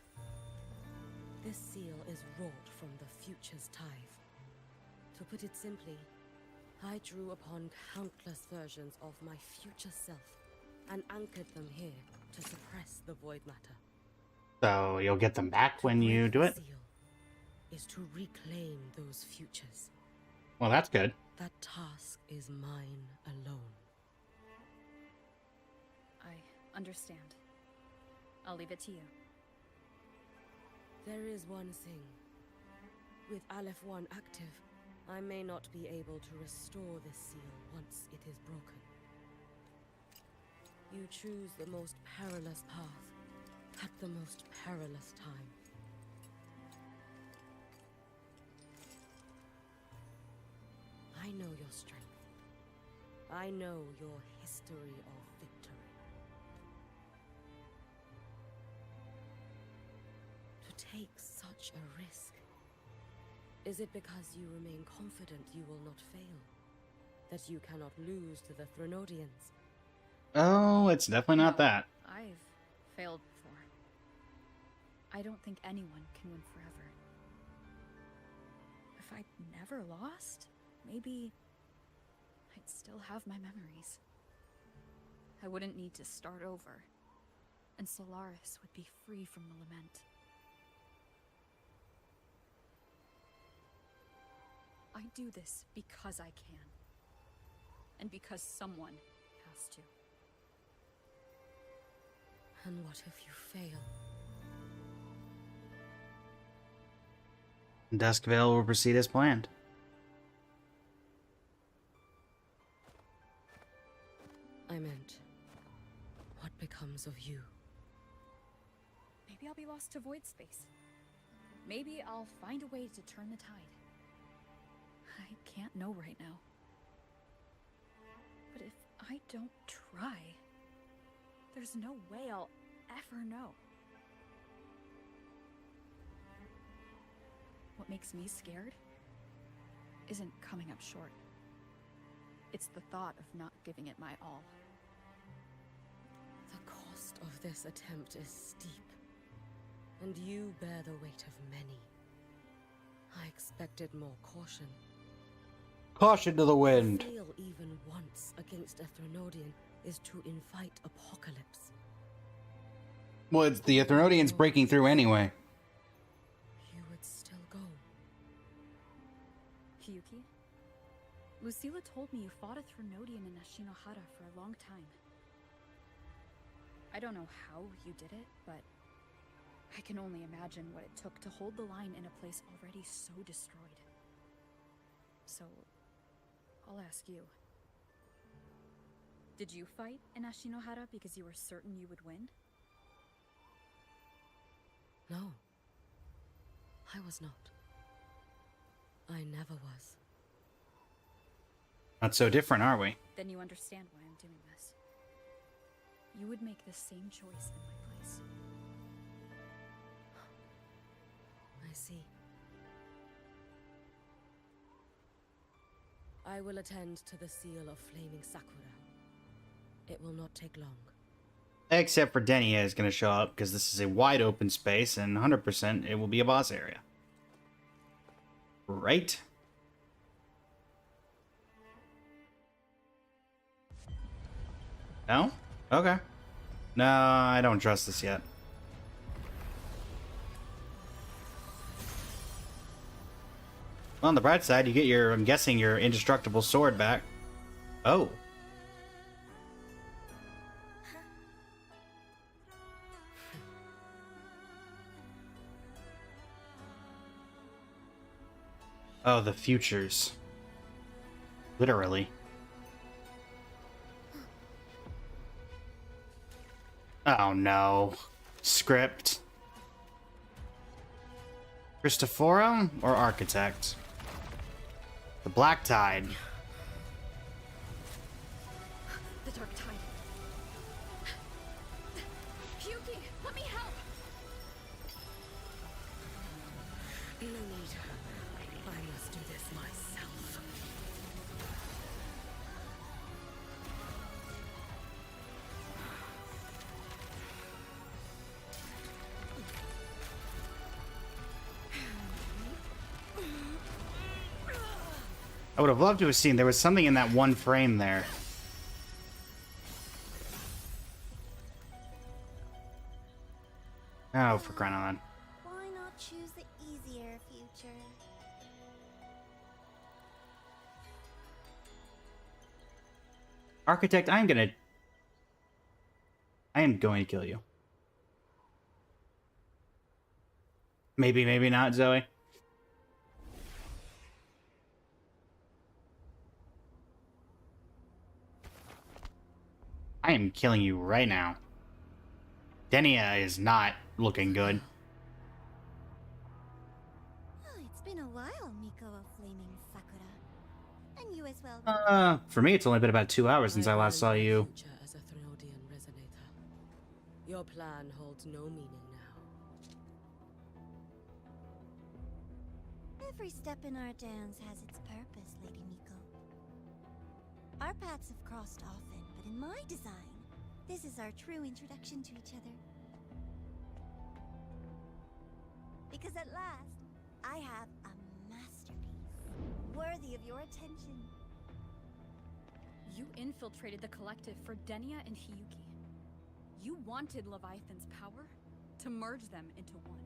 This seal is wrought from the future's tithe. To put it simply, I drew upon countless versions of my future self and anchored them here to suppress the void matter. So you'll get them back when you do it? Is to reclaim those futures. Well, that's good. That task is mine alone. I understand. I'll leave it to you. There is one thing. With Aleph 1 active, I may not be able to restore this seal once it is broken. You choose the most perilous path at the most perilous time. I know your strength. I know your history of victory. To take such a risk, is it because you remain confident you will not fail? That you cannot lose to the Threnodians? Oh, it's definitely not that. I've failed before. I don't think anyone can win forever. If I never lost, maybe I I'd still have my memories. I wouldn't need to start over, and Solaris would be free from the lament. I do this because I can, and because someone has to. And what if you fail? Duskvale will proceed as planned. I meant, what becomes of you? Maybe I'll be lost to void space. Maybe I'll find a way to turn the tide. I can't know right now. But if I don't try, there's no way I'll ever know. What makes me scared isn't coming up short. It's the thought of not giving it my all. The cost of this attempt is steep, and you bear the weight of many. I expected more caution. Caution to the wind. To fail even once against a Threnodian is to invite apocalypse. Well, it's the Ethernodians breaking through anyway. You would still go. Hiyuki? Lucilla told me you fought a Threnodian in Ashinohara for a long time. I don't know how you did it, but I can only imagine what it took to hold the line in a place already so destroyed. So, I'll ask you. Did you fight in Ashinohara because you were certain you would win? No. I was not. I never was. Not so different, are we? Then you understand why I'm doing this. You would make the same choice in my place. I see. I will attend to the seal of Flaming Sakura. It will not take long. Except for Denia is going to show up, because this is a wide open space, and 100% it will be a boss area. Right? No? Okay. No, I don't trust this yet. Well, on the bright side, you get your, I'm guessing, your indestructible sword back. Oh. Oh, the futures. Literally. Oh no. Script. Christophora or Architect? The Black Tide. The Dark Tide. Hiyuki, let me help! No need. I must do this myself. I would have loved to have seen, there was something in that one frame there. Oh, for crying out loud. Why not choose the easier future? Architect, I am going to kill you. Maybe, maybe not, Zoe. I am killing you right now. Denia is not looking good. Oh, it's been a while, Miko of Flaming Sakura. And you as well. For me, it's only been about 2 hours since I last saw you. As a Threnodian resonator. Your plan holds no meaning now. Every step in our dance has its purpose, Lady Miko. Our paths have crossed often, but in my design, this is our true introduction to each other. Because at last, I have a masterpiece worthy of your attention. You infiltrated the collective for Denia and Hiyuki. You wanted Leviathan's power to merge them into one.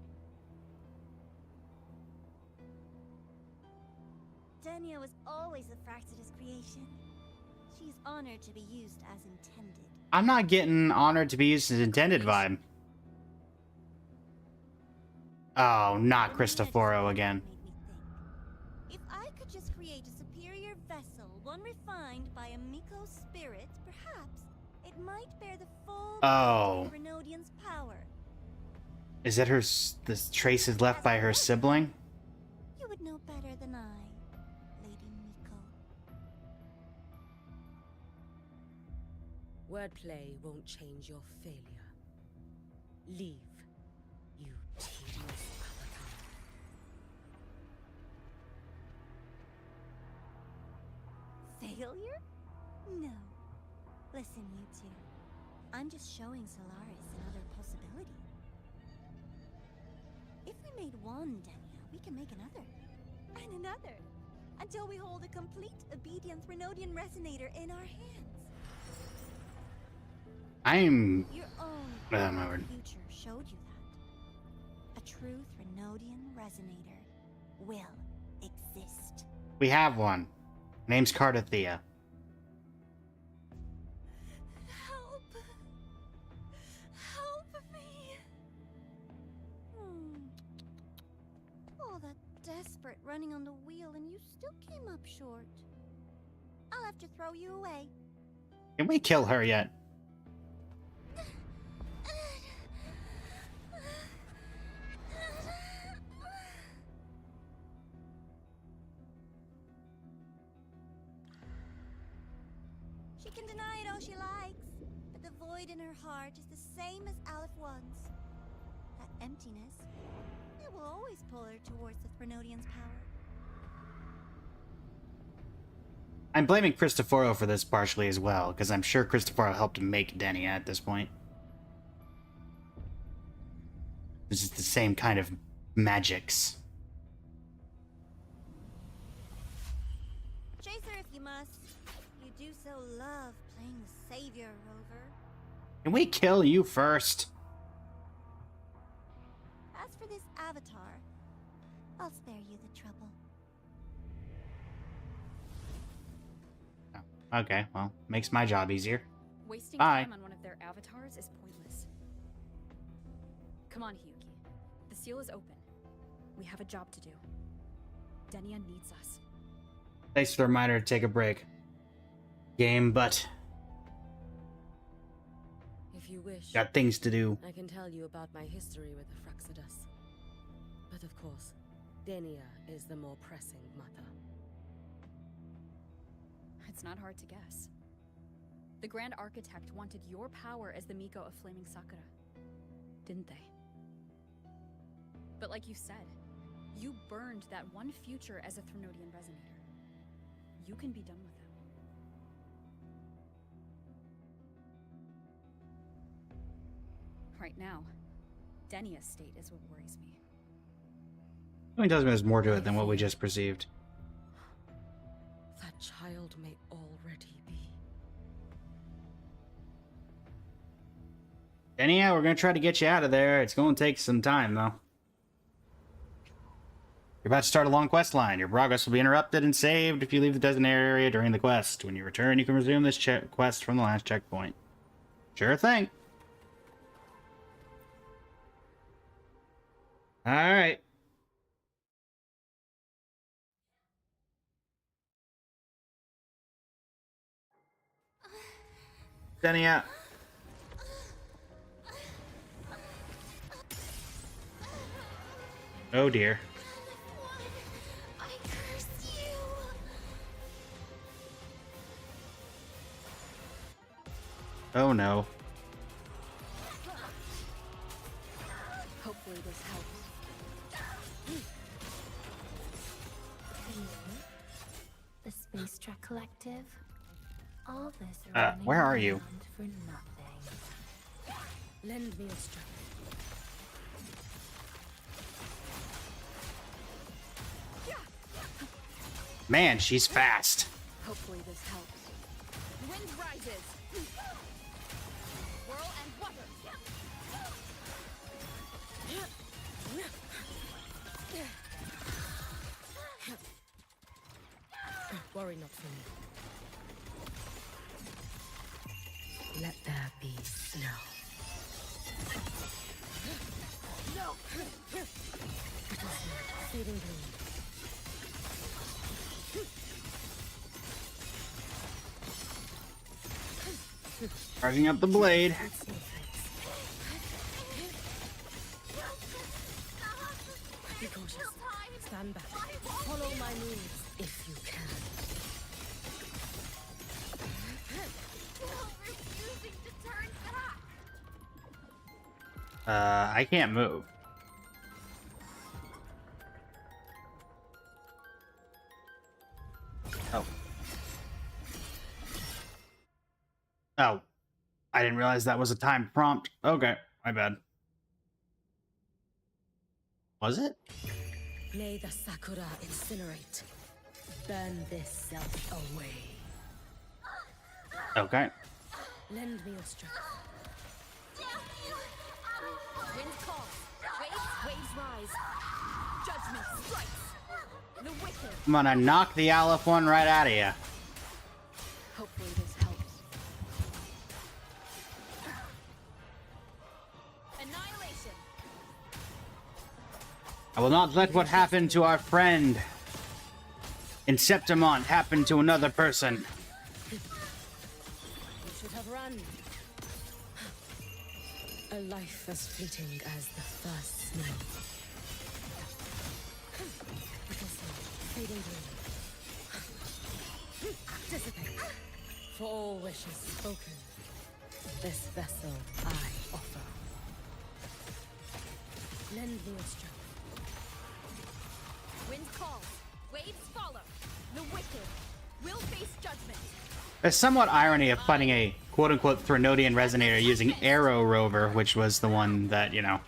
Denia was always a Fraxidus creation. She's honored to be used as intended. I'm not getting honored to be used as intended vibe. Oh, not Cristoforo again. If I could just create a superior vessel, one refined by a Miko spirit, perhaps it might bear the full Oh. Renodian's power. Is that the traces left by her sibling? You would know better than I, Lady Miko. Wordplay won't change your failure. Leave, you tedious avatar. Failure? No. Listen, you two. I'm just showing Solaris another possibility. If we made one Denia, we can make another. And another. Until we hold a complete obedience Renodian resonator in our hands. I'm... Your own my word. future showed you that. A true Renodian resonator will exist. We have one. Name's Cardathea. Help! Help me! All that desperate running on the wheel and you still came up short. I'll have to throw you away. Can we kill her yet? She can deny it all she likes, but the void in her heart is the same as Aleph One's. That emptiness, it will always pull her towards the Threnodian's power. I'm blaming Cristoforo for this partially as well, because I'm sure Cristoforo helped make Denia at this point. This is the same kind of magics. Chase her if you must. You do so love playing the savior, Rover. Can we kill you first? As for this avatar, I'll spare you the trouble. Okay, well, makes my job easier. Wasting Bye. time on one of their avatars is pointless. Come on, Hiyuki. The seal is open. We have a job to do. Denia needs us. Thanks for the reminder to take a break. Game, but If you wish, got things to do. I can tell you about my history with the Fraxidus. But of course, Denia is the more pressing matter. It's not hard to guess. The Grand Architect wanted your power as the Miko of Flaming Sakura, didn't they? But like you said, you burned that one future as a Threnodian resonator. You can be done with them. Right now, Denia's state is what worries me. I mean, there's more to it than what we just perceived. That child may already be. Denia, we're gonna try to get you out of there. It's gonna take some time, though. You're about to start a long quest line. Your progress will be interrupted and saved if you leave the designated area during the quest. When you return, you can resume this quest from the last checkpoint. Sure thing. Alright. Denia. Oh dear. I curse you! Oh no. Hopefully this helps. The Space Trek Collective. All this where are you? around for nothing. Lend me a strength. Man, she's fast. Hopefully this helps. Wind rises. Whirl and water. Worry not for me. Let there be snow. No. Fading bloom. Charging up the blade. Be cautious. Stand back. Follow my moves if you can. Refusing to turn back. I can't move. Oh. Oh. I didn't realize that was a time prompt. Okay, my bad. Was it? May the Sakura incinerate. Burn this self away. Okay. Lend me your strength. Wind calls. Waves rise. Judgment strikes. The wicked. I'm gonna knock the Aleph one right out of you. Hopefully this helps. Annihilation. I will not let what happened to our friend in Septimont happen to another person. You should have run. A life as fleeting as the first snow. Little snow, fading bloom. Dissipate. For all wishes spoken, this vessel I offer. Lend me your strength. Wind calls. Waves follow. The wicked will face judgment. There's somewhat irony of finding a quote-unquote Threnodian resonator using Arrow Rover, which was the one that, you know...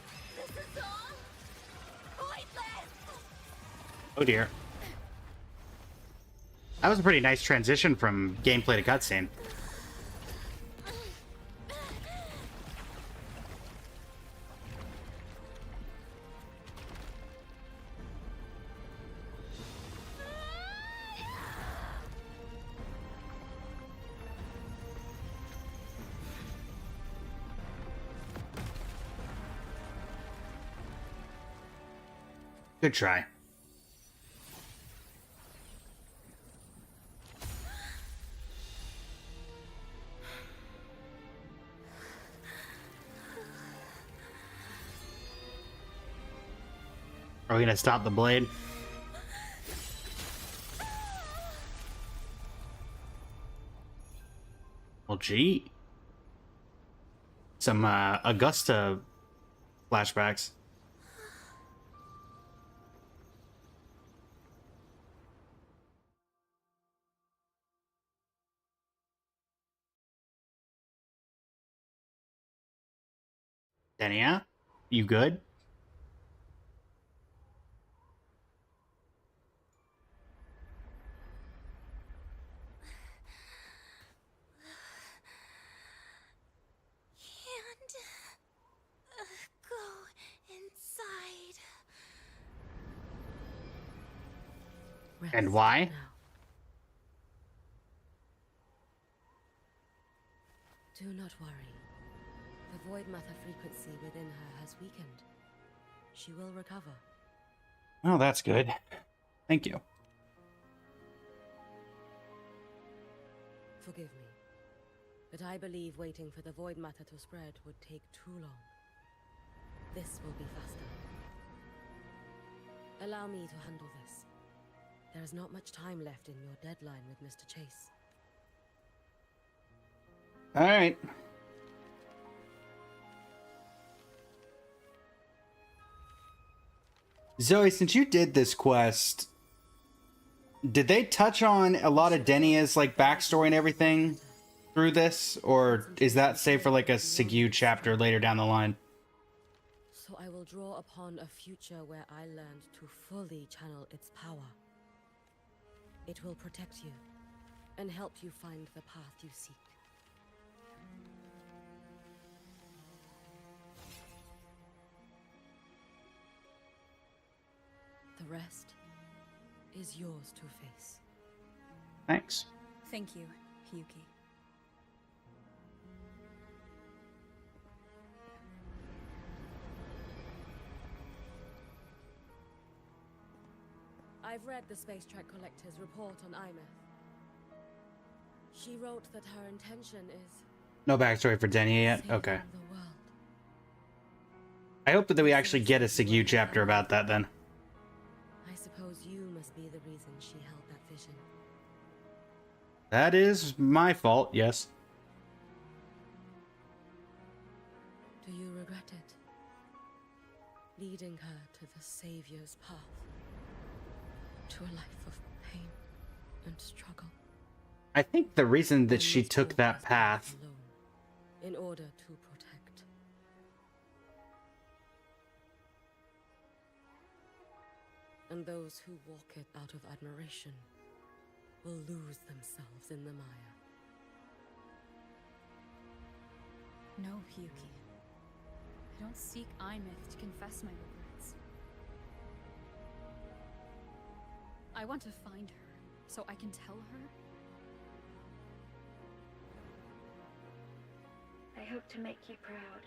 Oh dear. That was a pretty nice transition from gameplay to cutscene. Good try. Are we gonna stop the blade? Well, gee. Some Augusta flashbacks. Denia, you good? Can't go inside. And why? Now. Do not worry. The void matter frequency within her has weakened. She will recover. Oh, that's good. Thank you. Forgive me, but I believe waiting for the void matter to spread would take too long. This will be faster. Allow me to handle this. There is not much time left in your deadline with Mr. Chase. All right. Zoe, since you did this quest, did they touch on a lot of Denia's like backstory and everything through this, or is that saved for like a Sigu chapter later down the line? So I will draw upon a future where I learned to fully channel its power. It will protect you, and help you find the path you seek. The rest is yours to face. Thanks. Thank you, Hyuki. I've read the Space Trek Collector's report on Aemeath. She wrote that her intention is No backstory for Denia yet? saving Okay. the world. I hope that we actually get a Sigyu chapter about that then. I suppose you must be the reason she held that vision. That is my fault, yes. Do you regret it? Leading her to the Savior's path? To a life of pain and struggle? I think the reason that she took that path... In order to protect. And those who walk it out of admiration will lose themselves in the mire. No, Hyuki. I don't seek Aemeath to confess my regrets. I want to find her, so I can tell her. I hope to make you proud.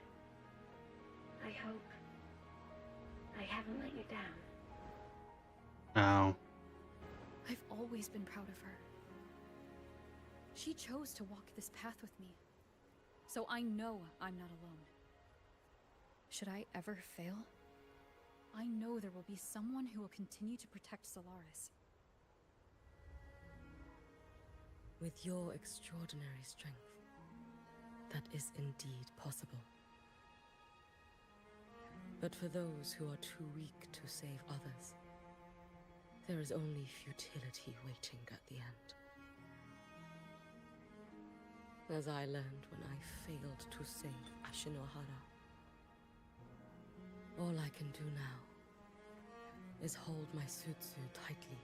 I hope I haven't let you down. Oh. I've always been proud of her. She chose to walk this path with me, so I know I'm not alone. Should I ever fail, I know there will be someone who will continue to protect Solaris. With your extraordinary strength, that is indeed possible. But for those who are too weak to save others, there is only futility waiting at the end. As I learned when I failed to save Ashinohara. All I can do now is hold my Sutsu tightly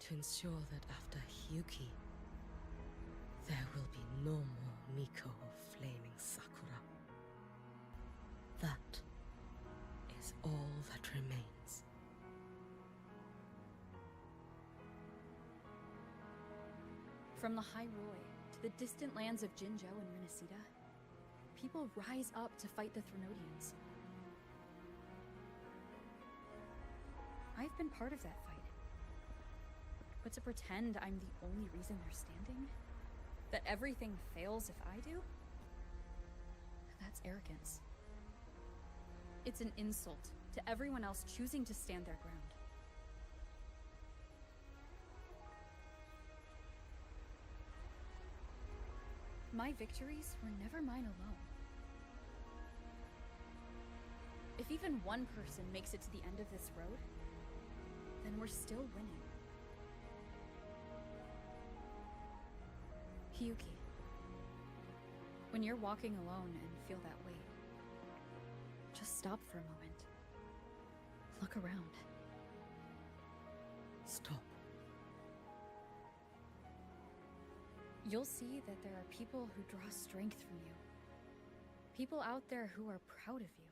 to ensure that after Hyuki, there will be no more Miko of Flaming Sakura. That is all that remains. From the High Roy to the distant lands of Jinzhou and Renacida, people rise up to fight the Threnodians. I've been part of that fight. But to pretend I'm the only reason they're standing? That everything fails if I do? That's arrogance. It's an insult to everyone else choosing to stand their ground. My victories were never mine alone. If even one person makes it to the end of this road, then we're still winning. Hyuki, when you're walking alone and feel that weight, just stop for a moment. Look around. Stop. You'll see that there are people who draw strength from you. People out there who are proud of you.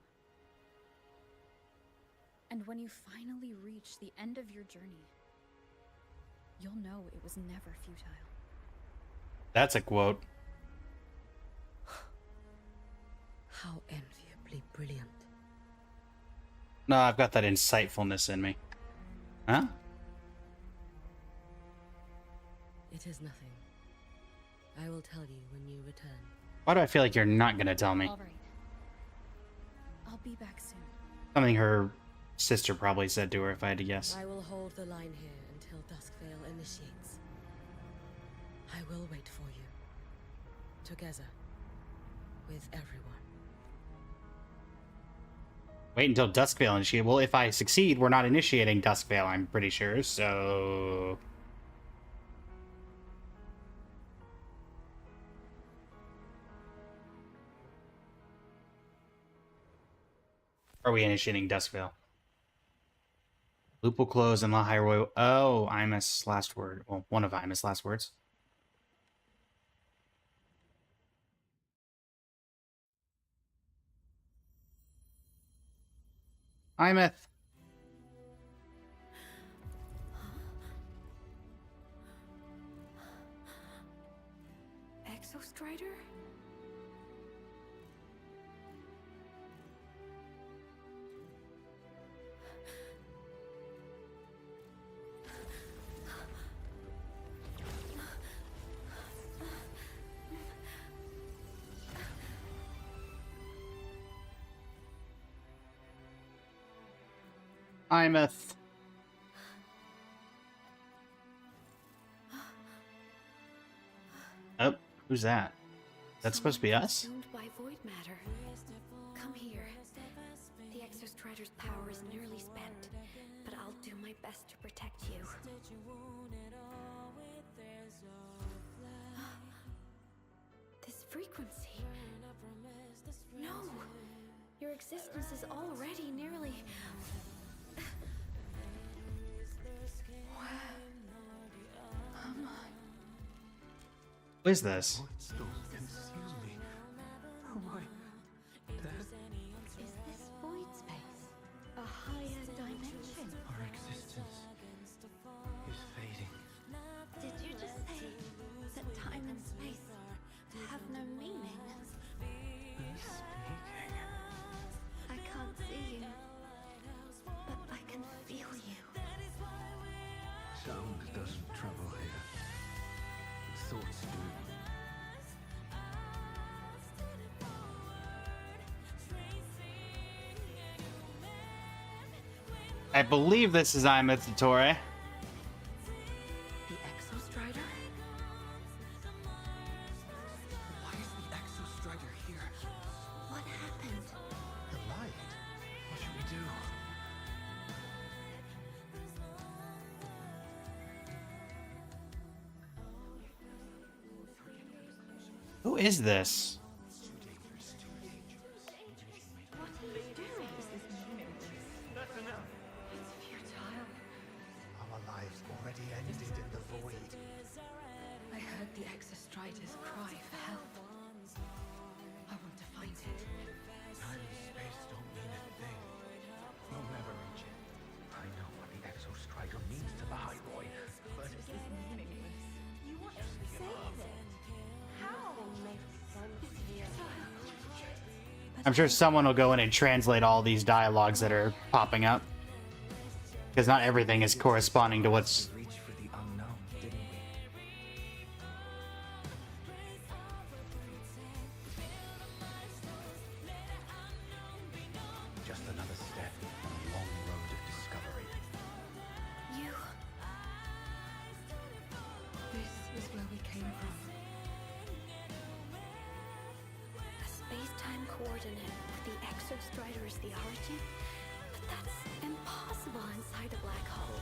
And when you finally reach the end of your journey, you'll know it was never futile. That's a quote. How enviably brilliant. No, I've got that insightfulness in me. Huh? It is nothing. I will tell you when you return. Why do I feel like you're not gonna tell me? All right. I'll be back soon. Something her sister probably said to her, if I had to guess. I will hold the line here until Duskvale initiates. I will wait for you. Together. With everyone. Wait until Duskvale initiate. Well, if I succeed, we're not initiating Duskvale, I'm pretty sure, so... Are we initiating Duskvale? Loop will close and Lahai. Oh, Aemeath's last word. Well, one of Aemeath's last words. Aemeath. Exostrider? Aemeath. Oh, who's that? That's supposed to be us? Consumed by void matter. Come here. The Exostrider's power is nearly spent, but I'll do my best to protect you. This frequency. No! Your existence is already nearly... What is this? Is this void space? A higher dimension? Our existence is fading. Did you just say that time and space have no meaning? Who's speaking? I can't see you, but I can feel you. Sound doesn't travel here. Thoughts do. I believe this is Aemeath Dottore. The Exostrider? Why is the Exostrider here? What happened? The light. What should we do? Who is this? That's enough. It's futile. Our lives already ended in the void. I heard the Exostrider's cry for help. I want to find it. Time and space don't mean a thing. You'll never reach it. I know what the Exostrider means to the High Roy, but This is meaningless. You want to save it? How? I'm sure someone will go in and translate all these dialogues that are popping up. Because not everything is corresponding to what's... reach for the unknown, didn't we? Just another step on a long road of discovery. You. This is where we came from. A space-time coordinate with the Exostrider as the origin? But that's impossible inside a black hole.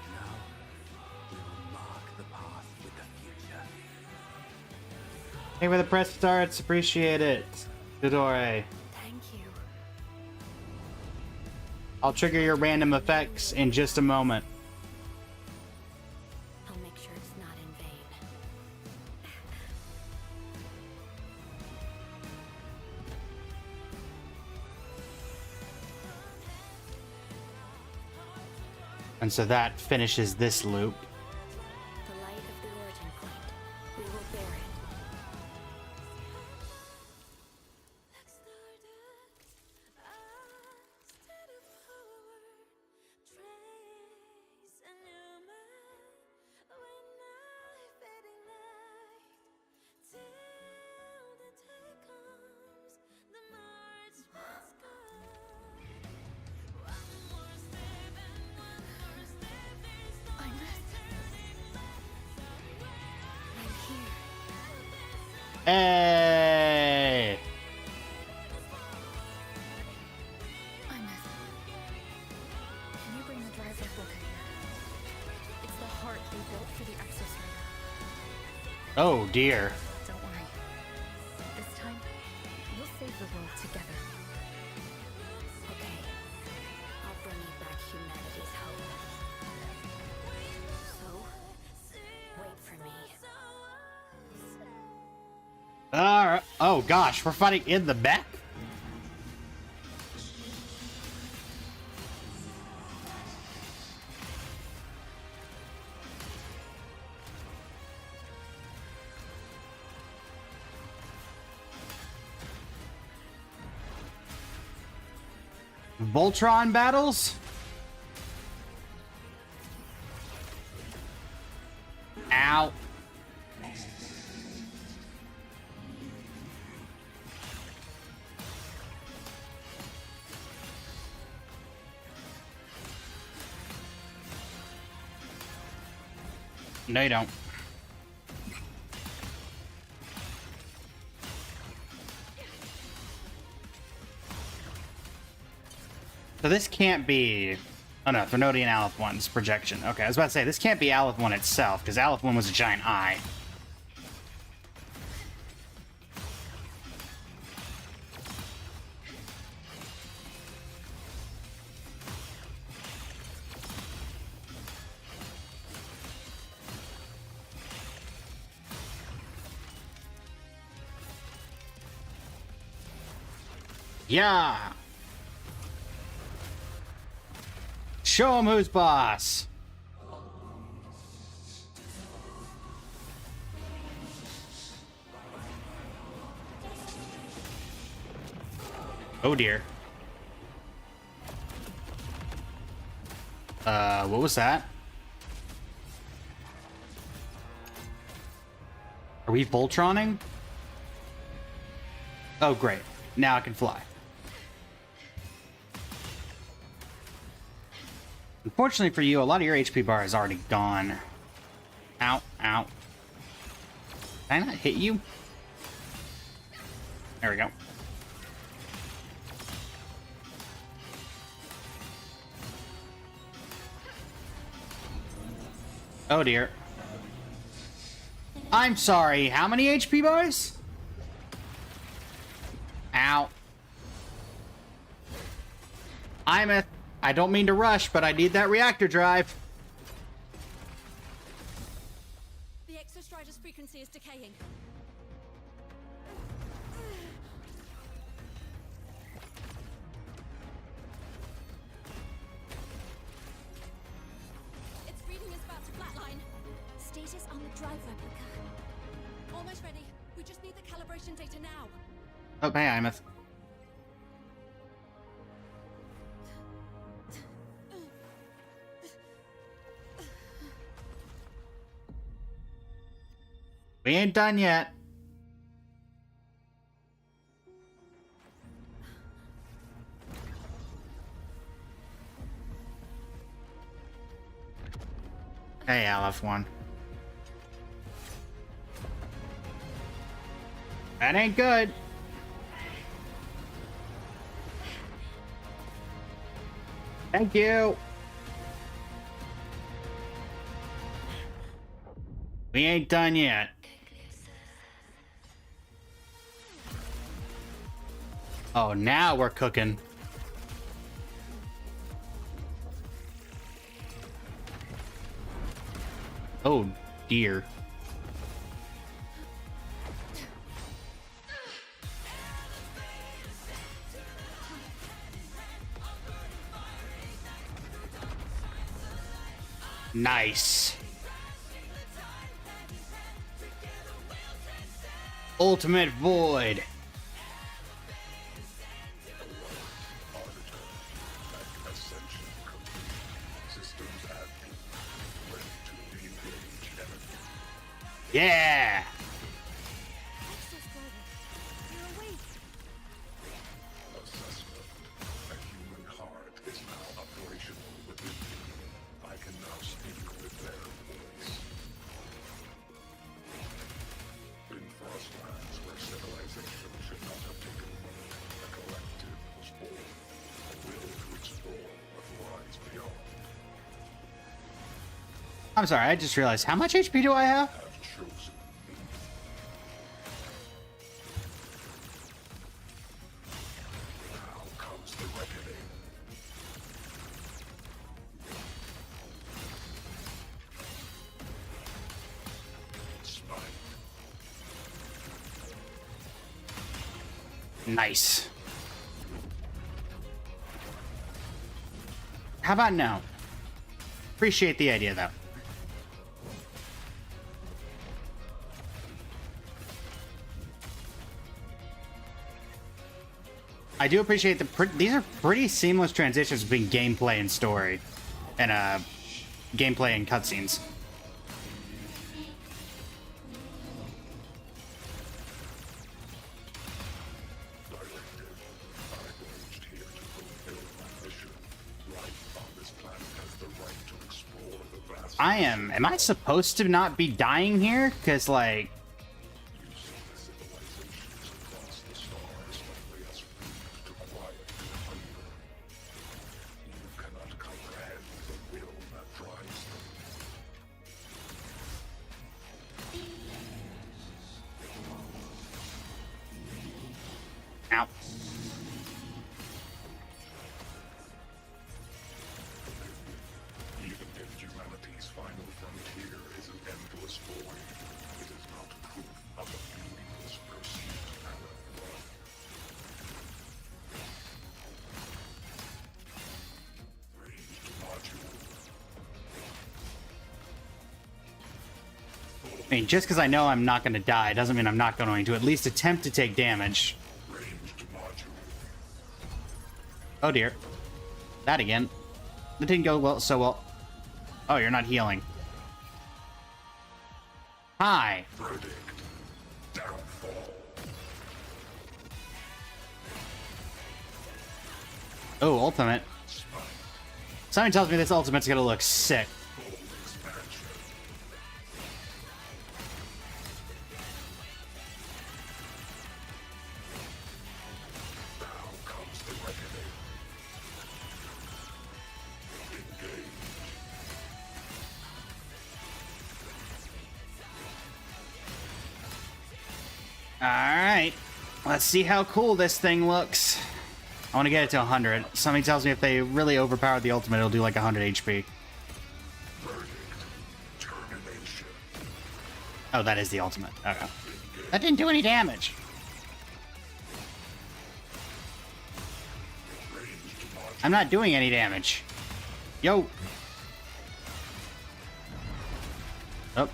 Now, we will mark the path with the future. Hey, where the press starts, appreciate it. Dottore. Thank you. I'll trigger your random effects in just a moment. I'll make sure it's not in vain. And so that finishes this loop. The light of the origin point. We will bear it. Hey! Oh dear. Don't worry. This time, we'll save the world together. Okay. I'll bring you back humanity's hope. So, wait for me. Alright. Oh gosh, we're fighting in the mech? Voltron battles? Ow. No, you don't. So this can't be... Oh no, Threnodian Aleph 1's projection. Okay, I was about to say, this can't be Aleph 1 itself, because Aleph 1 was a giant eye. Yeah! Show him who's boss! Oh dear. What was that? Are we Voltroning? Oh great, now I can fly. Unfortunately for you, a lot of your HP bar is already gone. Ow, ow. Did I not hit you? There we go. Oh dear. I'm sorry, how many HP bars? Ow. Aemeath, I don't mean to rush, but I need that reactor drive. The Exostrider's frequency is decaying. Its reading is about to flatline. Status on the drive replica. Almost ready. We just need the calibration data now. Oh, hey, Aemeath. We ain't done yet. Hey, Aleph 1. That ain't good. Thank you. We ain't done yet. Oh, now we're cooking. Oh, dear. Nice. Ultimate Void. Yeah. I'm sorry, I just realized, how much HP do I have? Nice. How about no? Appreciate the idea, though. I do appreciate these are pretty seamless transitions between gameplay and story, and gameplay and cutscenes. Am I supposed to not be dying here? Because, like... Ow. I mean, just because I know I'm not going to die doesn't mean I'm not going to at least attempt to take damage. Oh dear. That again. That didn't go so well. Oh, you're not healing. Hi. Oh, ultimate. Something tells me this ultimate's gonna look sick. Alright, let's see how cool this thing looks. I want to get it to 100. Something tells me if they really overpower the ultimate, it'll do like 100 HP. Oh, that is the ultimate. Okay. That didn't do any damage. I'm not doing any damage. Yo. Oh.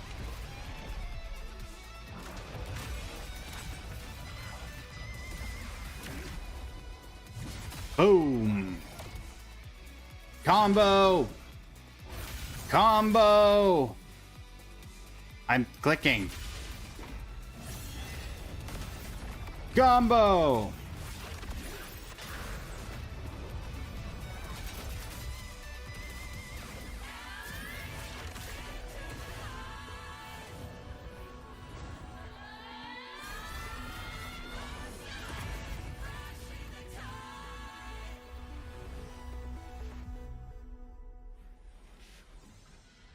Boom. Combo. Combo. I'm clicking. Combo.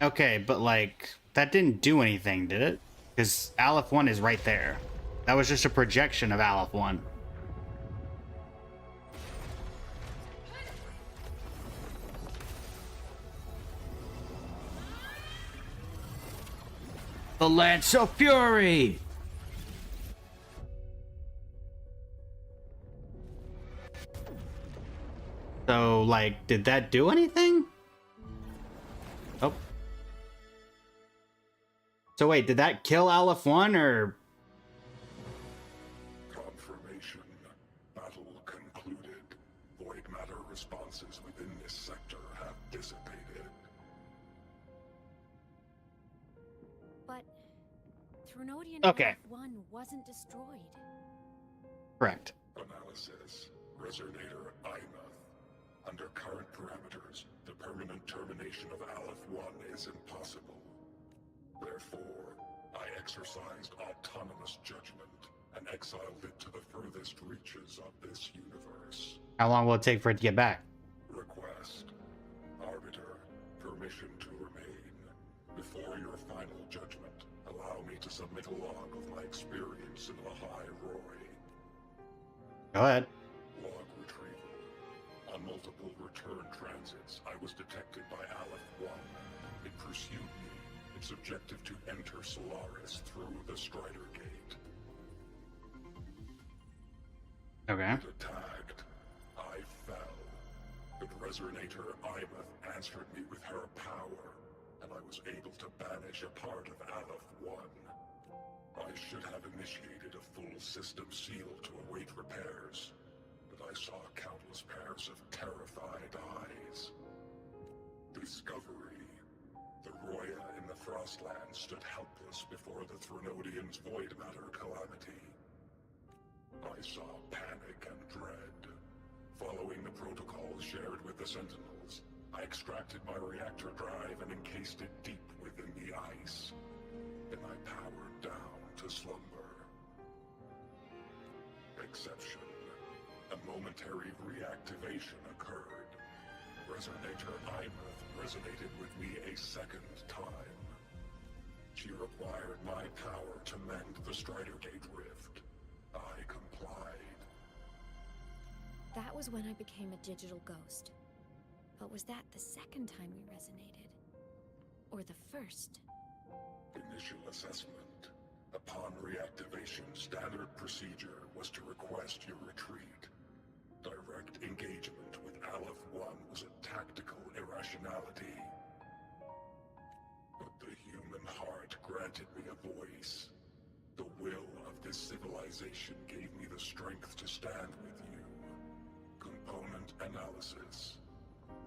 Okay, but like, that didn't do anything, did it? Because Aleph 1 is right there. That was just a projection of Aleph 1. The Lance of Fury! So, like, did that do anything? Oh. So wait, did that kill Aleph 1, or...? Confirmation. Battle concluded. Void matter responses within this sector have dissipated. But... Thrunodian Okay. F1 wasn't destroyed. Correct. Analysis. Resonator Aemeath. Under current parameters, the permanent termination of Aleph 1 is impossible. Therefore, I exercised autonomous judgment and exiled it to the furthest reaches of this universe. How long will it take for it to get back? Request. Arbiter, permission to remain. Before your final judgment, allow me to submit a log of my experience in the High Roy. Go ahead. Log retrieval. On multiple return transits, I was detected by Aleph 1. It pursued me. Its objective to enter Solaris through the Strider Gate. Okay. It attacked. I fell. But Resonator Aemeath answered me with her power, and I was able to banish a part of Aleph 1. I should have initiated a full system seal to await repairs, but I saw countless pairs of terrified eyes. Discovery. The Roya in the Frostland stood helpless before the Threnodians' void matter calamity. I saw panic and dread. Following the protocols shared with the Sentinels, I extracted my reactor drive and encased it deep within the ice. Then I powered down to slumber. Exception. A momentary reactivation occurred. Resonator Aemeath resonated with me a second time. She required my power to mend the Strider Gate rift. I complied. That was when I became a digital ghost. But was that the second time we resonated? Or the first? Initial assessment. Upon reactivation, standard procedure was to request your retreat. Direct engagement with Aleph 1 was a tactical irrationality. But the human heart granted me a voice. The will of this civilization gave me the strength to stand with you. Component analysis.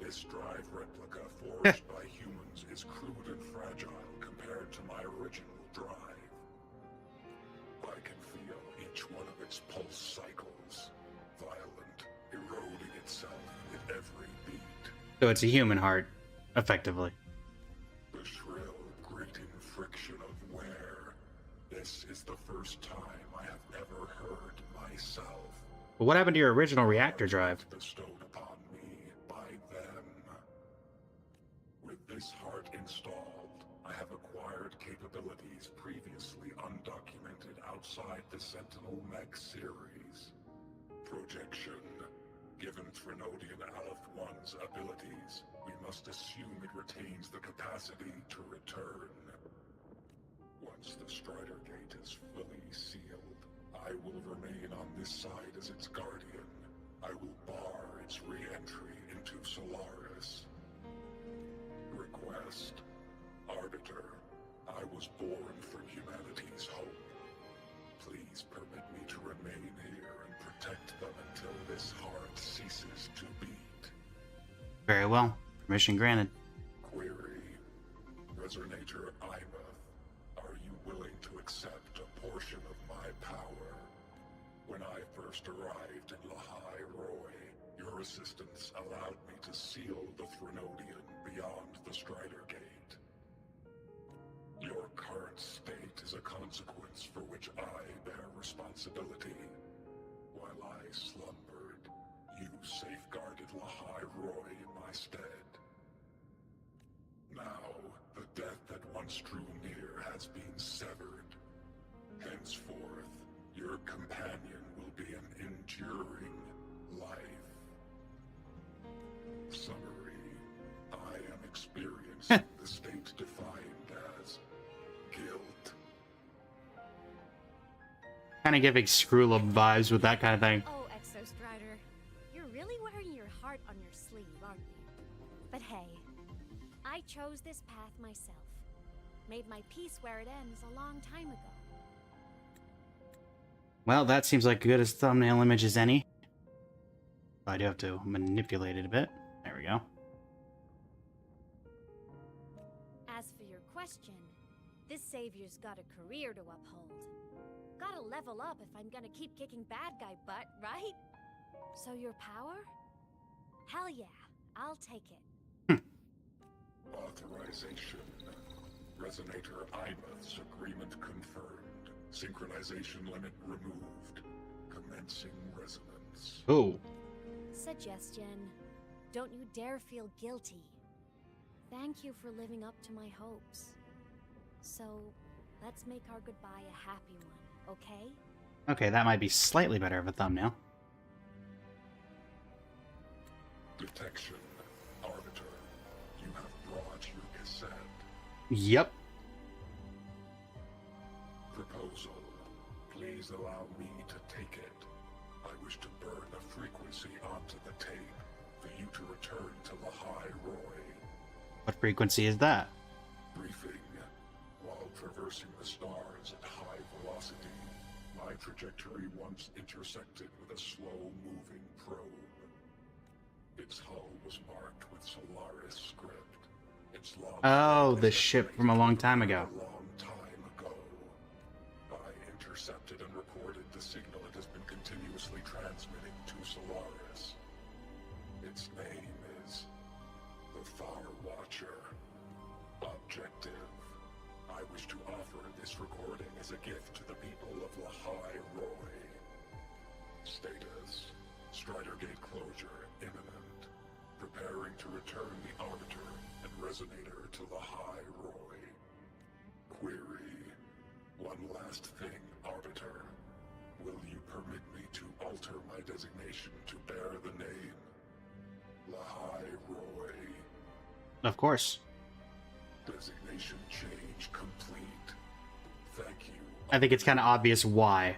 This drive replica forged by humans is crude and fragile compared to my original drive. I can feel each one of its pulse cycles, violent, eroding itself with every beat. So it's a human heart, effectively. The shrill, grating friction of wear. This is the first time I have ever heard myself. But what happened to your original reactor drive? Bestowed upon me by them. With this heart installed, I have acquired capabilities previously undocumented outside the Sentinel Mech series. Projection. Given Threnodian Aleph 1's abilities, we must assume it retains the capacity to return. Once the Strider Gate is fully sealed, I will remain on this side as its guardian. I will bar its re-entry into Solaris. Request. Arbiter, I was born from humanity's hope. Please permit me to remain here and protect them until this heart ceases to beat. Very well. Permission granted. Query. Resonator Aemeath, are you willing to accept a portion of my power? When I first arrived in Lahai Roy, your assistance allowed me to seal the Threnodian beyond the Strider Gate. Your current state is a consequence for which I bear responsibility. While I slumbered, you safeguarded Lahai Roy in my stead. Now, the death that once drew near has been severed. Henceforth, your companion will be an enduring life. Summary. I am experiencing the state defined as guilt. Kind of giving Screwlub vibes with that kind of thing. Oh, Exostrider. You're really wearing your heart on your sleeve, aren't you? But hey, I chose this path myself. Made my peace where it ends a long time ago. Well, that seems like good as thumbnail image as any. I do have to manipulate it a bit. There we go. As for your question, this savior's got a career to uphold. Gotta level up if I'm gonna keep kicking bad guy butt, right? So your power? Hell yeah, I'll take it. Authorization. Resonator Aemeath's agreement confirmed. Synchronization limit removed. Commencing resonance. Oh. Suggestion. Don't you dare feel guilty. Thank you for living up to my hopes. So, let's make our goodbye a happy one, okay? Okay, that might be slightly better of a thumbnail. Detection. Arbiter, you have brought your cassette. Yep. Proposal. Please allow me to take it. I wish to burn a frequency onto the tape for you to return to Lahai Roy. What frequency is that? Briefing. While traversing the stars at high velocity, my trajectory once intersected with a slow-moving probe. Its hull was marked with Solaris script. Its launch Oh, date the was ship from a long time ago. a long time ago. I intercepted and recorded the signal it has been continuously transmitting to Solaris. Its name is the Far Watcher. Objective. I wish to offer this recording as a gift to the people of Lahai Roy. Status. Strider Gate closure imminent. Preparing to return the Arbiter and Resonator to Lahai Roy. Query. One last thing, Arbiter. Will you permit me to alter my designation to bear the name Lahai Roy? Of course. Designation change complete. Thank you. I think it's kind of obvious why.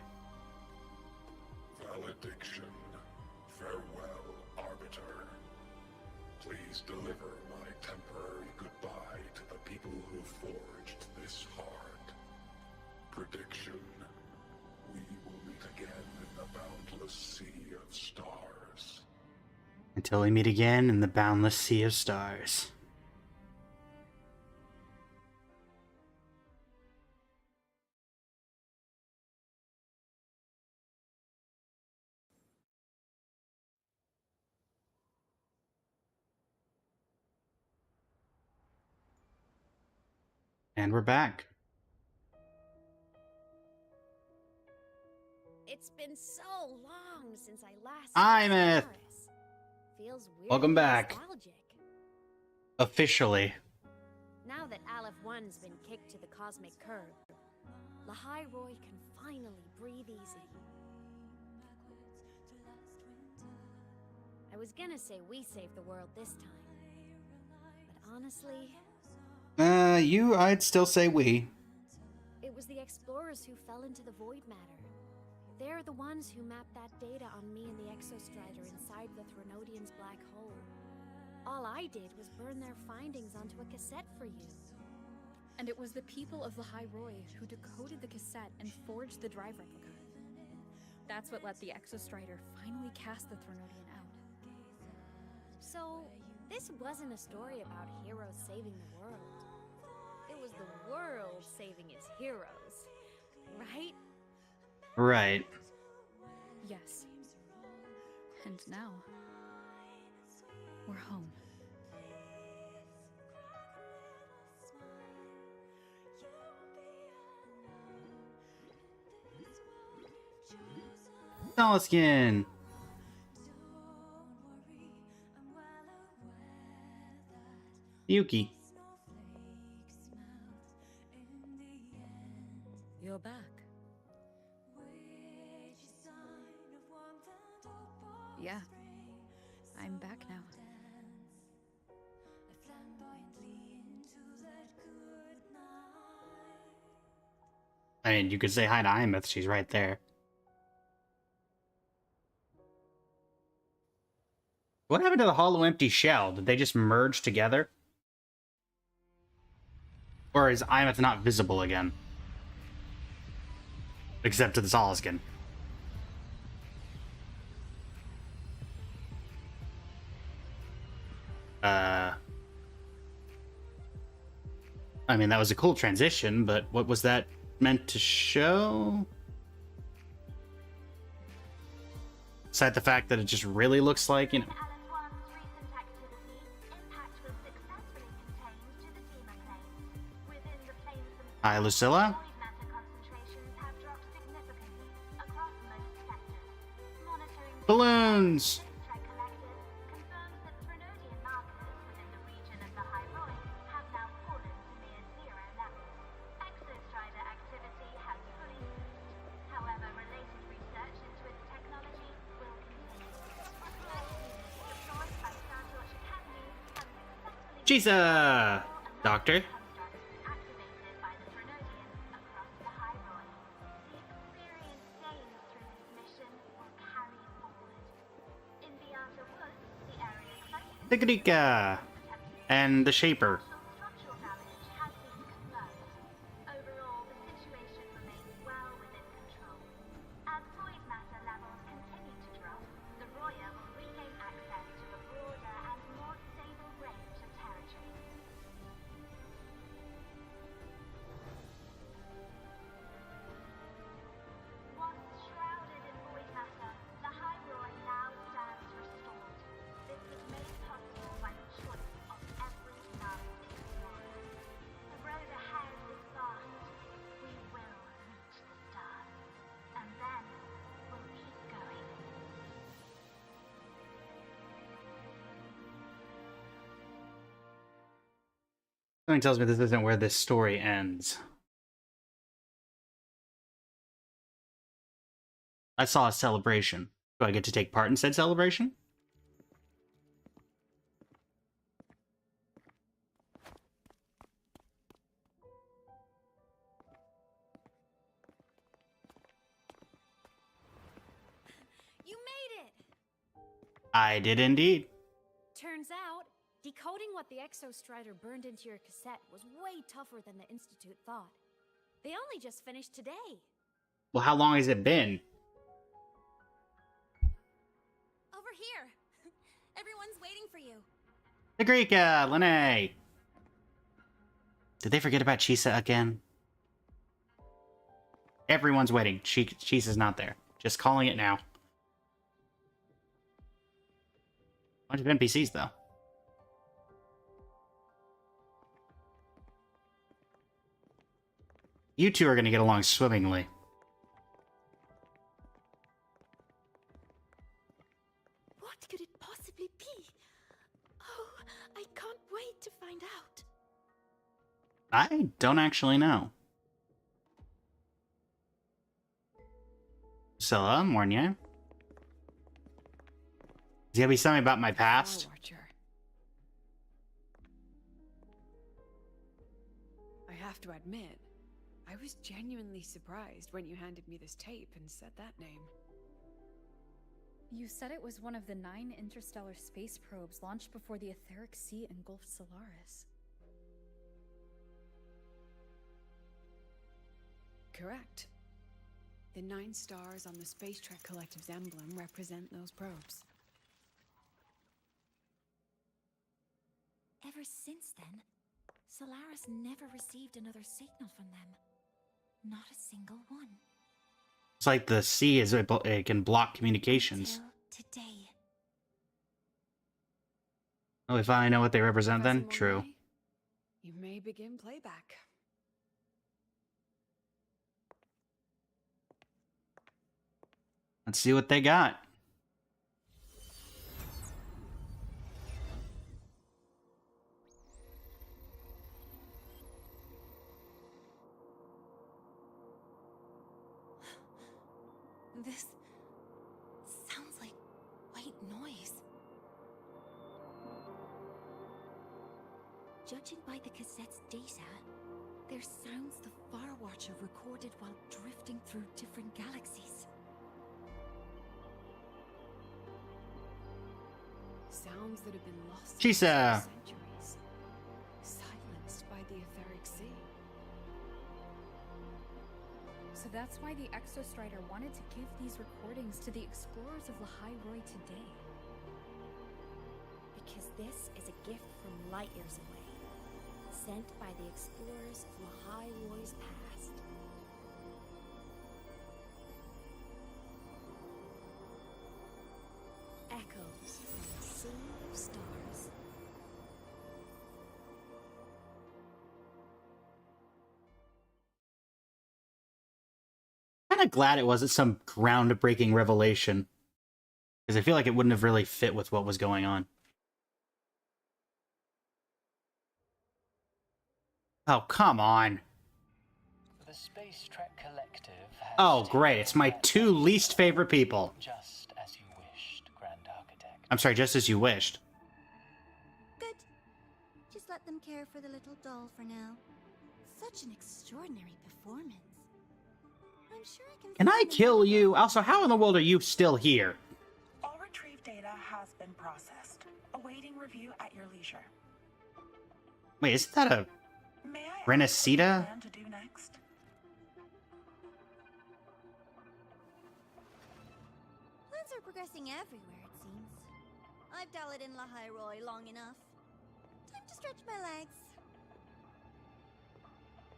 Valediction. Farewell, Arbiter. Please deliver my temporary goodbye to the people who forged this heart. Prediction. We will meet again in the boundless sea of stars. Until we meet again in the boundless sea of stars. And we're back. It's been so long since I last Aemeath! Feels weird. Welcome back. Nostalgic. Officially. Now that Aleph 1's been kicked to the cosmic curb, Lahai Roy can finally breathe easy. I was gonna say we saved the world this time, but honestly, I'd still say we. it was the explorers who fell into the void matter. They're the ones who mapped that data on me and the Exostrider inside the Threnodian's black hole. All I did was burn their findings onto a cassette for you. And it was the people of Lahai Roy who decoded the cassette and forged the drive replica. That's what let the Exostrider finally cast the Threnodian out. So, this wasn't a story about heroes saving the world. It was the world saving its heroes, right? Right. Yes. And now, we're home. Skin. Yuki. You're back. Yeah. I'm back now. I mean, you could say hi to Aemeath. She's right there. What happened to the hollow empty shell? Did they just merge together? Or is Aemeath not visible again? Except to the Solaskin. I mean, that was a cool transition, but what was that meant to show? Aside the fact that it just really looks like, you know... Hi, Lucilla. Balloons! Jesus! Doctor? Tigrika! And the Shaper. Overall, the situation remains well within control. As void matter levels continue to drop, the Roya will regain access to a broader and more stable range of territory. Once shrouded in void matter, the High Roy now stands restored. This was made possible by the choice of every last explorer. The road ahead is vast. We will reach the stars. And then we'll keep going. Something tells me this isn't where this story ends. I saw a celebration. Do I get to take part in said celebration? You made it! I did indeed. Turns out, decoding what the Exostrider burned into your cassette was way tougher than the Institute thought. They only just finished today. Well, how long has it been? Over here. Everyone's waiting for you. Tigrika! Lene! Did they forget about Chisa again? Everyone's waiting. Chisa's not there. Just calling it now. Bunch of NPCs, though. You two are going to get along swimmingly. What could it possibly be? Oh, I can't wait to find out. I don't actually know. Scylla, Mornia. Is he gonna be something about my past? I have to admit, I was genuinely surprised when you handed me this tape and said that name. You said it was one of the 9 interstellar space probes launched before the Etheric Sea engulfed Solaris. Correct. The 9 stars on the Space Trek Collective's emblem represent those probes. Ever since then, Solaris never received another signal from them. Not a single one. It's like the sea is it can block communications. Till today. Oh, we finally know what they represent then? Professor True. Mornay, you may begin playback. Let's see what they got. This sounds like white noise. Judging by the cassette's data, they're sounds the Far Watcher recorded while drifting through different galaxies. Sounds that have been lost Chisa. for centuries, silenced by the Etheric Sea. So that's why the Exostrider wanted to give these recordings to the explorers of Lahai Roy today. Because this is a gift from light years away, sent by the explorers of Lahai Roy's past. Echoes from a sea of stars. Kind of glad it wasn't some groundbreaking revelation. Because I feel like it wouldn't have really fit with what was going on. Oh, come on. The Space Trek Collective has Oh, great. It's my 2 least favorite people. just as you wished, Grand Architect. I'm sorry, just as you wished. Good. Just let them care for the little doll for now. Such an extraordinary performance. I'm sure I can. Can I kill you? Also, how in the world are you still here? All retrieved data has been processed, awaiting review your leisure. Wait, isn't that a May I Renacita? ask what you plan to do next? Plans are progressing everywhere, it seems. I've dallied in Lahairoi long enough. Time to stretch my legs.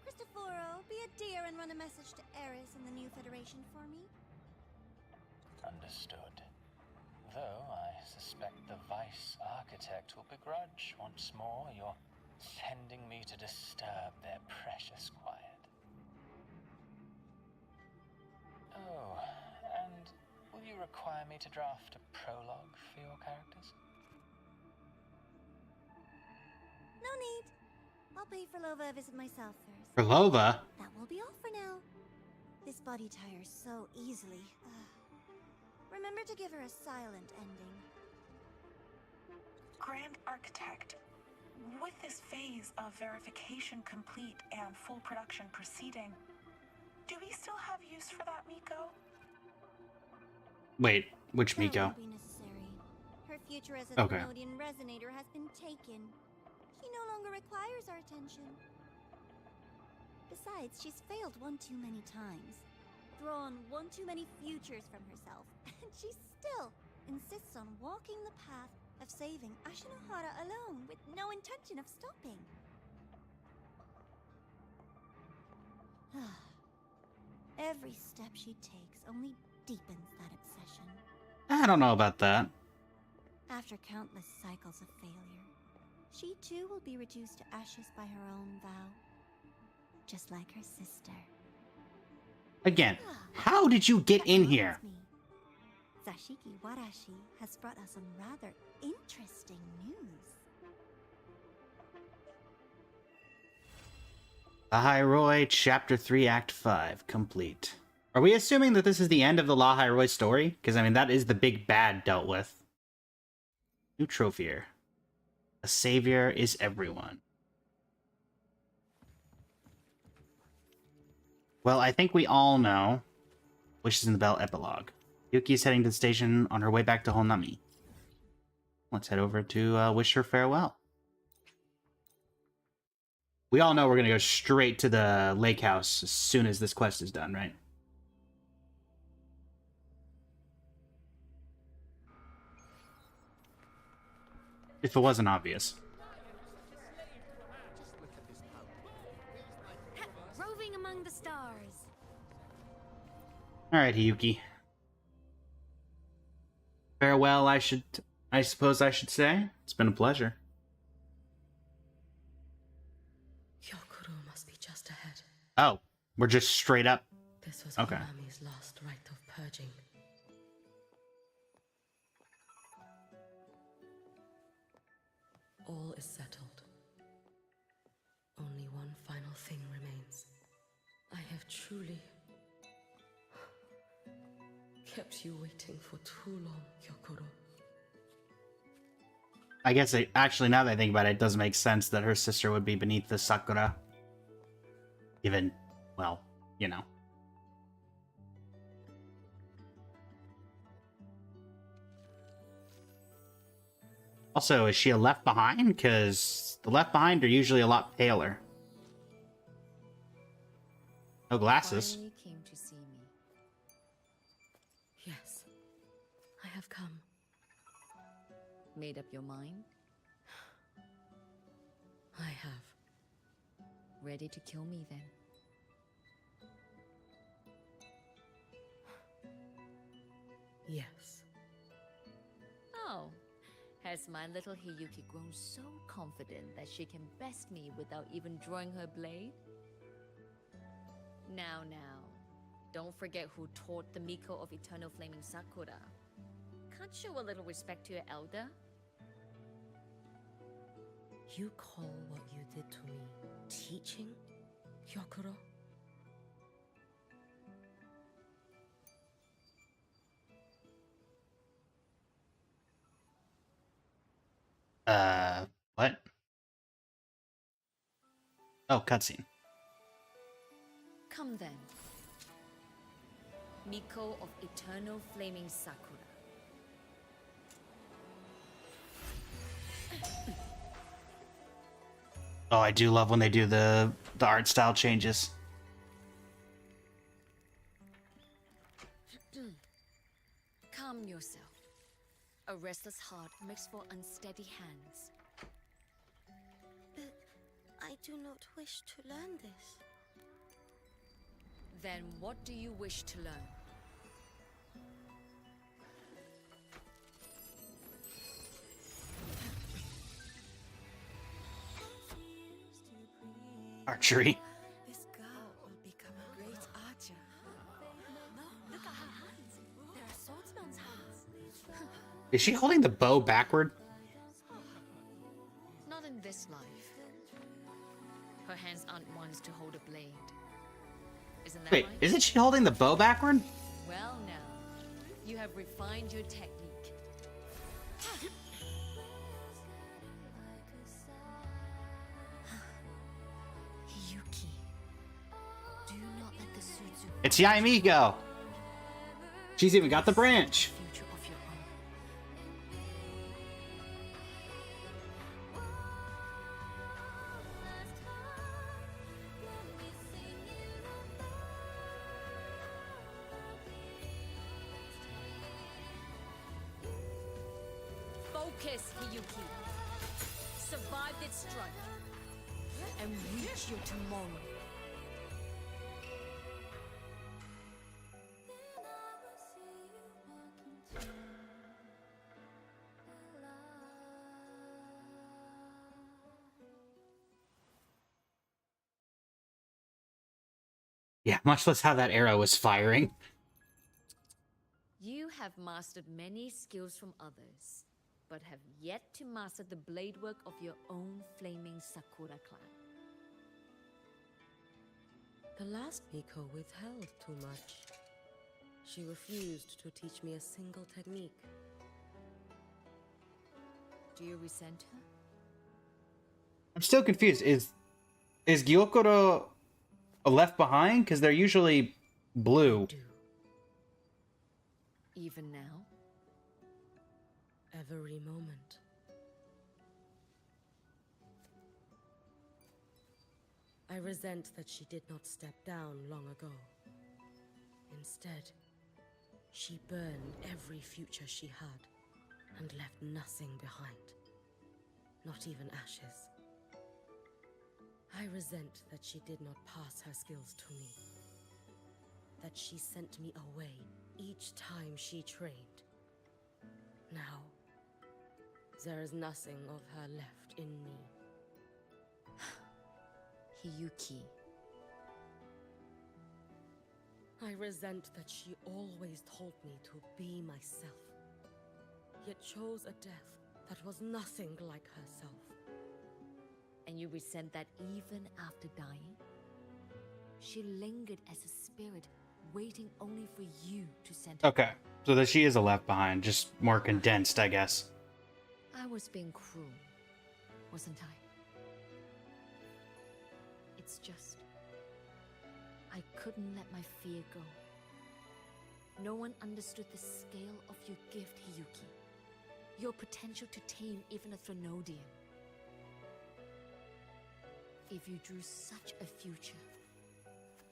Cristoforo, be a dear and run a message to Eris and the new Federation for me. Understood. Though I suspect the Vice Architect will begrudge once more your sending me to disturb their precious quiet. Oh, and will you require me to draft a prologue for your characters? No need. I'll pay for Lova a visit myself first. For Lova? That will be all for now. This body tires so easily. Remember to give her a silent ending. Grand Architect, with this phase of verification complete and full production proceeding, do we still have use for that Miko? Wait, which That Miko? won't be necessary. Her future as a Okay. Thermodian resonator has been taken. She no longer requires our attention. Besides, she's failed one too many times. Drawn one too many futures from herself. And she still insists on walking the path of saving Ashinohara alone with no intention of stopping. Every step she takes only deepens that obsession. I don't know about that. After countless cycles of failure, she too will be reduced to ashes by her own vow. Just like her sister. Again, how did you get in here? Zashiki Warashi has brought us some rather interesting news. Lahairoi, Chapter 3, Act 5, complete. Are we assuming that this is the end of the Lahairoi story? Because, I mean, that is the big bad dealt with. New trophy here. A savior is everyone. Well, I think we all know Wishes in the Bell epilogue. Yuki is heading to the station on her way back to Honami. Let's head over to wish her farewell. We all know we're going to go straight to the lake house as soon as this quest is done, right? If it wasn't obvious. Roving among the stars. Alright, Yuki. Farewell, I suppose I should say. It's been a pleasure. Hyokuro must be just ahead. Oh, we're just straight up. This was Okay. Konami's last rite of purging. All is settled. Only one final thing remains. I have truly kept you waiting for too long, Hyokuro. I guess actually, now that I think about it, it does make sense that her sister would be beneath the Sakura. Given, well, you know. Also, is she a Left Behind? Because the Left Behind are usually a lot paler. No glasses. Finally came to see me. Yes, I have come. Made up your mind? I have. Ready to kill me then? Yes. Oh, has my little Hiyuki grown so confident that she can best me without even drawing her blade? Now, don't forget who taught the Miko of Eternal Flaming Sakura. Can't show a little respect to your elder? You call what you did to me teaching, Hyokuro? What? Oh, cutscene. Come then. Miko of Eternal Flaming Sakura. Oh, I do love when they do the art style changes. Calm yourself. A restless heart makes for unsteady hands. But I do not wish to learn this. Then what do you wish to learn? Archery. This girl will become a great archer. No, look at her hands. There are swordsman's hands. Is she holding the bow backward? Not in this life. Her hands aren't ones to hold a blade. Isn't that Wait, right? isn't she holding the bow backward? Well now, you have refined your technique. Yuki, do not let the Suzu It's Yaimiko. She's even got the branch. future of your own. Focus, Hiyuki. Survive this strike. And reach your tomorrow. Yeah, much less how that arrow was firing. You have mastered many skills from others, but have yet to master the blade work of your own flaming Sakura clan. The last Miko withheld too much. She refused to teach me a single technique. Do you resent her? I'm still confused. Is Gyokuro left behind? Because they're usually blue. Even now? Every moment. I resent that she did not step down long ago. Instead, she burned every future she had and left nothing behind. Not even ashes. I resent that she did not pass her skills to me. That she sent me away each time she trained. Now, there is nothing of her left in me. Hiyuki. I resent that she always told me to be myself, yet chose a death that was nothing like herself. And you resent that even after dying? She lingered as a spirit, waiting only for you to send her. Okay, so that she is a left behind, just more condensed, I guess. I was being cruel, wasn't I? It's just... I couldn't let my fear go. No one understood the scale of your gift, Hiyuki. Your potential to tame even a Threnodian. If you drew such a future,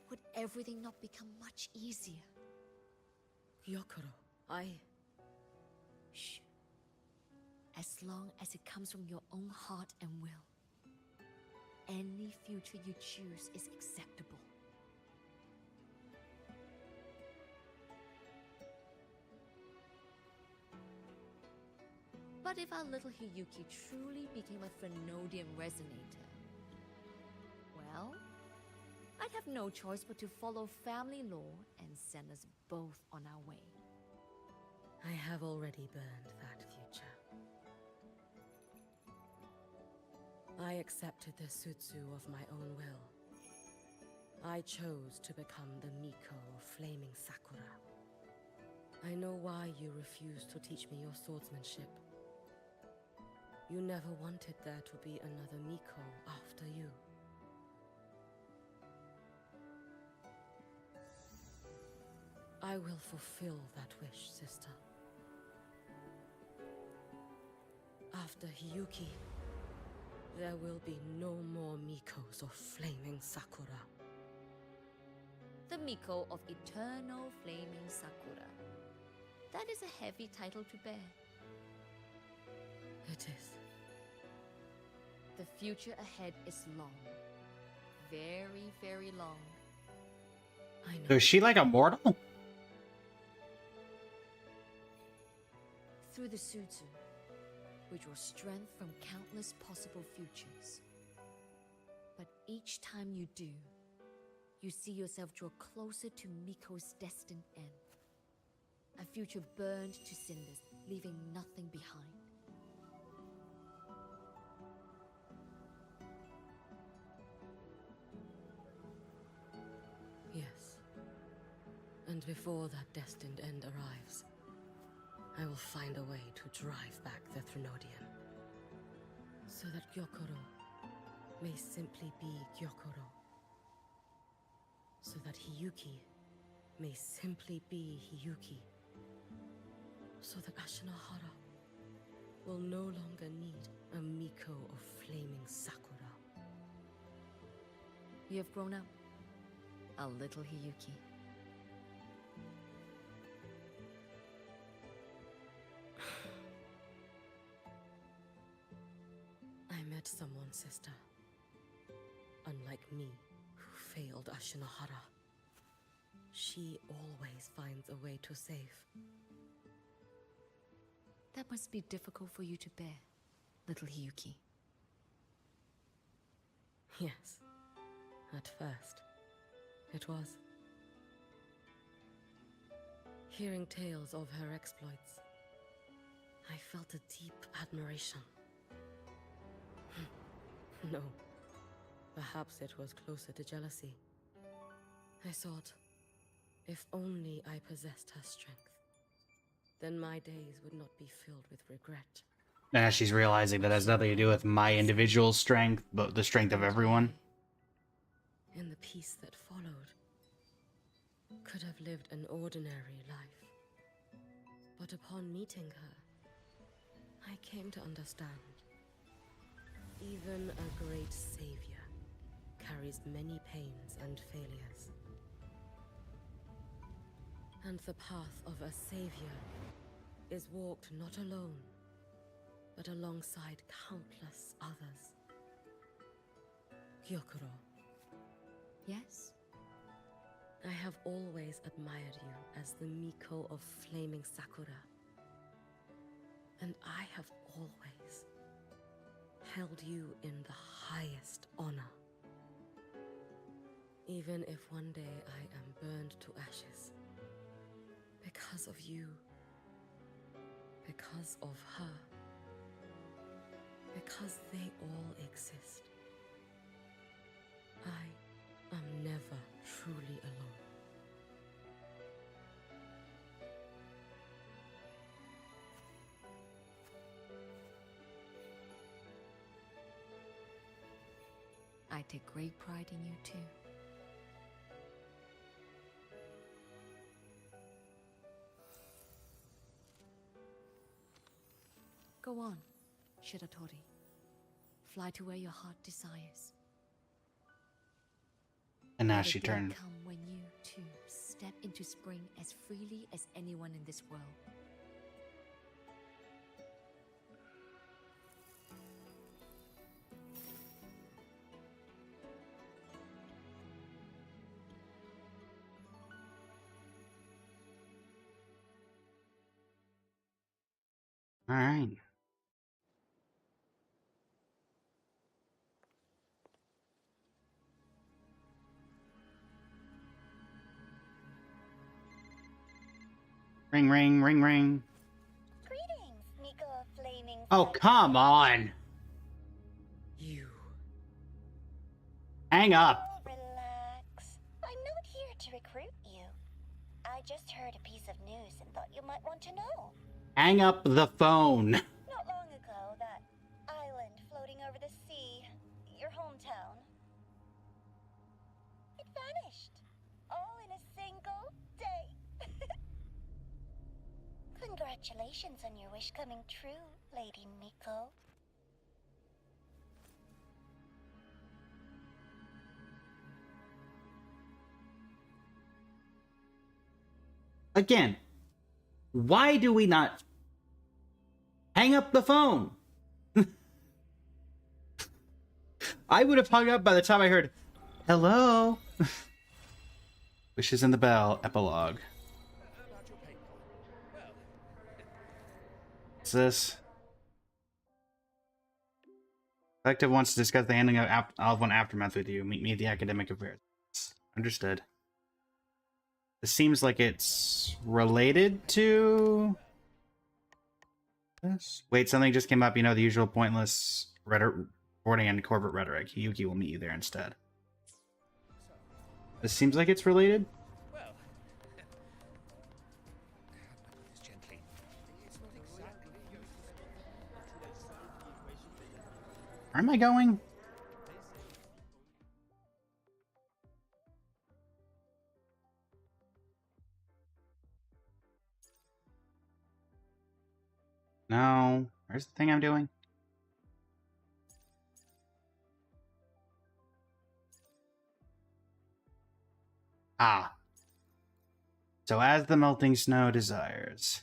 would everything not become much easier? Gyokuro, Shh. As long as it comes from your own heart and will, any future you choose is acceptable. But if our little Hiyuki truly became a Threnodian resonator, well, I'd have no choice but to follow family law and send us both on our way. I have already burned that future. I accepted the Sutsu of my own will. I chose to become the Miko of Flaming Sakura. I know why you refused to teach me your swordsmanship. You never wanted there to be another Miko after you. I will fulfill that wish, sister. After Hiyuki, There will be no more Mikos of flaming Sakura. The Miko of eternal flaming Sakura. That is a heavy title to bear. It is. The future ahead is long. Very, very long. I know. So is she like immortal? Through the Sutsu, we draw strength from countless possible futures. But each time you do, you see yourself draw closer to Miko's destined end. A future burned to cinders, leaving nothing behind. Yes. And before that destined end arrives, I will find a way to drive back the Threnodian. So that Gyokoro may simply be Gyokoro. So that Hiyuki may simply be Hiyuki. So that Ashinohara will no longer need a Miko of flaming Sakura. You have grown up, a little Hiyuki. I met someone, sister. Unlike me, who failed Ashinohara. She always finds a way to save. That must be difficult for you to bear, little Hiyuki. Yes. At first, it was. Hearing tales of her exploits, I felt a deep admiration. No, perhaps it was closer to jealousy. I thought, if only I possessed her strength, then my days would not be filled with regret. Now she's realizing that has nothing to do with my individual strength, but the strength of everyone. In the peace that followed, could have lived an ordinary life. But upon meeting her, I came to understand. Even a great savior carries many pains and failures. And the path of a savior is walked not alone, but alongside countless others. Gyokuro. Yes? I have always admired you as the Miko of flaming Sakura. And I have always held you in the highest honor. Even if one day I am burned to ashes, because of you, because of her, because they all exist, I am never truly alone. I take great pride in you too. Go on, Shiratori. Fly to where your heart desires. And now Let she a day turned. come when you, too, step into spring as freely as anyone in this world. All right. Ring, ring, ring, ring. Greetings, Miko of Flaming Oh, come on. You. Hang up. Oh, relax. I'm not here to recruit you. I just heard a piece of news and thought you might want to know. Hang up the phone. Not long ago, that island floating over the sea, your hometown, it vanished. All in a single day. Congratulations on your wish coming true, Lady Miko. Again, why do we not hang up the phone? I would have hung up by the time I heard, hello. Wishes in the Bell, epilogue. What's this? Collective wants to discuss the handling of Olive One Aftermath with you. Meet me at the Academic Affairs. Understood. This seems like it's related to this. Wait, something just came up. You know, the usual pointless reporting and corporate rhetoric. Yuki will meet you there instead. This seems like it's related. Where am I going? No. Where's the thing I'm doing? Ah. So as the melting snow desires.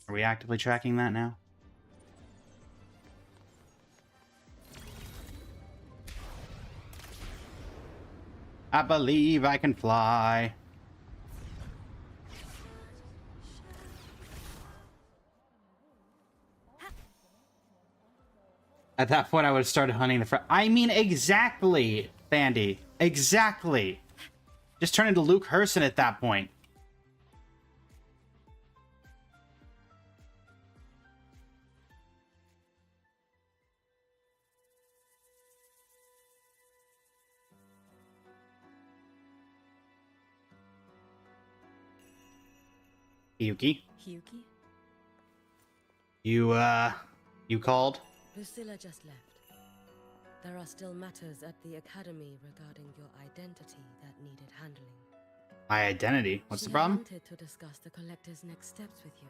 Are we actively tracking that now? I believe I can fly. At that point, I would have started hunting the I mean, exactly, Bandy. Exactly. Just turn into Luke Herson at that point. Yuki? Yuki? You called? Lucilla just left. There are still matters at the Academy regarding your identity that needed handling. My identity? What's the problem? She wanted to discuss the Collective's next steps with you.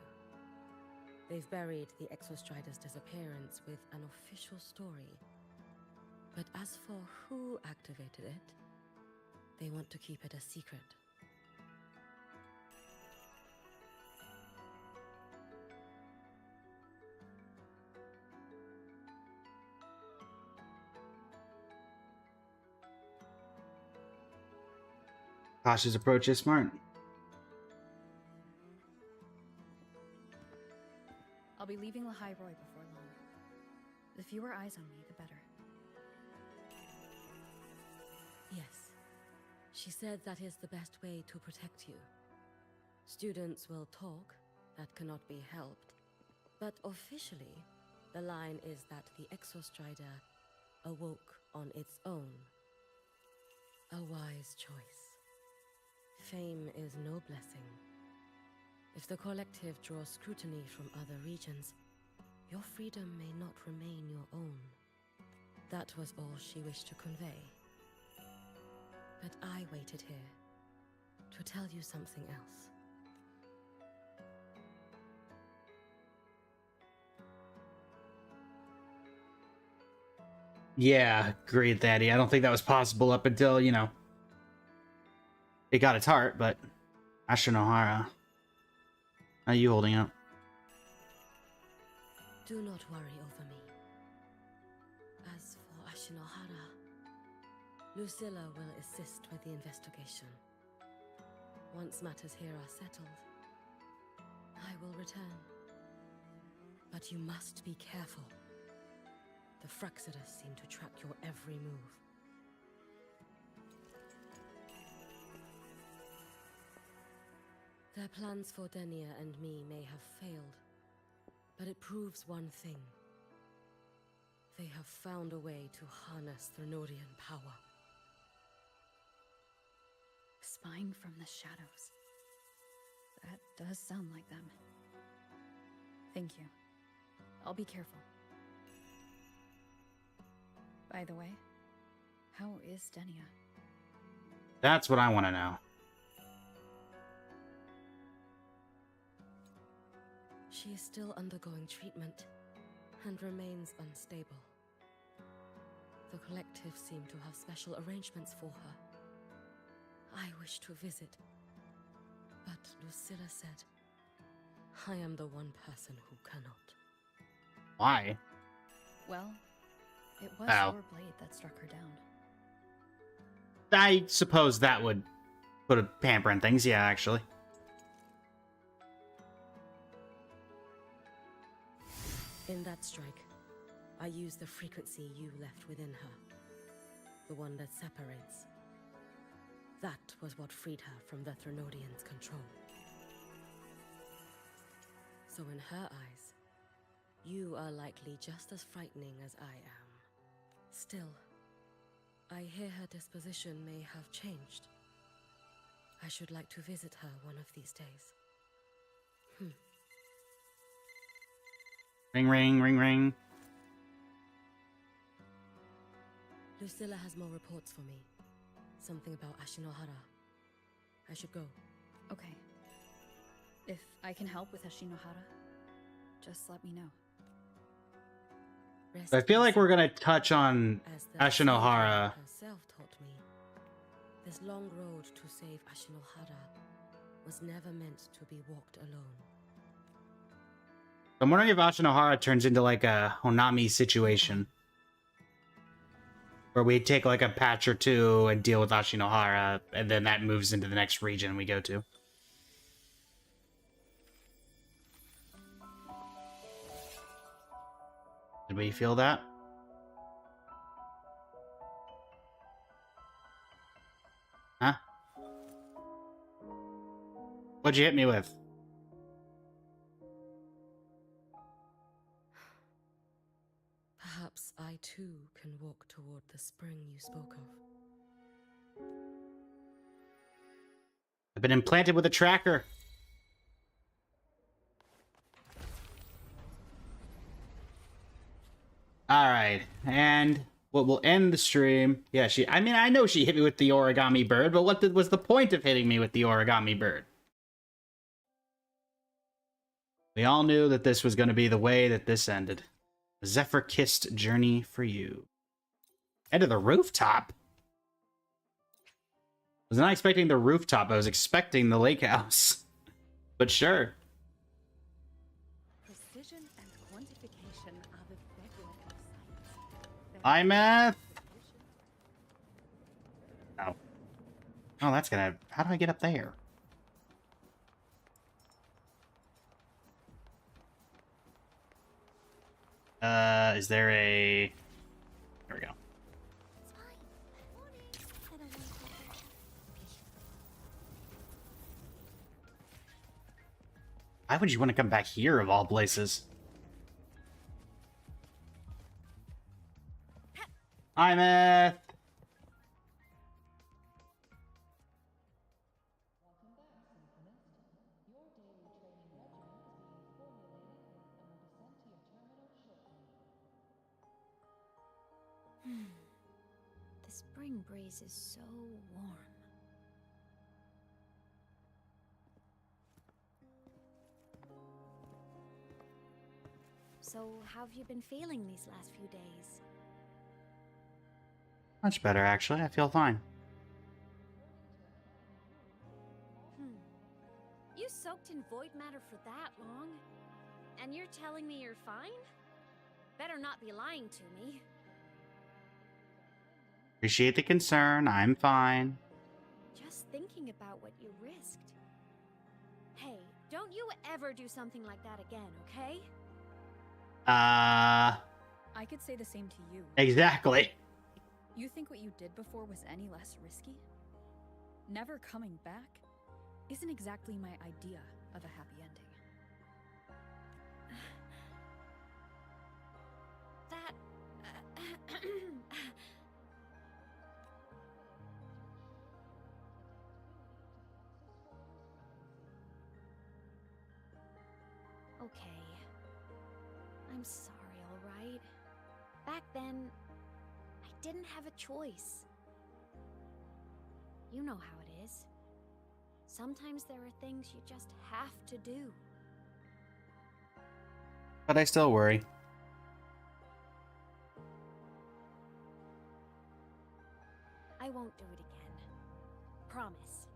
They've buried the Exostrider's disappearance with an official story. But as for who activated it, they want to keep it a secret. Cautious approach is smart. I'll be leaving Lehigh Roy before long. The fewer eyes on me, the better. Yes. She said that is the best way to protect you. Students will talk, that cannot be helped. But officially, the line is that the Exostrider awoke on its own. A wise choice. Fame is no blessing. If the Collective draws scrutiny from other regions, your freedom may not remain your own. That was all she wished to convey. But I waited here to tell you something else. Yeah, great, Daddy. I don't think that was possible up until, you know, it got its heart, but Ashinohara. How are you holding up? Do not worry over me. As for Ashinohara, Lucilla will assist with the investigation. Once matters here are settled, I will return. But you must be careful. The Fraxidus seem to track your every move. Their plans for Denia and me may have failed, but it proves one thing. They have found a way to harness Threnodian power. Spying from the shadows. That does sound like them. Thank you. I'll be careful. By the way, how is Denia? That's what I want to know. She is still undergoing treatment and remains unstable. The Collective seem to have special arrangements for her. I wish to visit. But Lucilla said, I am the one person who cannot. Why? Well, it was Oh. your blade that struck her down. I suppose that would put a pamper on things, yeah, actually. In that strike, I used the frequency you left within her. The one that separates. That was what freed her from the Threnodians' control. So in her eyes, you are likely just as frightening as I am. Still, I hear her disposition may have changed. I should like to visit her one of these days. Ring, ring, ring, ring. Lucilla has more reports for me. Something about Ashinohara. I should go. Okay. If I can help with Ashinohara, just let me know. I feel like we're gonna touch on Ashinohara. Herself taught me. This long road to save Ashinohara was never meant to be walked alone. I'm wondering if Ashinohara turns into like a Honami situation. Where we take like a patch or two and deal with Ashinohara, and then that moves into the next region we go to. Did we feel that? Huh? What'd you hit me with? Perhaps I too can walk toward the spring you spoke of. I've been implanted with a tracker. Alright, and what will end the stream... Yeah, I mean, I know she hit me with the origami bird, but what was the point of hitting me with the origami bird? We all knew that this was going to be the way that this ended. A Zephyr-kissed journey for you. Head to the rooftop? I was not expecting the rooftop, I was expecting the lake house. But sure. Precision and quantification are the bedrock of science. Aemeath! Oh. Oh, that's gonna... How do I get up there? Is there a... There we go. Why would you want to come back here, of all places? Aemeath! The spring breeze is so warm. So, how have you been feeling these last few days? Much better, actually. I feel fine. You soaked in void matter for that long? And you're telling me you're fine? Better not be lying to me. Appreciate the concern. I'm fine. Just thinking about what you risked. Hey, don't you ever do something like that again, okay? I could say the same to you. Exactly. You think what you did before was any less risky? Never coming back isn't exactly my idea of a happy ending. Okay. I'm sorry, alright? Back then, I didn't have a choice. You know how it is. Sometimes there are things you just have to do. But I still worry. I won't do it again. promise.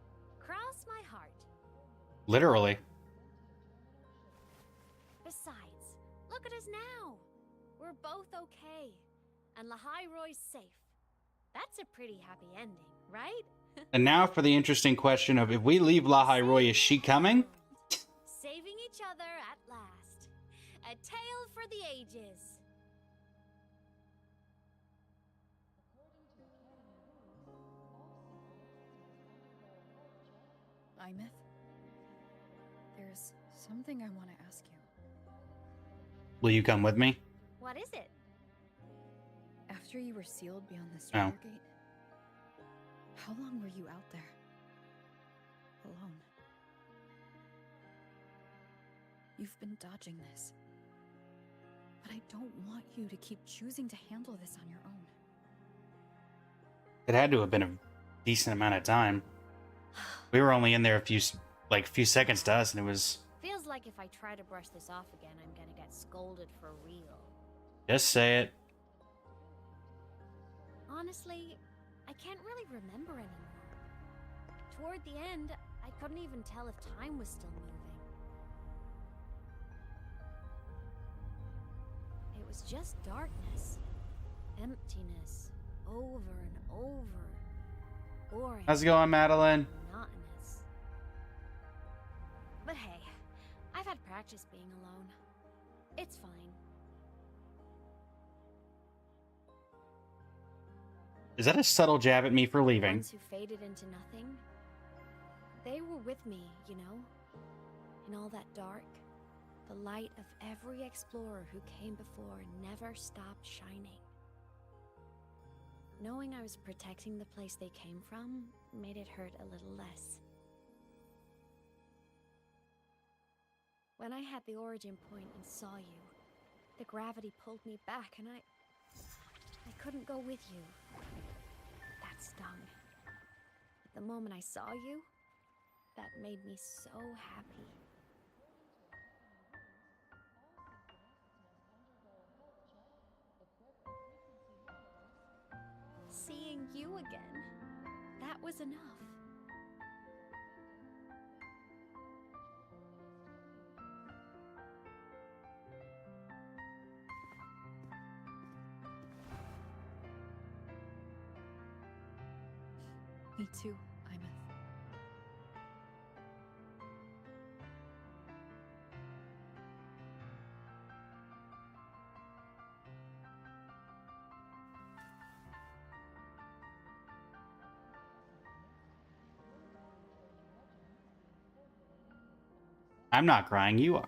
Cross my heart. Literally. Besides, look at us now. We're both okay. And Lahai Roy's safe. That's a pretty happy ending, right? And now for the interesting question of, if we leave Lahai Roy, is she coming? Saving each other at last. A tale for the ages. Aemeath, there's something I want to ask you. Will you come with me? What is it? After you were sealed beyond the Oh. Strider Gate, how long were you out there? Alone. You've been dodging this. But I don't want you to keep choosing to handle this on your own. It had to have been a decent amount of time. We were only in there a few seconds to us, and it was... Feels like if I try to brush this off again, I'm gonna get scolded for real. Just say it. Honestly, I can't really remember anymore. Toward the end, I couldn't even tell if time was still moving. It was just darkness. Emptiness. Over and over. Boring. How's it going, Madeline? Monotonous. But hey, I've had practice being alone. It's fine. Is that a subtle jab at me for The leaving? ones who faded into nothing, they were with me, you know? In all that dark, the light of every explorer who came before never stopped shining. Knowing I was protecting the place they came from made it hurt a little less. When I had the origin point and saw you, the gravity pulled me back and I couldn't go with you. That stung. But the moment I saw you, that made me so happy. Seeing you again, that was enough. Me too, Aemeath. I'm not crying, you are.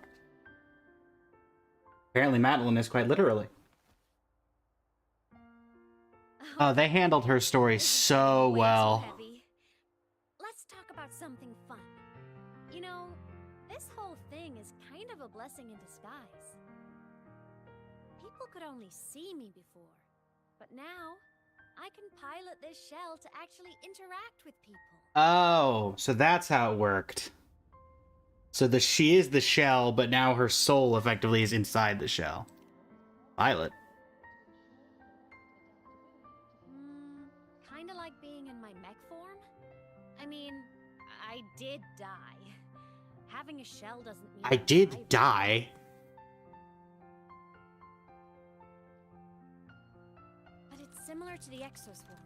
Apparently Madeline is quite literally. Oh, they handled her story so Way too well. heavy. Let's talk about something fun. You know, this whole thing is kind of a blessing in disguise. People could only see me before, but now I can pilot this shell to actually interact with people. Oh, so that's how it worked. So she is the shell, but now her soul effectively is inside the shell. Violet. Kinda like being in my mech form. I mean, I did die. Having a shell doesn't mean I did die. But it's similar to the exoswarm.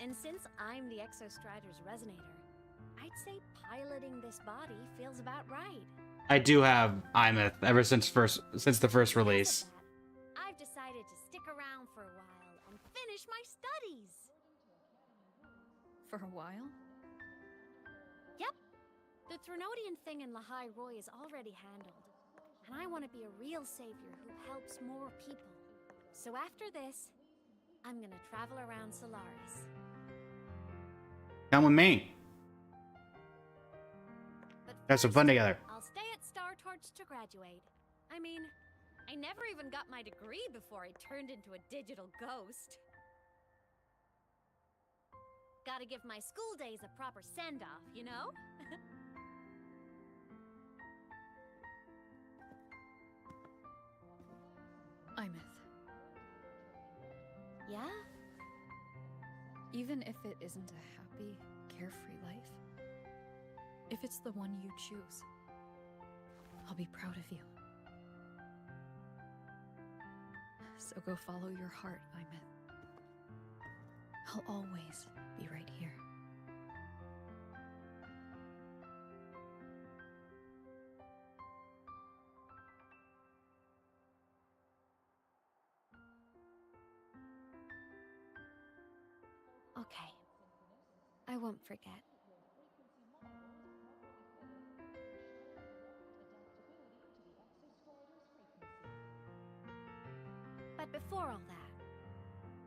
And since I'm the Exostrider's resonator, I'd say piloting this body feels about right. I do have Aemeath ever since the first release. I've decided to stick around for a while and finish my studies. For a while? Yep. The Threnodian thing in Lahai Roy is already handled. And I want to be a real savior who helps more people. So after this, I'm gonna travel around Solaris. Come with me. Have some fun together. I'll stay at Star Torch to graduate. I mean, I never even got my degree before I turned into a digital ghost. Gotta give my school days a proper send-off, you know? Aemeath. Yeah? Even if it isn't a happy, carefree life. If it's the one you choose, I'll be proud of you. So go follow your heart, Aemeath. I'll always be right here. Okay. I won't forget. But before all that,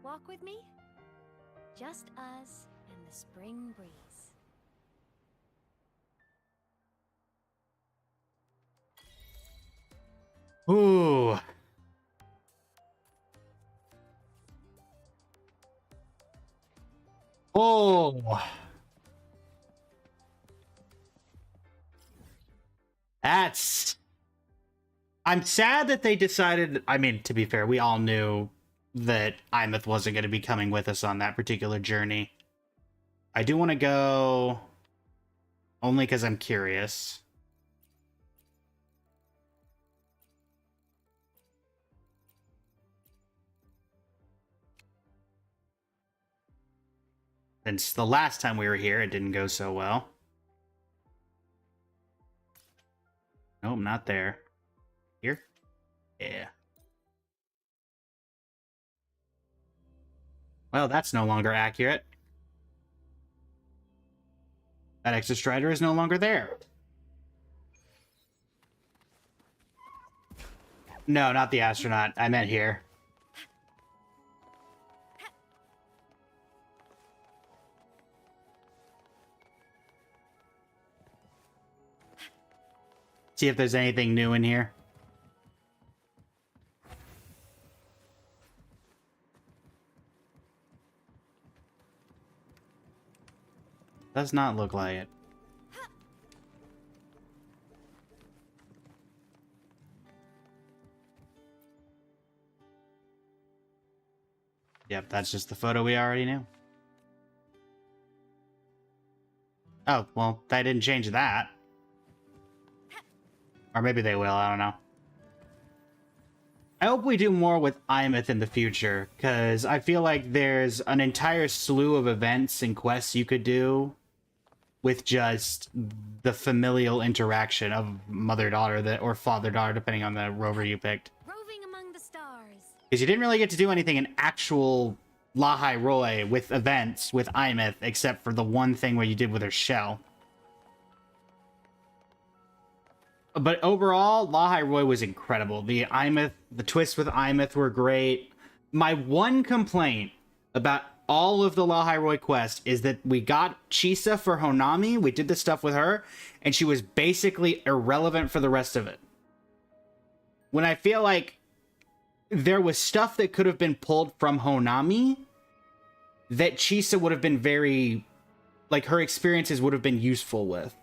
walk with me? Just us and the spring breeze. Ooh. Oh. That's... I'm sad that they decided... I mean, to be fair, we all knew that Aemeath wasn't going to be coming with us on that particular journey. I do want to go... only because I'm curious. Since the last time we were here, it didn't go so well. Nope, not there. Here? Yeah. Well, that's no longer accurate. That Exostrider is no longer there. No, not the astronaut. I meant here. See if there's anything new in here. Does not look like it. Yep, that's just the photo we already knew. Oh, well, they didn't change that. Or maybe they will, I don't know. I hope we do more with Aemeath in the future, because I feel like there's an entire slew of events and quests you could do with just the familial interaction of mother-daughter or father-daughter, depending on the rover you picked. Roving among the stars. Because you didn't really get to do anything in actual Lahai Roy with events with Aemeath, except for the one thing where you did with her shell. But overall, Lahai Roy was incredible. The twists with Aemeath were great. My one complaint about all of the Lahai Roy quest is that we got Chisa for Honami, we did the stuff with her, and she was basically irrelevant for the rest of it. When I feel like there was stuff that could have been pulled from Honami that Chisa would have been very... like, her experiences would have been useful with.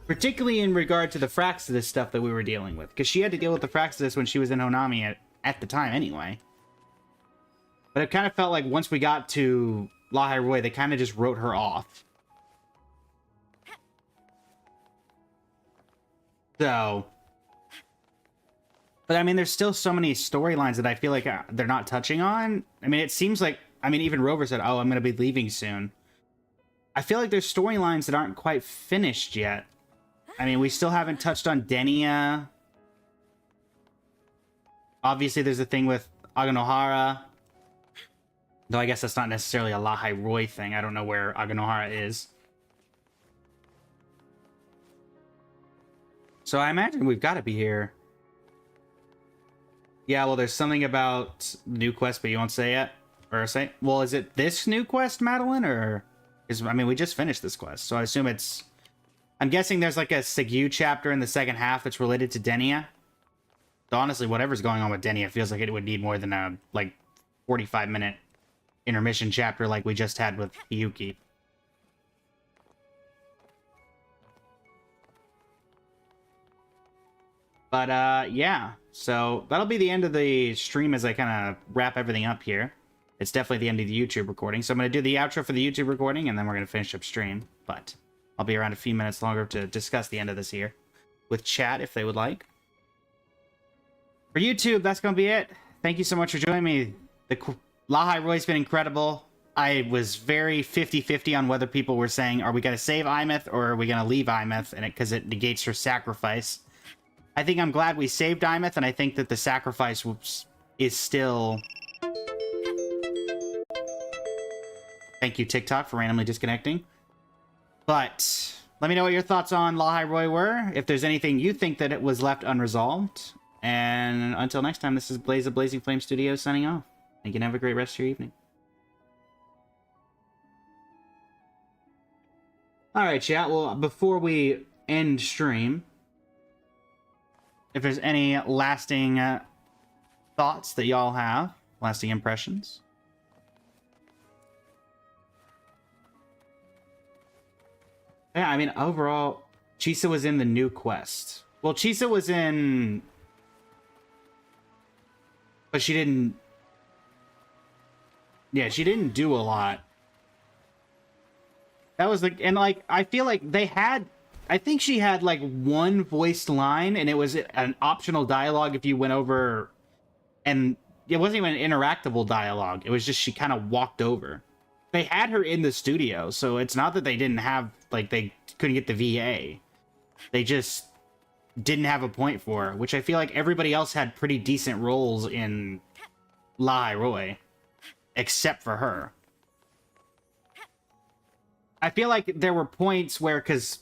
Particularly in regard to the Fraxidus stuff that we were dealing with. Because she had to deal with the Fraxidus when she was in Honami at the time anyway. But it kind of felt like once we got to Lahai Roy, they kind of just wrote her off. So... But I mean, there's still so many storylines that I feel like they're not touching on. I mean, it seems like... I mean, even Rover said, oh, I'm going to be leaving soon. I feel like there's storylines that aren't quite finished yet. I mean, we still haven't touched on Denia. Obviously, there's a thing with Aganohara. Though I guess that's not necessarily a Lahai Roy thing. I don't know where Aganohara is. So I imagine we've got to be here. Yeah, well, there's something about new quest, but you won't say yet? Or say... Well, is it this new quest, Madeline, or... I mean, we just finished this quest, so I assume it's... I'm guessing there's like a Segyu chapter in the second half that's related to Denia. So honestly, whatever's going on with Denia feels like it would need more than a, like, 45-minute intermission chapter like we just had with Hiyuki. But, yeah. So, that'll be the end of the stream as I kind of wrap everything up here. it's definitely the end of the YouTube recording. So I'm going to do the outro for the YouTube recording, and then we're going to finish up stream. But I'll be around a few minutes longer to discuss the end of this here with chat if they would like. For YouTube, that's going to be it. Thank you so much for joining me. The Lahai Roy's been incredible. I was very 50-50 on whether people were saying, are we going to save Aemeath or are we going to leave Aemeath, and because it negates her sacrifice. I think I'm glad we saved Aemeath, and I think that the sacrifice is still... Thank you, TikTok, for randomly disconnecting. But let me know what your thoughts on Lahai Roy were, if there's anything you think that it was left unresolved. And until next time, this is Blaze of Blazing Flame Studios signing off. Thank you, and have a great rest of your evening. Alright, chat. Well, before we end stream, if there's any lasting thoughts that y'all have, lasting impressions. Yeah, I mean, overall, Chisa was in the new quest. Well, Chisa was in... But she didn't... Yeah, she didn't do a lot. That was the... And, like, I feel like they had... I think she had, like, one voiced line, and it was an optional dialogue if you went over... And it wasn't even an interactable dialogue. It was just she kind of walked over. They had her in the studio, so it's not that they didn't have... Like, they couldn't get the VA. They just didn't have a point for her, which I feel like everybody else had pretty decent roles in Lahai Roy, except for her. I feel like there were points where, because,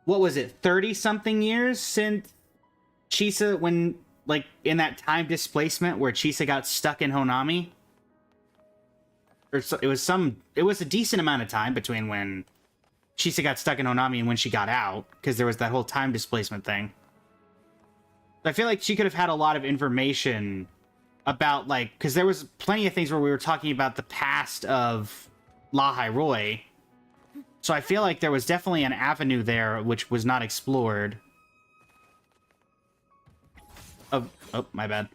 what was it, 30-something years since Chisa, when, like, in that time displacement where Chisa got stuck in Honami? Or so, it was a decent amount of time between when Chisa got stuck in Honami and when she got out, because there was that whole time displacement thing. I feel like she could have had a lot of information about, like, because there was plenty of things where we were talking about the past of Lahai Roy. So I feel like there was definitely an avenue there which was not explored. Oh, my bad.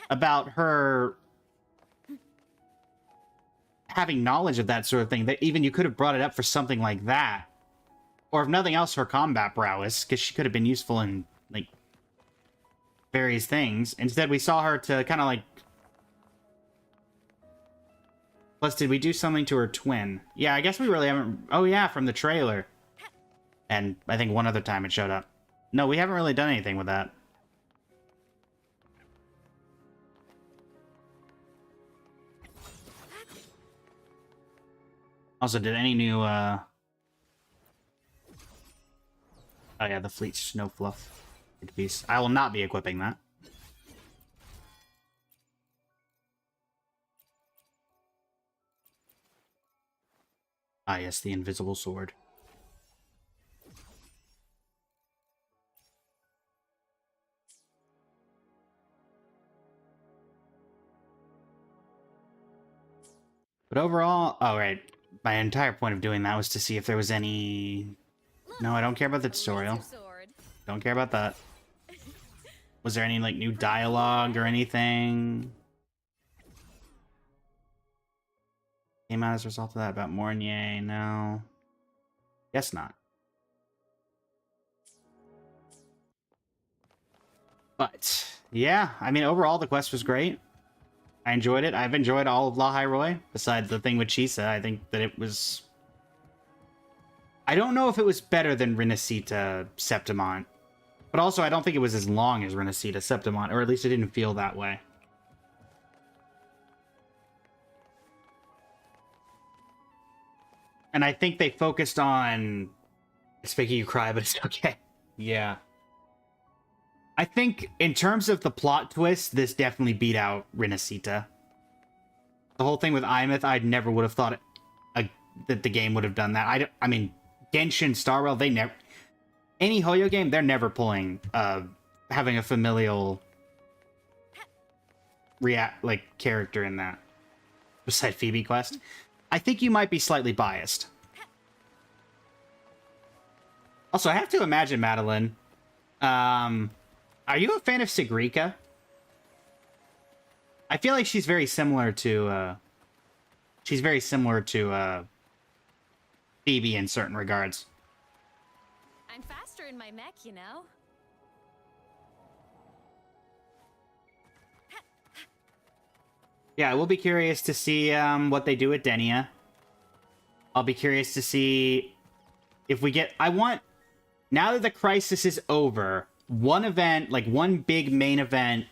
About her having knowledge of that sort of thing, that even you could have brought it up for something like that. Or if nothing else, her combat prowess, because she could have been useful in, like, various things. Instead, we saw her to kind of, like... Plus, did we do something to her twin? Yeah, I guess we really haven't... Oh, yeah, from the trailer. And I think one other time it showed up. No, we haven't really done anything with that. Also, did any new, Oh yeah, the Fleet Snow Fluff. Good piece. I will not be equipping that. Ah yes, the invisible sword. But overall, oh right, my entire point of doing that was to see if there was any... No, I don't care about the tutorial. Don't care about that. Was there any, like, new dialogue or anything? Came out as a result of that about Mornier? No. Guess not. But, yeah, I mean, overall, the quest was great. I enjoyed it. I've enjoyed all of Lahai Roy, besides the thing with Chisa. I think that it was... I don't know if it was better than Renacita Septimont. But also, I don't think it was as long as Renacita Septimont, or at least it didn't feel that way. And I think they focused on... It's making you cry, but it's okay. Yeah. I think, in terms of the plot twist, this definitely beat out Renacita. The whole thing with Aemeath, I never would have thought that the game would have done that. I mean, Genshin, Star Rail, they never... Any Hoyo game, they're never pulling, having a familial... character in that. Besides Phoebe Quest. I think you might be slightly biased. Also, I have to imagine, Madeline... Are you a fan of Sigrika? I feel like she's very similar to Phoebe in certain regards. I'm faster in my mech, you know? Yeah, I will be curious to see what they do with Denia. I'll be curious to see if we get... now that the crisis is over, one event, like one big main event,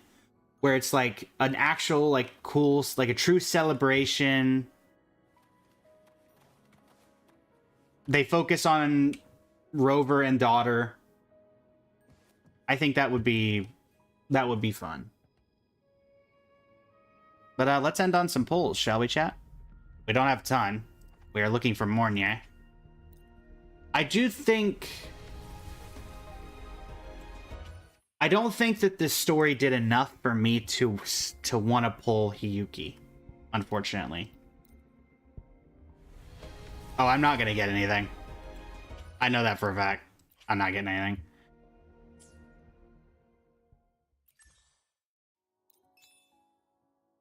where it's like an actual, like, cool, like a true celebration. They focus on Rover and daughter. I think that would be fun. But let's end on some polls, shall we, chat? We don't have time. We are looking for Mornier. I don't think that this story did enough for me to want to pull Hiyuki, unfortunately. Oh, I'm not gonna get anything. I know that for a fact. I'm not getting anything.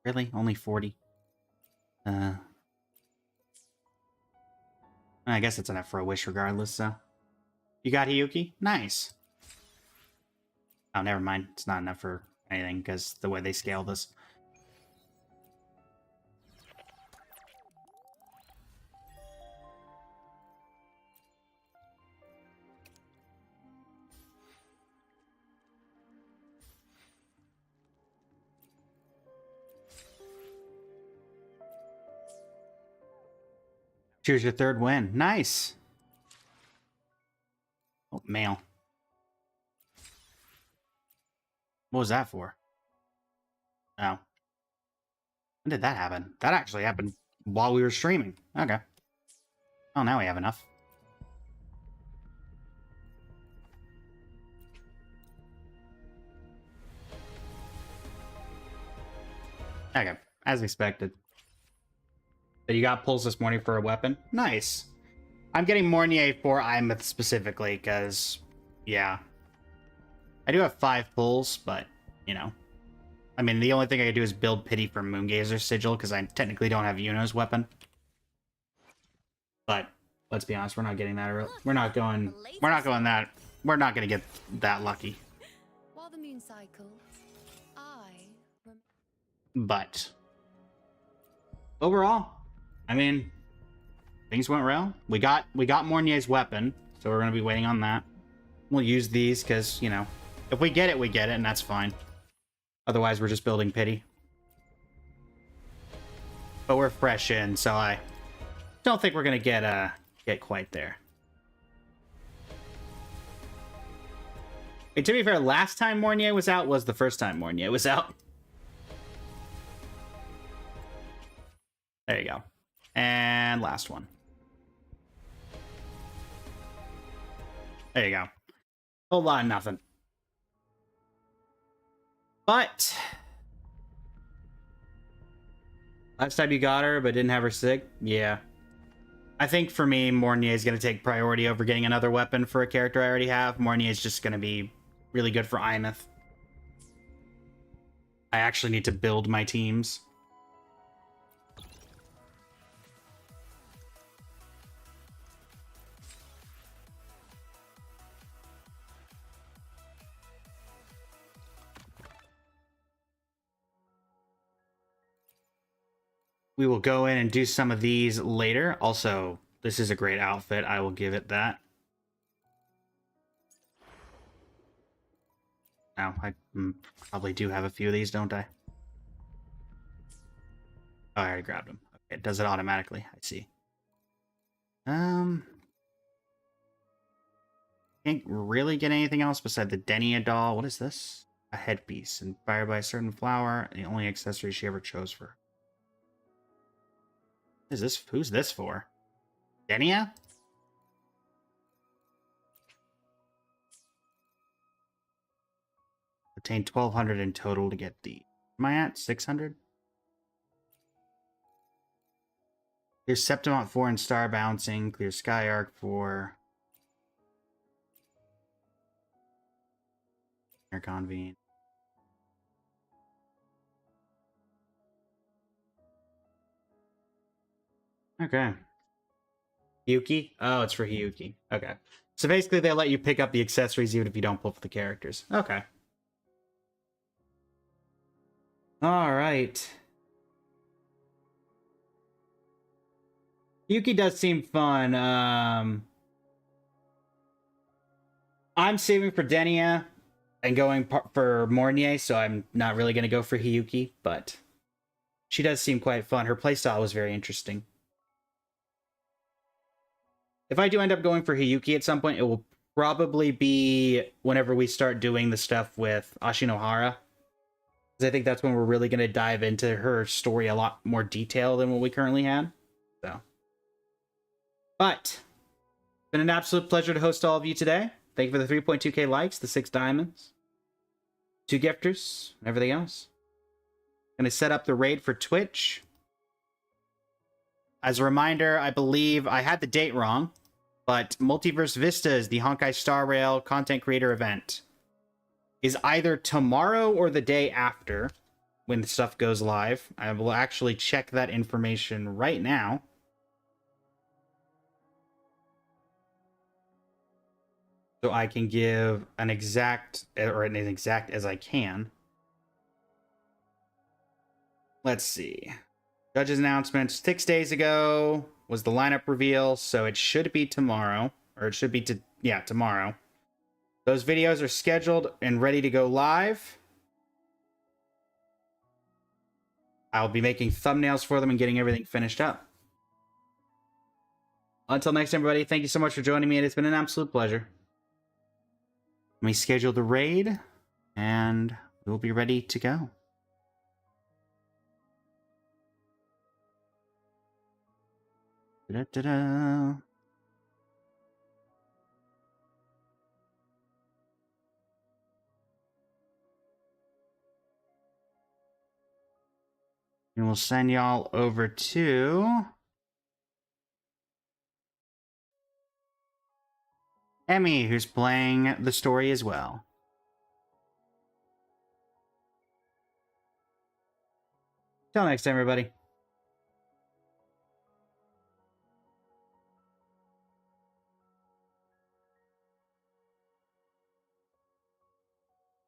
Really? Only 40? I guess it's enough for a wish regardless, so. You got Hiyuki? Nice. Oh, never mind. It's not enough for anything, because the way they scale this. Choose your third win. Nice. Oh, mail. What was that for? Oh. When did that happen? That actually happened while we were streaming. Okay. Oh, now we have enough. Okay, as expected. So you got pulls this morning for a weapon? Nice. I'm getting Mornier for Aemeath specifically, because, yeah. I do have 5 pulls, but, you know. I mean, the only thing I can do is build Pity for Moongazer Sigil, because I technically don't have Yuno's weapon. But, let's be honest, we're not getting that early. We're not going that... We're not going to get that lucky. While the moon cycles, But overall, I mean, things went well. We got Mornier's weapon, so we're gonna be waiting on that. We'll use these because, you know, if we get it, we get it, and that's fine. Otherwise, we're just building Pity. But we're fresh in, so I don't think we're gonna get quite there. And to be fair, last time Mornier was out was the first time Mornier was out. There you go. And last one. There you go. Whole lot of nothing. But last time you got her, but didn't have her sig? Yeah. I think for me, Mornier is going to take priority over getting another weapon for a character I already have. Mornier is just going to be really good for Aemeath. I actually need to build my teams. We will go in and do some of these later. Also, this is a great outfit. I will give it that. Now, I probably do have a few of these, don't I? Oh, I already grabbed them. Okay, it does it automatically. I see. Can't really get anything else beside the Denia doll. What is this? A headpiece inspired by a certain flower. The only accessory she ever chose for. What is this? Who's this for? Denia? Obtain 1,200 in total to get the... Am I at 600? Clear Septimont 4 and Star Bouncing. Clear Sky Arc 4. Convene. Okay. Yuki? Oh, it's for Hiyuki. Okay. So basically they let you pick up the accessories even if you don't pull for the characters. Okay. Alright. Yuki does seem fun. I'm saving for Denia and going for Mornier, so I'm not really going to go for Hiyuki, but she does seem quite fun. Her playstyle was very interesting. If I do end up going for Hiyuki at some point, it will probably be whenever we start doing the stuff with Ashinohara. Because I think that's when we're really going to dive into her story a lot more detail than what we currently had. So, but it's been an absolute pleasure to host all of you today. Thank you for the 3.2k likes, the 6 diamonds, 2 gifters, and everything else. Gonna set up the raid for Twitch. As a reminder, I believe I had the date wrong, but Multiverse Vistas, the Honkai Star Rail content creator event, is either tomorrow or the day after when the stuff goes live. I will actually check that information right now. So I can give an exact, or an exact as I can. Let's see. Judge's announcement 6 days ago was the lineup reveal, so it should be tomorrow. Or it should be, tomorrow. Those videos are scheduled and ready to go live. I'll be making thumbnails for them and getting everything finished up. Until next time, everybody, thank you so much for joining me, and it's been an absolute pleasure. Let me schedule the raid, and we'll be ready to go. Da-da-da-da. And we'll send y'all over to Emmy, who's playing the story as well. Till next time, everybody.